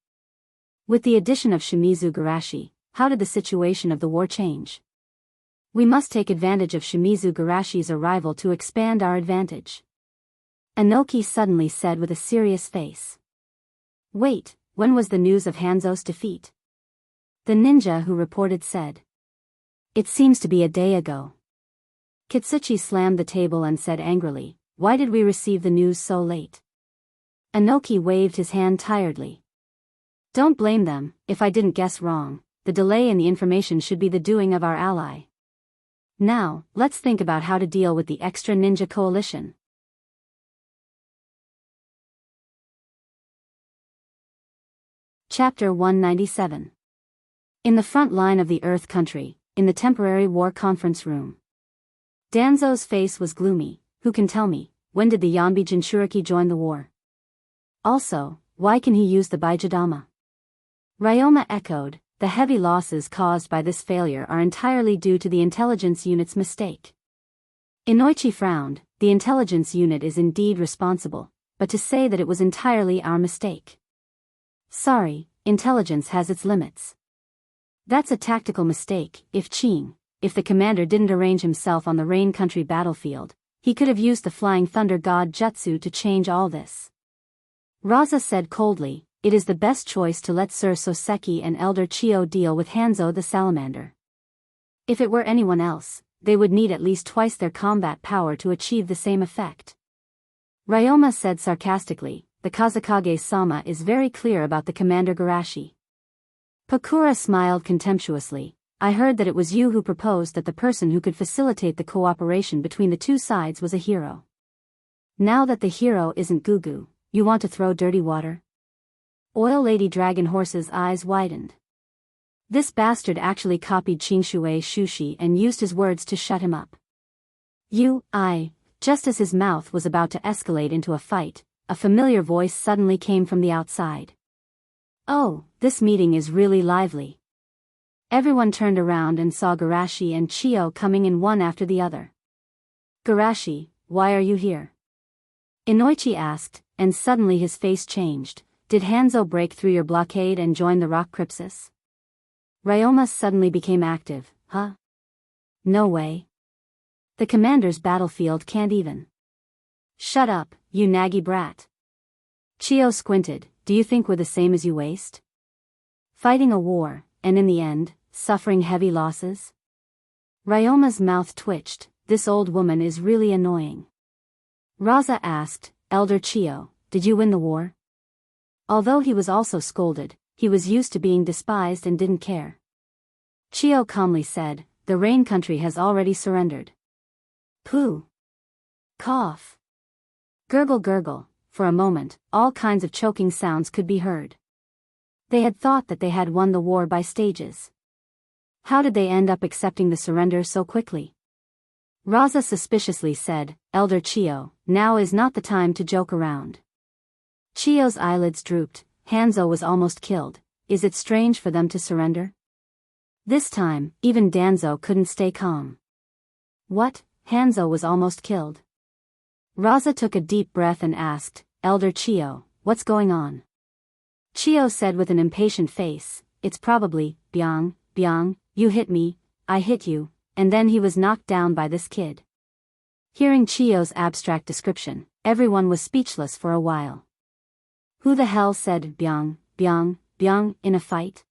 With the addition of Shimizu Garashi, how did the situation of the war change? We must take advantage of Shimizu Garashi's arrival to expand our advantage. Inoki suddenly said with a serious face. Wait, when was the news of Hanzo's defeat? The ninja who reported said. It seems to be a day ago. Kitsuchi slammed the table and said angrily, why did we receive the news so late? Inoki waved his hand tiredly. Don't blame them. If I didn't guess wrong, the delay in the information should be the doing of our ally. Now, let's think about how to deal with the extra ninja coalition. Chapter 197. In the front line of the Earth Country, in the temporary war conference room. Danzo's face was gloomy. Who can tell me, when did the Yanbi Jinchuriki join the war? Also, why can he use the Bijudama? Ryoma echoed, the heavy losses caused by this failure are entirely due to the intelligence unit's mistake. Inoichi frowned, the intelligence unit is indeed responsible, but to say that it was entirely our mistake. Sorry, intelligence has its limits. That's a tactical mistake. If the commander didn't arrange himself on the Rain Country battlefield, he could have used the Flying Thunder God Jutsu to change all this. Raza said coldly, it is the best choice to let Sir Soseki and Elder Chiyo deal with Hanzo the salamander. If it were anyone else, they would need at least twice their combat power to achieve the same effect. Ryoma said sarcastically, the Kazakage-sama is very clear about the Commander Garashi. Pakura smiled contemptuously, I heard that it was you who proposed that the person who could facilitate the cooperation between the two sides was a hero. Now that the hero isn't Gugu, you want to throw dirty water? Oil Lady Dragon Horse's eyes widened. This bastard actually copied Qingshui Shushi and used his words to shut him up. Just as his mouth was about to escalate into a fight, a familiar voice suddenly came from the outside. Oh, this meeting is really lively. Everyone turned around and saw Garashi and Chiyo coming in one after the other. Garashi, why are you here? Inoichi asked, and suddenly his face changed. Did Hanzo break through your blockade and join the Rock Crypsis? Ryoma suddenly became active. Huh? No way. The commander's battlefield can't even. Shut up, you naggy brat. Chiyo squinted, do you think we're the same as you waste? Fighting a war, and in the end, suffering heavy losses? Ryoma's mouth twitched, this old woman is really annoying. Raza asked, Elder Chiyo, did you win the war? Although he was also scolded, he was used to being despised and didn't care. Chiyo calmly said, the Rain Country has already surrendered. Pooh. Cough. Gurgle gurgle. For a moment, all kinds of choking sounds could be heard. They had thought that they had won the war by stages. How did they end up accepting the surrender so quickly? Raza suspiciously said, Elder Chio, now is not the time to joke around. Chio's eyelids drooped. Hanzo was almost killed. Is it strange for them to surrender? This time, even Danzo couldn't stay calm. What? Hanzo was almost killed. Raza took a deep breath and asked, Elder Chio, what's going on? Chio said with an impatient face, it's probably, Byung, you hit me, I hit you, and then he was knocked down by this kid. Hearing Chio's abstract description, everyone was speechless for a while. Who the hell said Byung, in a fight?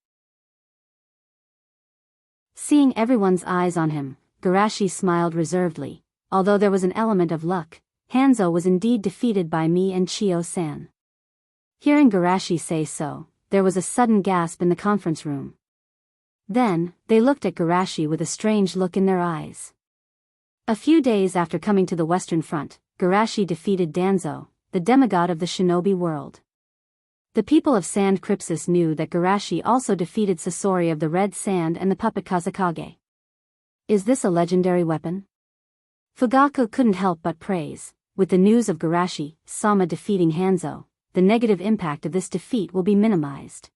Seeing everyone's eyes on him, Garashi smiled reservedly. Although there was an element of luck, Hanzo was indeed defeated by me and Chio-san. Hearing Garashi say so, there was a sudden gasp in the conference room. Then, they looked at Garashi with a strange look in their eyes. A few days after coming to the Western Front, Garashi defeated Danzo, the demigod of the shinobi world. The people of Sand Crypsis knew that Garashi also defeated Sasori of the Red Sand and the puppet Kazakage. Is this a legendary weapon? Fugaku couldn't help but praise. With the news of Garashi-sama defeating Hanzo, the negative impact of this defeat will be minimized.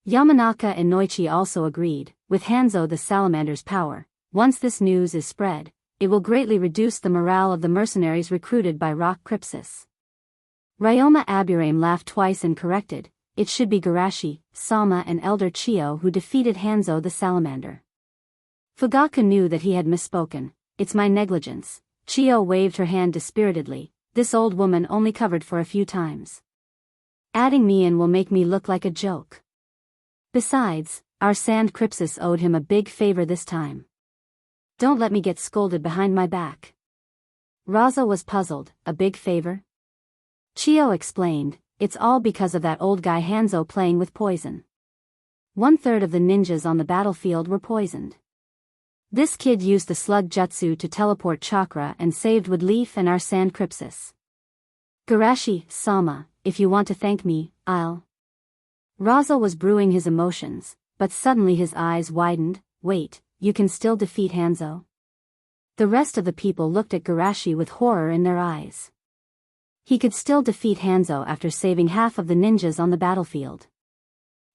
Yamanaka and Noichi also agreed. With Hanzo the salamander's power, once this news is spread, it will greatly reduce the morale of the mercenaries recruited by Rock Crypsis. Ryoma Aburame laughed twice and corrected, it should be Garashi-sama and Elder Chio who defeated Hanzo the salamander. Fugaku knew that he had misspoken. It's my negligence. Chio waved her hand dispiritedly. This old woman only covered for a few times. Adding me in will make me look like a joke. Besides, our Sand Crypsis owed him a big favor this time. Don't let me get scolded behind my back. Raza was puzzled. A big favor? Chio explained, it's all because of that old guy Hanzo playing with poison. 1/3 of the ninjas on the battlefield were poisoned. This kid used the slug jutsu to teleport chakra and saved Woodleaf and our Sand Crypsis. Garashi-sama, if you want to thank me, I'll... Raza was brewing his emotions, but suddenly his eyes widened. Wait, you can still defeat Hanzo? The rest of the people looked at Garashi with horror in their eyes. He could still defeat Hanzo after saving half of the ninjas on the battlefield.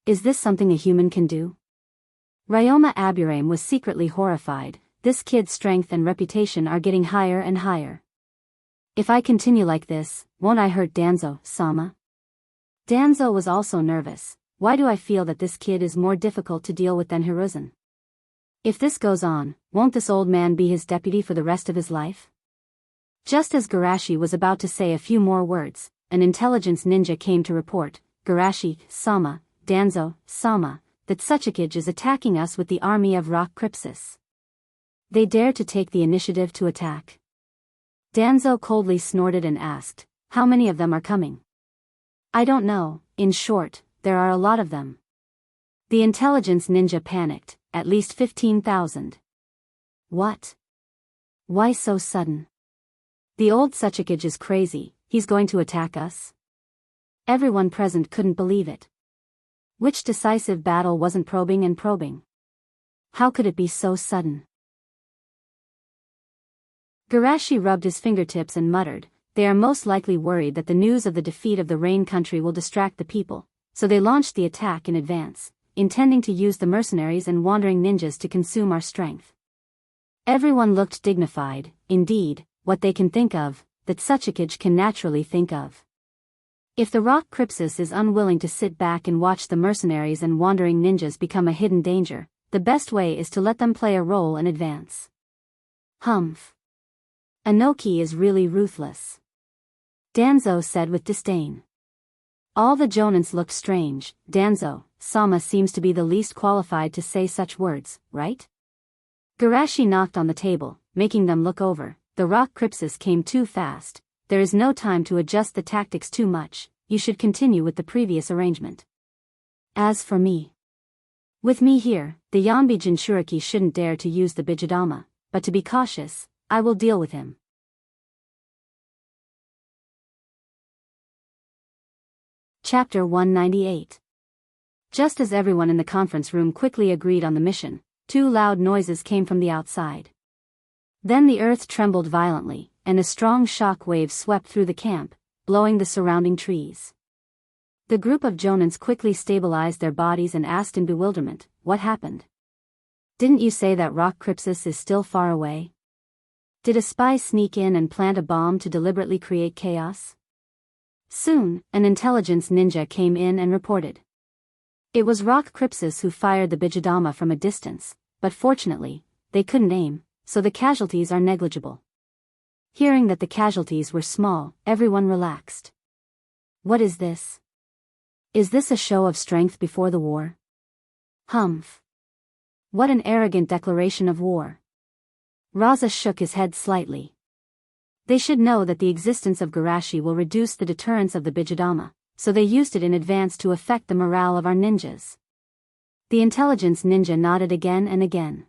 Is this something a human can do? Ryoma Aburame was secretly horrified. This kid's strength and reputation are getting higher and higher. If I continue like this, won't I hurt Danzo-sama? Danzo was also nervous. Why do I feel that this kid is more difficult to deal with than Hiruzen? If this goes on, won't this old man be his deputy for the rest of his life? Just as Garashi was about to say a few more words, an intelligence ninja came to report, Garashi-sama, Danzo-sama, that Tsuchikage is attacking us with the army of Rock Crypsis. They dare to take the initiative to attack. Danzo coldly snorted and asked, how many of them are coming? I don't know. In short, there are a lot of them. The intelligence ninja panicked, at least 15,000. What? Why so sudden? The old Tsuchikage is crazy, he's going to attack us? Everyone present couldn't believe it. Which decisive battle wasn't probing and probing? How could it be so sudden? Garashi rubbed his fingertips and muttered, they are most likely worried that the news of the defeat of the Rain Country will distract the people, so they launched the attack in advance, intending to use the mercenaries and wandering ninjas to consume our strength. Everyone looked dignified. Indeed, what they can think of, that Tsuchikage can naturally think of. If the Rock Crypsis is unwilling to sit back and watch the mercenaries and wandering ninjas become a hidden danger, the best way is to let them play a role in advance. Humph. Anoki is really ruthless. Danzo said with disdain. All the Jonins looked strange. Danzo-sama seems to be the least qualified to say such words, right? Garashi knocked on the table, making them look over. The Rock Crypsis came too fast. There is no time to adjust the tactics too much. You should continue with the previous arrangement. As for me. With me here, the Yanbi Jinchuriki shouldn't dare to use the Bijidama, but to be cautious, I will deal with him. Chapter 198. Just as everyone in the conference room quickly agreed on the mission, two loud noises came from the outside. Then the earth trembled violently, and a strong shock wave swept through the camp, blowing the surrounding trees. The group of Jonins quickly stabilized their bodies and asked in bewilderment, "What happened? Didn't you say that rock Crypsis is still far away? Did a spy sneak in and plant a bomb to deliberately create chaos?" Soon, an intelligence ninja came in and reported. It was Rock Crypsis who fired the Bijadama from a distance, but fortunately, they couldn't aim, so the casualties are negligible. Hearing that the casualties were small, everyone relaxed. What is this? Is this a show of strength before the war? Humph. What an arrogant declaration of war. Raza shook his head slightly. They should know that the existence of Garashi will reduce the deterrence of the Bijadama, so they used it in advance to affect the morale of our ninjas. The intelligence ninja nodded again and again.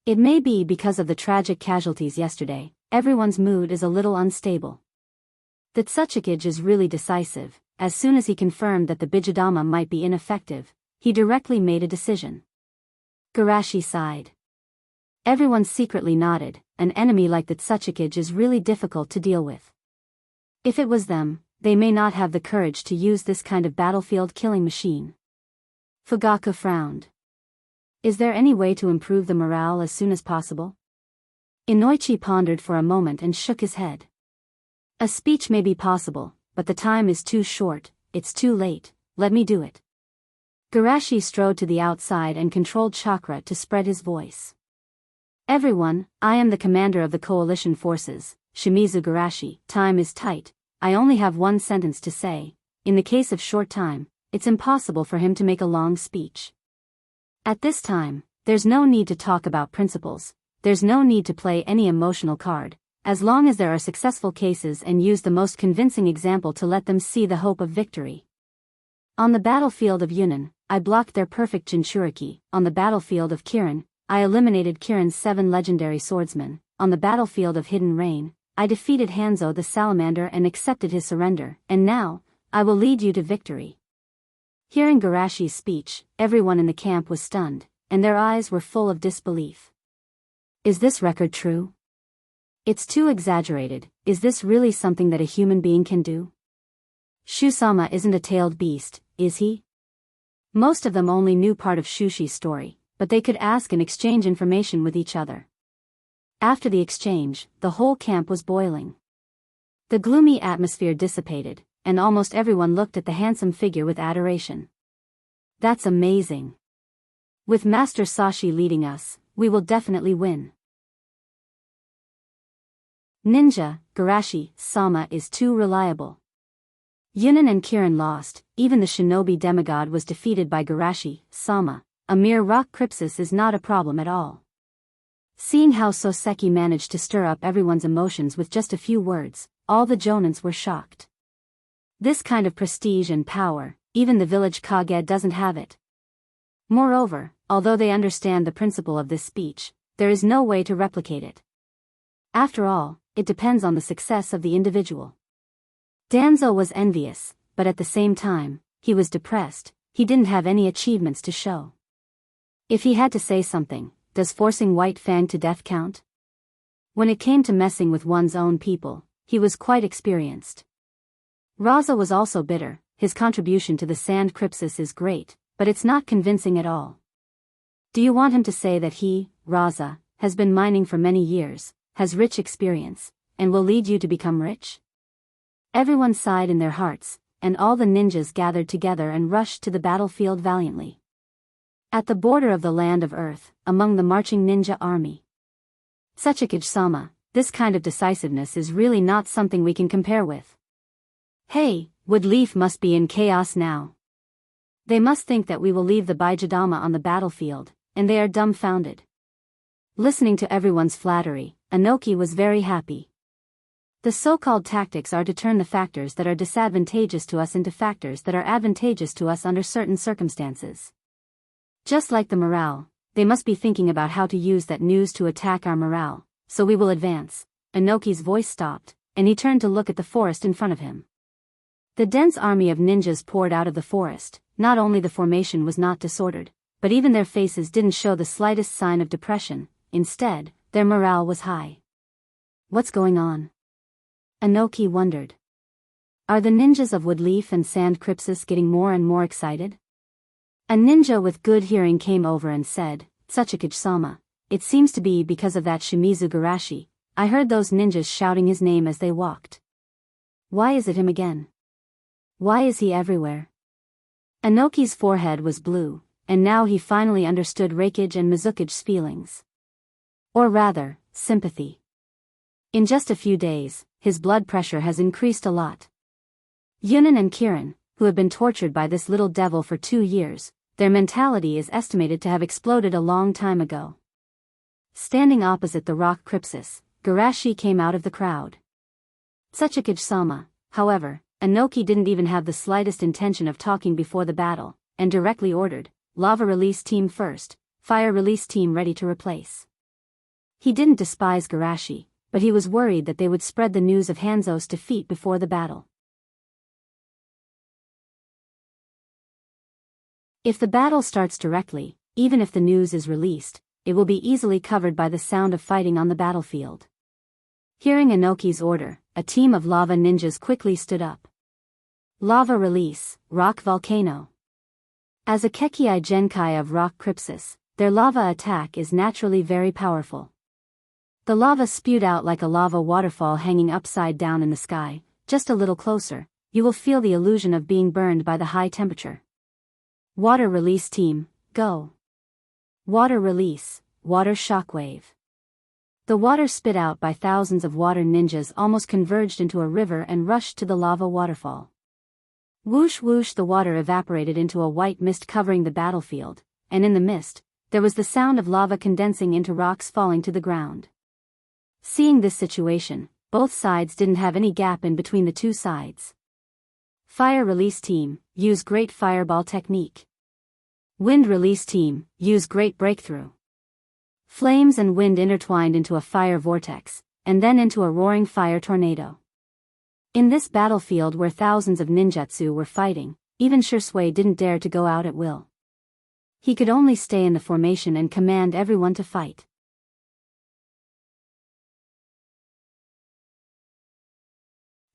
It may be because of the tragic casualties yesterday, everyone's mood is a little unstable. The Tsuchikage is really decisive. As soon as he confirmed that the Bijadama might be ineffective, he directly made a decision. Garashi sighed. Everyone secretly nodded. An enemy like the Tsuchikage is really difficult to deal with. If it was them, they may not have the courage to use this kind of battlefield killing machine. Fugaku frowned. Is there any way to improve the morale as soon as possible? Inoichi pondered for a moment and shook his head. A speech may be possible, but the time is too short. It's too late. Let me do it. Garashi strode to the outside and controlled chakra to spread his voice. Everyone, I am the commander of the coalition forces, Shimizu Garashi. Time is tight. I only have one sentence to say. In the case of short time, it's impossible for him to make a long speech. At this time, there's no need to talk about principles. There's no need to play any emotional card, as long as there are successful cases, and use the most convincing example to let them see the hope of victory. On the battlefield of Yunnan, I blocked their perfect Jinchuriki. On the battlefield of Kirin, I eliminated Kirin's 7 legendary swordsmen. On the battlefield of Hidden Rain, I defeated Hanzo the Salamander and accepted his surrender, and now, I will lead you to victory. Hearing Garashi's speech, everyone in the camp was stunned, and their eyes were full of disbelief. Is this record true? It's too exaggerated. Is this really something that a human being can do? Shusama isn't a tailed beast, is he? Most of them only knew part of Shushi's story, but they could ask and exchange information with each other. After the exchange, the whole camp was boiling. The gloomy atmosphere dissipated, and almost everyone looked at the handsome figure with adoration. That's amazing. With Master Sashi leading us, we will definitely win. Ninja, Garashi, Sama is too reliable. Yunnan and Kirin lost. Even the shinobi demigod was defeated by Garashi, Sama. A mere rock Crypsis is not a problem at all. Seeing how Soseki managed to stir up everyone's emotions with just a few words, all the Jonins were shocked. This kind of prestige and power, even the village Kage doesn't have it. Moreover, although they understand the principle of this speech, there is no way to replicate it. After all, it depends on the success of the individual. Danzo was envious, but at the same time, he was depressed. He didn't have any achievements to show. If he had to say something, does forcing White Fang to death count? When it came to messing with one's own people, he was quite experienced. Raza was also bitter. His contribution to the Sand Crypsis is great, but it's not convincing at all. Do you want him to say that he, Raza, has been mining for many years, has rich experience, and will lead you to become rich? Everyone sighed in their hearts, and all the ninjas gathered together and rushed to the battlefield valiantly. At the border of the land of Earth, among the marching ninja army. Tsuchikage-sama, this kind of decisiveness is really not something we can compare with. Hey, Woodleaf must be in chaos now. They must think that we will leave the Bijadama on the battlefield, and they are dumbfounded. Listening to everyone's flattery, Anoki was very happy. The so-called tactics are to turn the factors that are disadvantageous to us into factors that are advantageous to us under certain circumstances. Just like the morale, they must be thinking about how to use that news to attack our morale, so we will advance. Anoki's voice stopped, and he turned to look at the forest in front of him. The dense army of ninjas poured out of the forest. Not only the formation was not disordered, but even their faces didn't show the slightest sign of depression. Instead, their morale was high. What's going on? Inoki wondered. Are the ninjas of Woodleaf and Sand Crypsis getting more and more excited? A ninja with good hearing came over and said, Tsuchikage-sama, it seems to be because of that Shimizu Garashi. I heard those ninjas shouting his name as they walked. Why is it him again? Why is he everywhere? Inoki's forehead was blue, and now he finally understood Reikage and Mizukage's feelings. Or rather, sympathy. In just a few days, his blood pressure has increased a lot. Yunin and Kirin, who have been tortured by this little devil for 2 years, their mentality is estimated to have exploded a long time ago. Standing opposite the rock Crypsis, Garashi came out of the crowd. Tsuchikage-sama, however, Inoki didn't even have the slightest intention of talking before the battle, and directly ordered, Lava Release Team first, Fire Release Team ready to replace. He didn't despise Garashi, but he was worried that they would spread the news of Hanzo's defeat before the battle. If the battle starts directly, even if the news is released, it will be easily covered by the sound of fighting on the battlefield. Hearing Inoki's order, a team of lava ninjas quickly stood up. Lava Release, Rock Volcano. As a Kekii Genkai of Rock Crypsis, their lava attack is naturally very powerful. The lava spewed out like a lava waterfall hanging upside down in the sky. Just a little closer, you will feel the illusion of being burned by the high temperature. Water Release Team, go. Water Release, Water Shockwave. The water spit out by thousands of water ninjas almost converged into a river and rushed to the lava waterfall. Whoosh whoosh, the water evaporated into a white mist covering the battlefield, and in the mist, there was the sound of lava condensing into rocks falling to the ground. Seeing this situation, both sides didn't have any gap in between the two sides. Fire Release Team, use Great Fireball Technique. Wind Release Team, use Great Breakthrough. Flames and wind intertwined into a fire vortex, and then into a roaring fire tornado. In this battlefield where thousands of ninjutsu were fighting, even Shursui didn't dare to go out at will. He could only stay in the formation and command everyone to fight.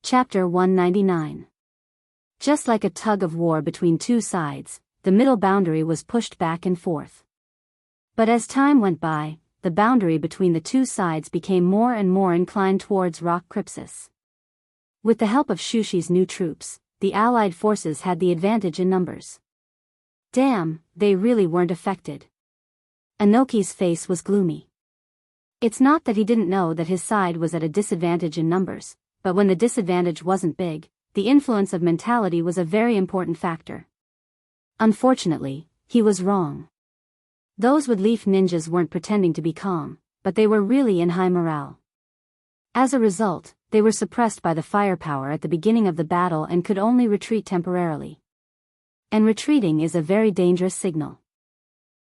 Chapter 199. Just like a tug of war between two sides, the middle boundary was pushed back and forth. But as time went by, the boundary between the two sides became more and more inclined towards Rock Crypsis. With the help of Shushi's new troops, the Allied forces had the advantage in numbers. Damn, they really weren't affected. Inoki's face was gloomy. It's not that he didn't know that his side was at a disadvantage in numbers, but when the disadvantage wasn't big, the influence of mentality was a very important factor. Unfortunately, he was wrong. Those Woodleaf ninjas weren't pretending to be calm, but they were really in high morale. As a result, they were suppressed by the firepower at the beginning of the battle and could only retreat temporarily. And retreating is a very dangerous signal.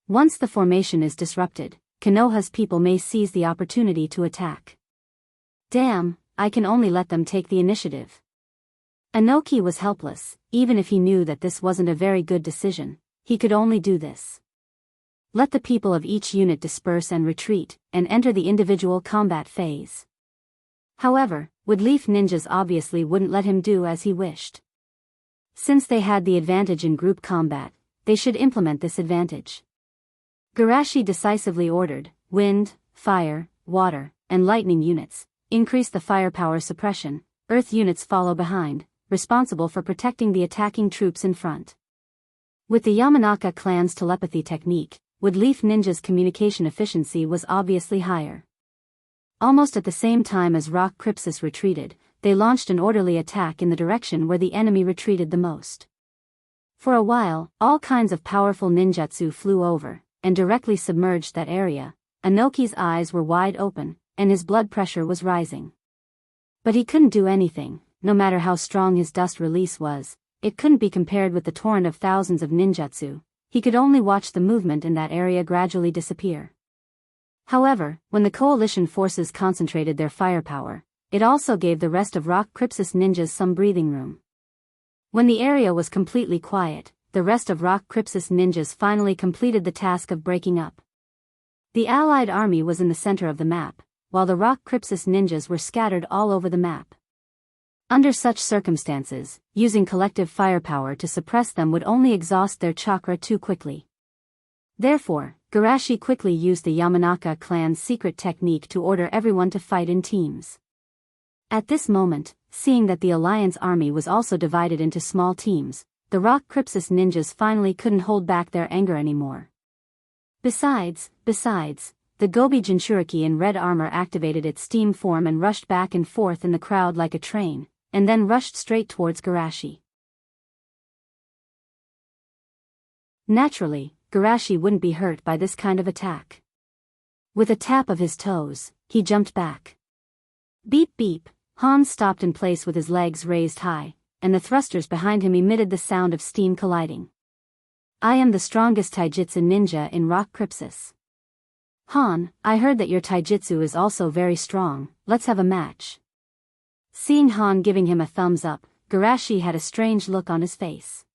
Once the formation is disrupted, Konoha's people may seize the opportunity to attack. Damn, I can only let them take the initiative. Inoki was helpless, even if he knew that this wasn't a very good decision, he could only do this. Let the people of each unit disperse and retreat, and enter the individual combat phase. However, Woodleaf ninjas obviously wouldn't let him do as he wished. Since they had the advantage in group combat, they should implement this advantage. Garashi decisively ordered, wind, fire, water, and lightning units, increase the firepower suppression, earth units follow behind, responsible for protecting the attacking troops in front. With the Yamanaka clan's telepathy technique, Woodleaf ninjas' communication efficiency was obviously higher. Almost at the same time as Rock Crypsis retreated, they launched an orderly attack in the direction where the enemy retreated the most. For a while, all kinds of powerful ninjutsu flew over, and directly submerged that area. Inoki's eyes were wide open, and his blood pressure was rising. But he couldn't do anything, no matter how strong his dust release was, it couldn't be compared with the torrent of thousands of ninjutsu. He could only watch the movement in that area gradually disappear. However, when the coalition forces concentrated their firepower, it also gave the rest of Rock Crypsis ninjas some breathing room. When the area was completely quiet, the rest of Rock Crypsis ninjas finally completed the task of breaking up. The Allied army was in the center of the map, while the rock Crypsis ninjas were scattered all over the map. Under such circumstances, using collective firepower to suppress them would only exhaust their chakra too quickly. Therefore, Garashi quickly used the Yamanaka clan's secret technique to order everyone to fight in teams. At this moment, seeing that the Alliance army was also divided into small teams, the rock Crypsis ninjas finally couldn't hold back their anger anymore. Besides, the Gobi Jinchuriki in red armor activated its steam form and rushed back and forth in the crowd like a train, and then rushed straight towards Garashi. Naturally, Garashi wouldn't be hurt by this kind of attack. With a tap of his toes, he jumped back. Beep beep, Hans stopped in place with his legs raised high, and the thrusters behind him emitted the sound of steam colliding. I am the strongest taijutsu ninja in rock Crypsis. Han, I heard that your taijutsu is also very strong, let's have a match. Seeing Han giving him a thumbs up, Garashi had a strange look on his face.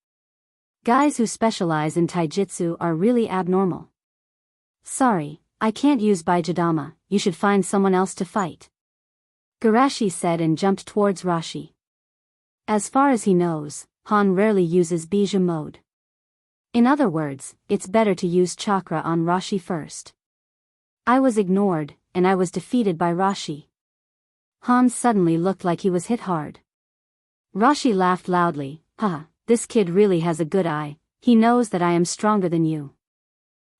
Guys who specialize in taijutsu are really abnormal. Sorry, I can't use Baijidama, you should find someone else to fight. Garashi said and jumped towards Rashi. As far as he knows, Han rarely uses Bija mode. In other words, it's better to use chakra on Rashi first. I was ignored, and I was defeated by Rashi. Han suddenly looked like he was hit hard. Rashi laughed loudly, haha, this kid really has a good eye, he knows that I am stronger than you.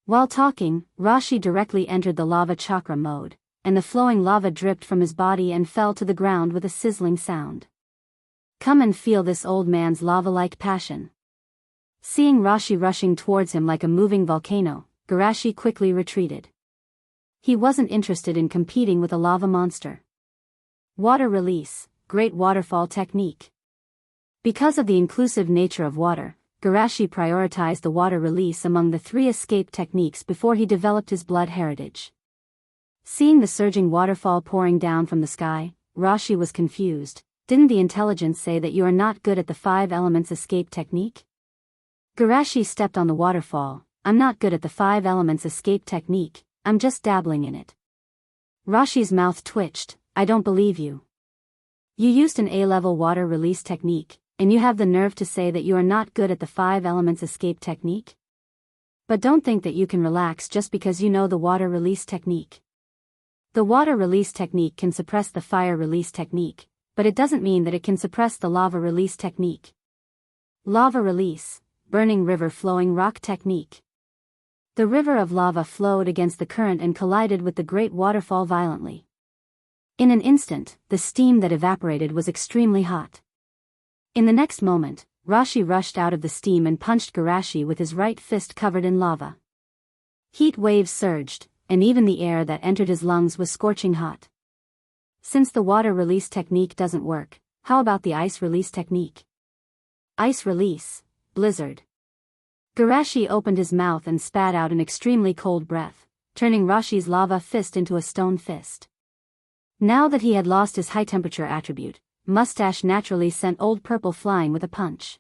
While talking, Rashi directly entered the lava chakra mode, and the flowing lava dripped from his body and fell to the ground with a sizzling sound. Come and feel this old man's lava-like passion. Seeing Rashi rushing towards him like a moving volcano, Garashi quickly retreated. He wasn't interested in competing with a lava monster. Water release, great waterfall technique. Because of the inclusive nature of water, Garashi prioritized the water release among the 3 escape techniques before he developed his blood heritage. Seeing the surging waterfall pouring down from the sky, Rashi was confused. Didn't the intelligence say that you are not good at the 5 elements escape technique? Garashi stepped on the waterfall. I'm not good at the 5 elements escape technique, I'm just dabbling in it. Rashi's mouth twitched. I don't believe you. You used an A-level water release technique, and you have the nerve to say that you are not good at the 5 elements escape technique? But don't think that you can relax just because you know the water release technique. The water release technique can suppress the fire release technique, but it doesn't mean that it can suppress the lava release technique. Lava release, burning river flowing rock technique. The river of lava flowed against the current and collided with the great waterfall violently. In an instant, the steam that evaporated was extremely hot. In the next moment, Rashi rushed out of the steam and punched Garashi with his right fist covered in lava. Heat waves surged, and even the air that entered his lungs was scorching hot. Since the water release technique doesn't work, how about the ice release technique? Ice release, blizzard. Garashi opened his mouth and spat out an extremely cold breath, turning Rashi's lava fist into a stone fist. Now that he had lost his high-temperature attribute, Mustache naturally sent Old Purple flying with a punch.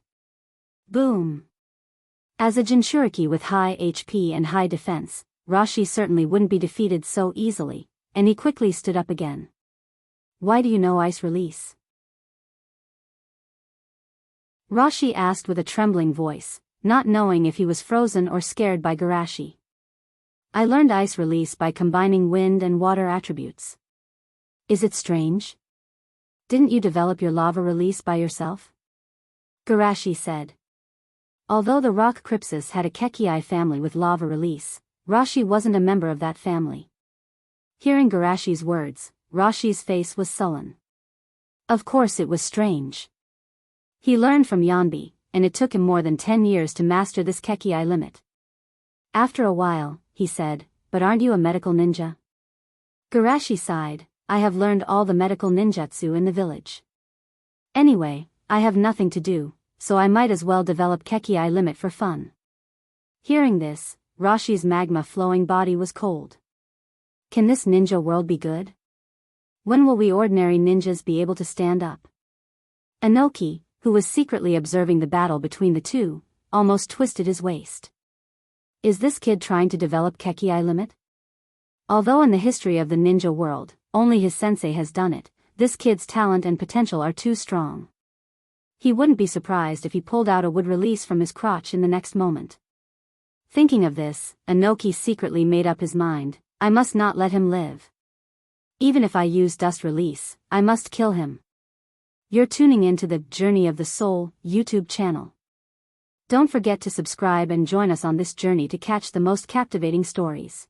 Boom! As a Jinchuriki with high HP and high defense, Rashi certainly wouldn't be defeated so easily, and he quickly stood up again. Why do you know ice release? Rashi asked with a trembling voice, not knowing if he was frozen or scared by Garashi. I learned ice release by combining wind and water attributes. Is it strange? Didn't you develop your lava release by yourself? Garashi said. Although the rock Crypsis had a Kekii family with lava release, Rashi wasn't a member of that family. Hearing Garashi's words, Rashi's face was sullen. Of course it was strange. He learned from Yanbi, and it took him more than 10 years to master this Kekii limit. After a while, he said, but aren't you a medical ninja? Garashi sighed. I have learned all the medical ninjutsu in the village. Anyway, I have nothing to do, so I might as well develop Kekii limit for fun. Hearing this, Rashi's magma-flowing body was cold. Can this ninja world be good? When will we ordinary ninjas be able to stand up? Inoki, who was secretly observing the battle between the two, almost twisted his waist. Is this kid trying to develop Kekii limit? Although in the history of the ninja world, only his sensei has done it, this kid's talent and potential are too strong. He wouldn't be surprised if he pulled out a wood release from his crotch in the next moment. Thinking of this, Inoki secretly made up his mind, I must not let him live. Even if I use dust release, I must kill him. You're tuning into the Journey of the Soul YouTube channel. Don't forget to subscribe and join us on this journey to catch the most captivating stories.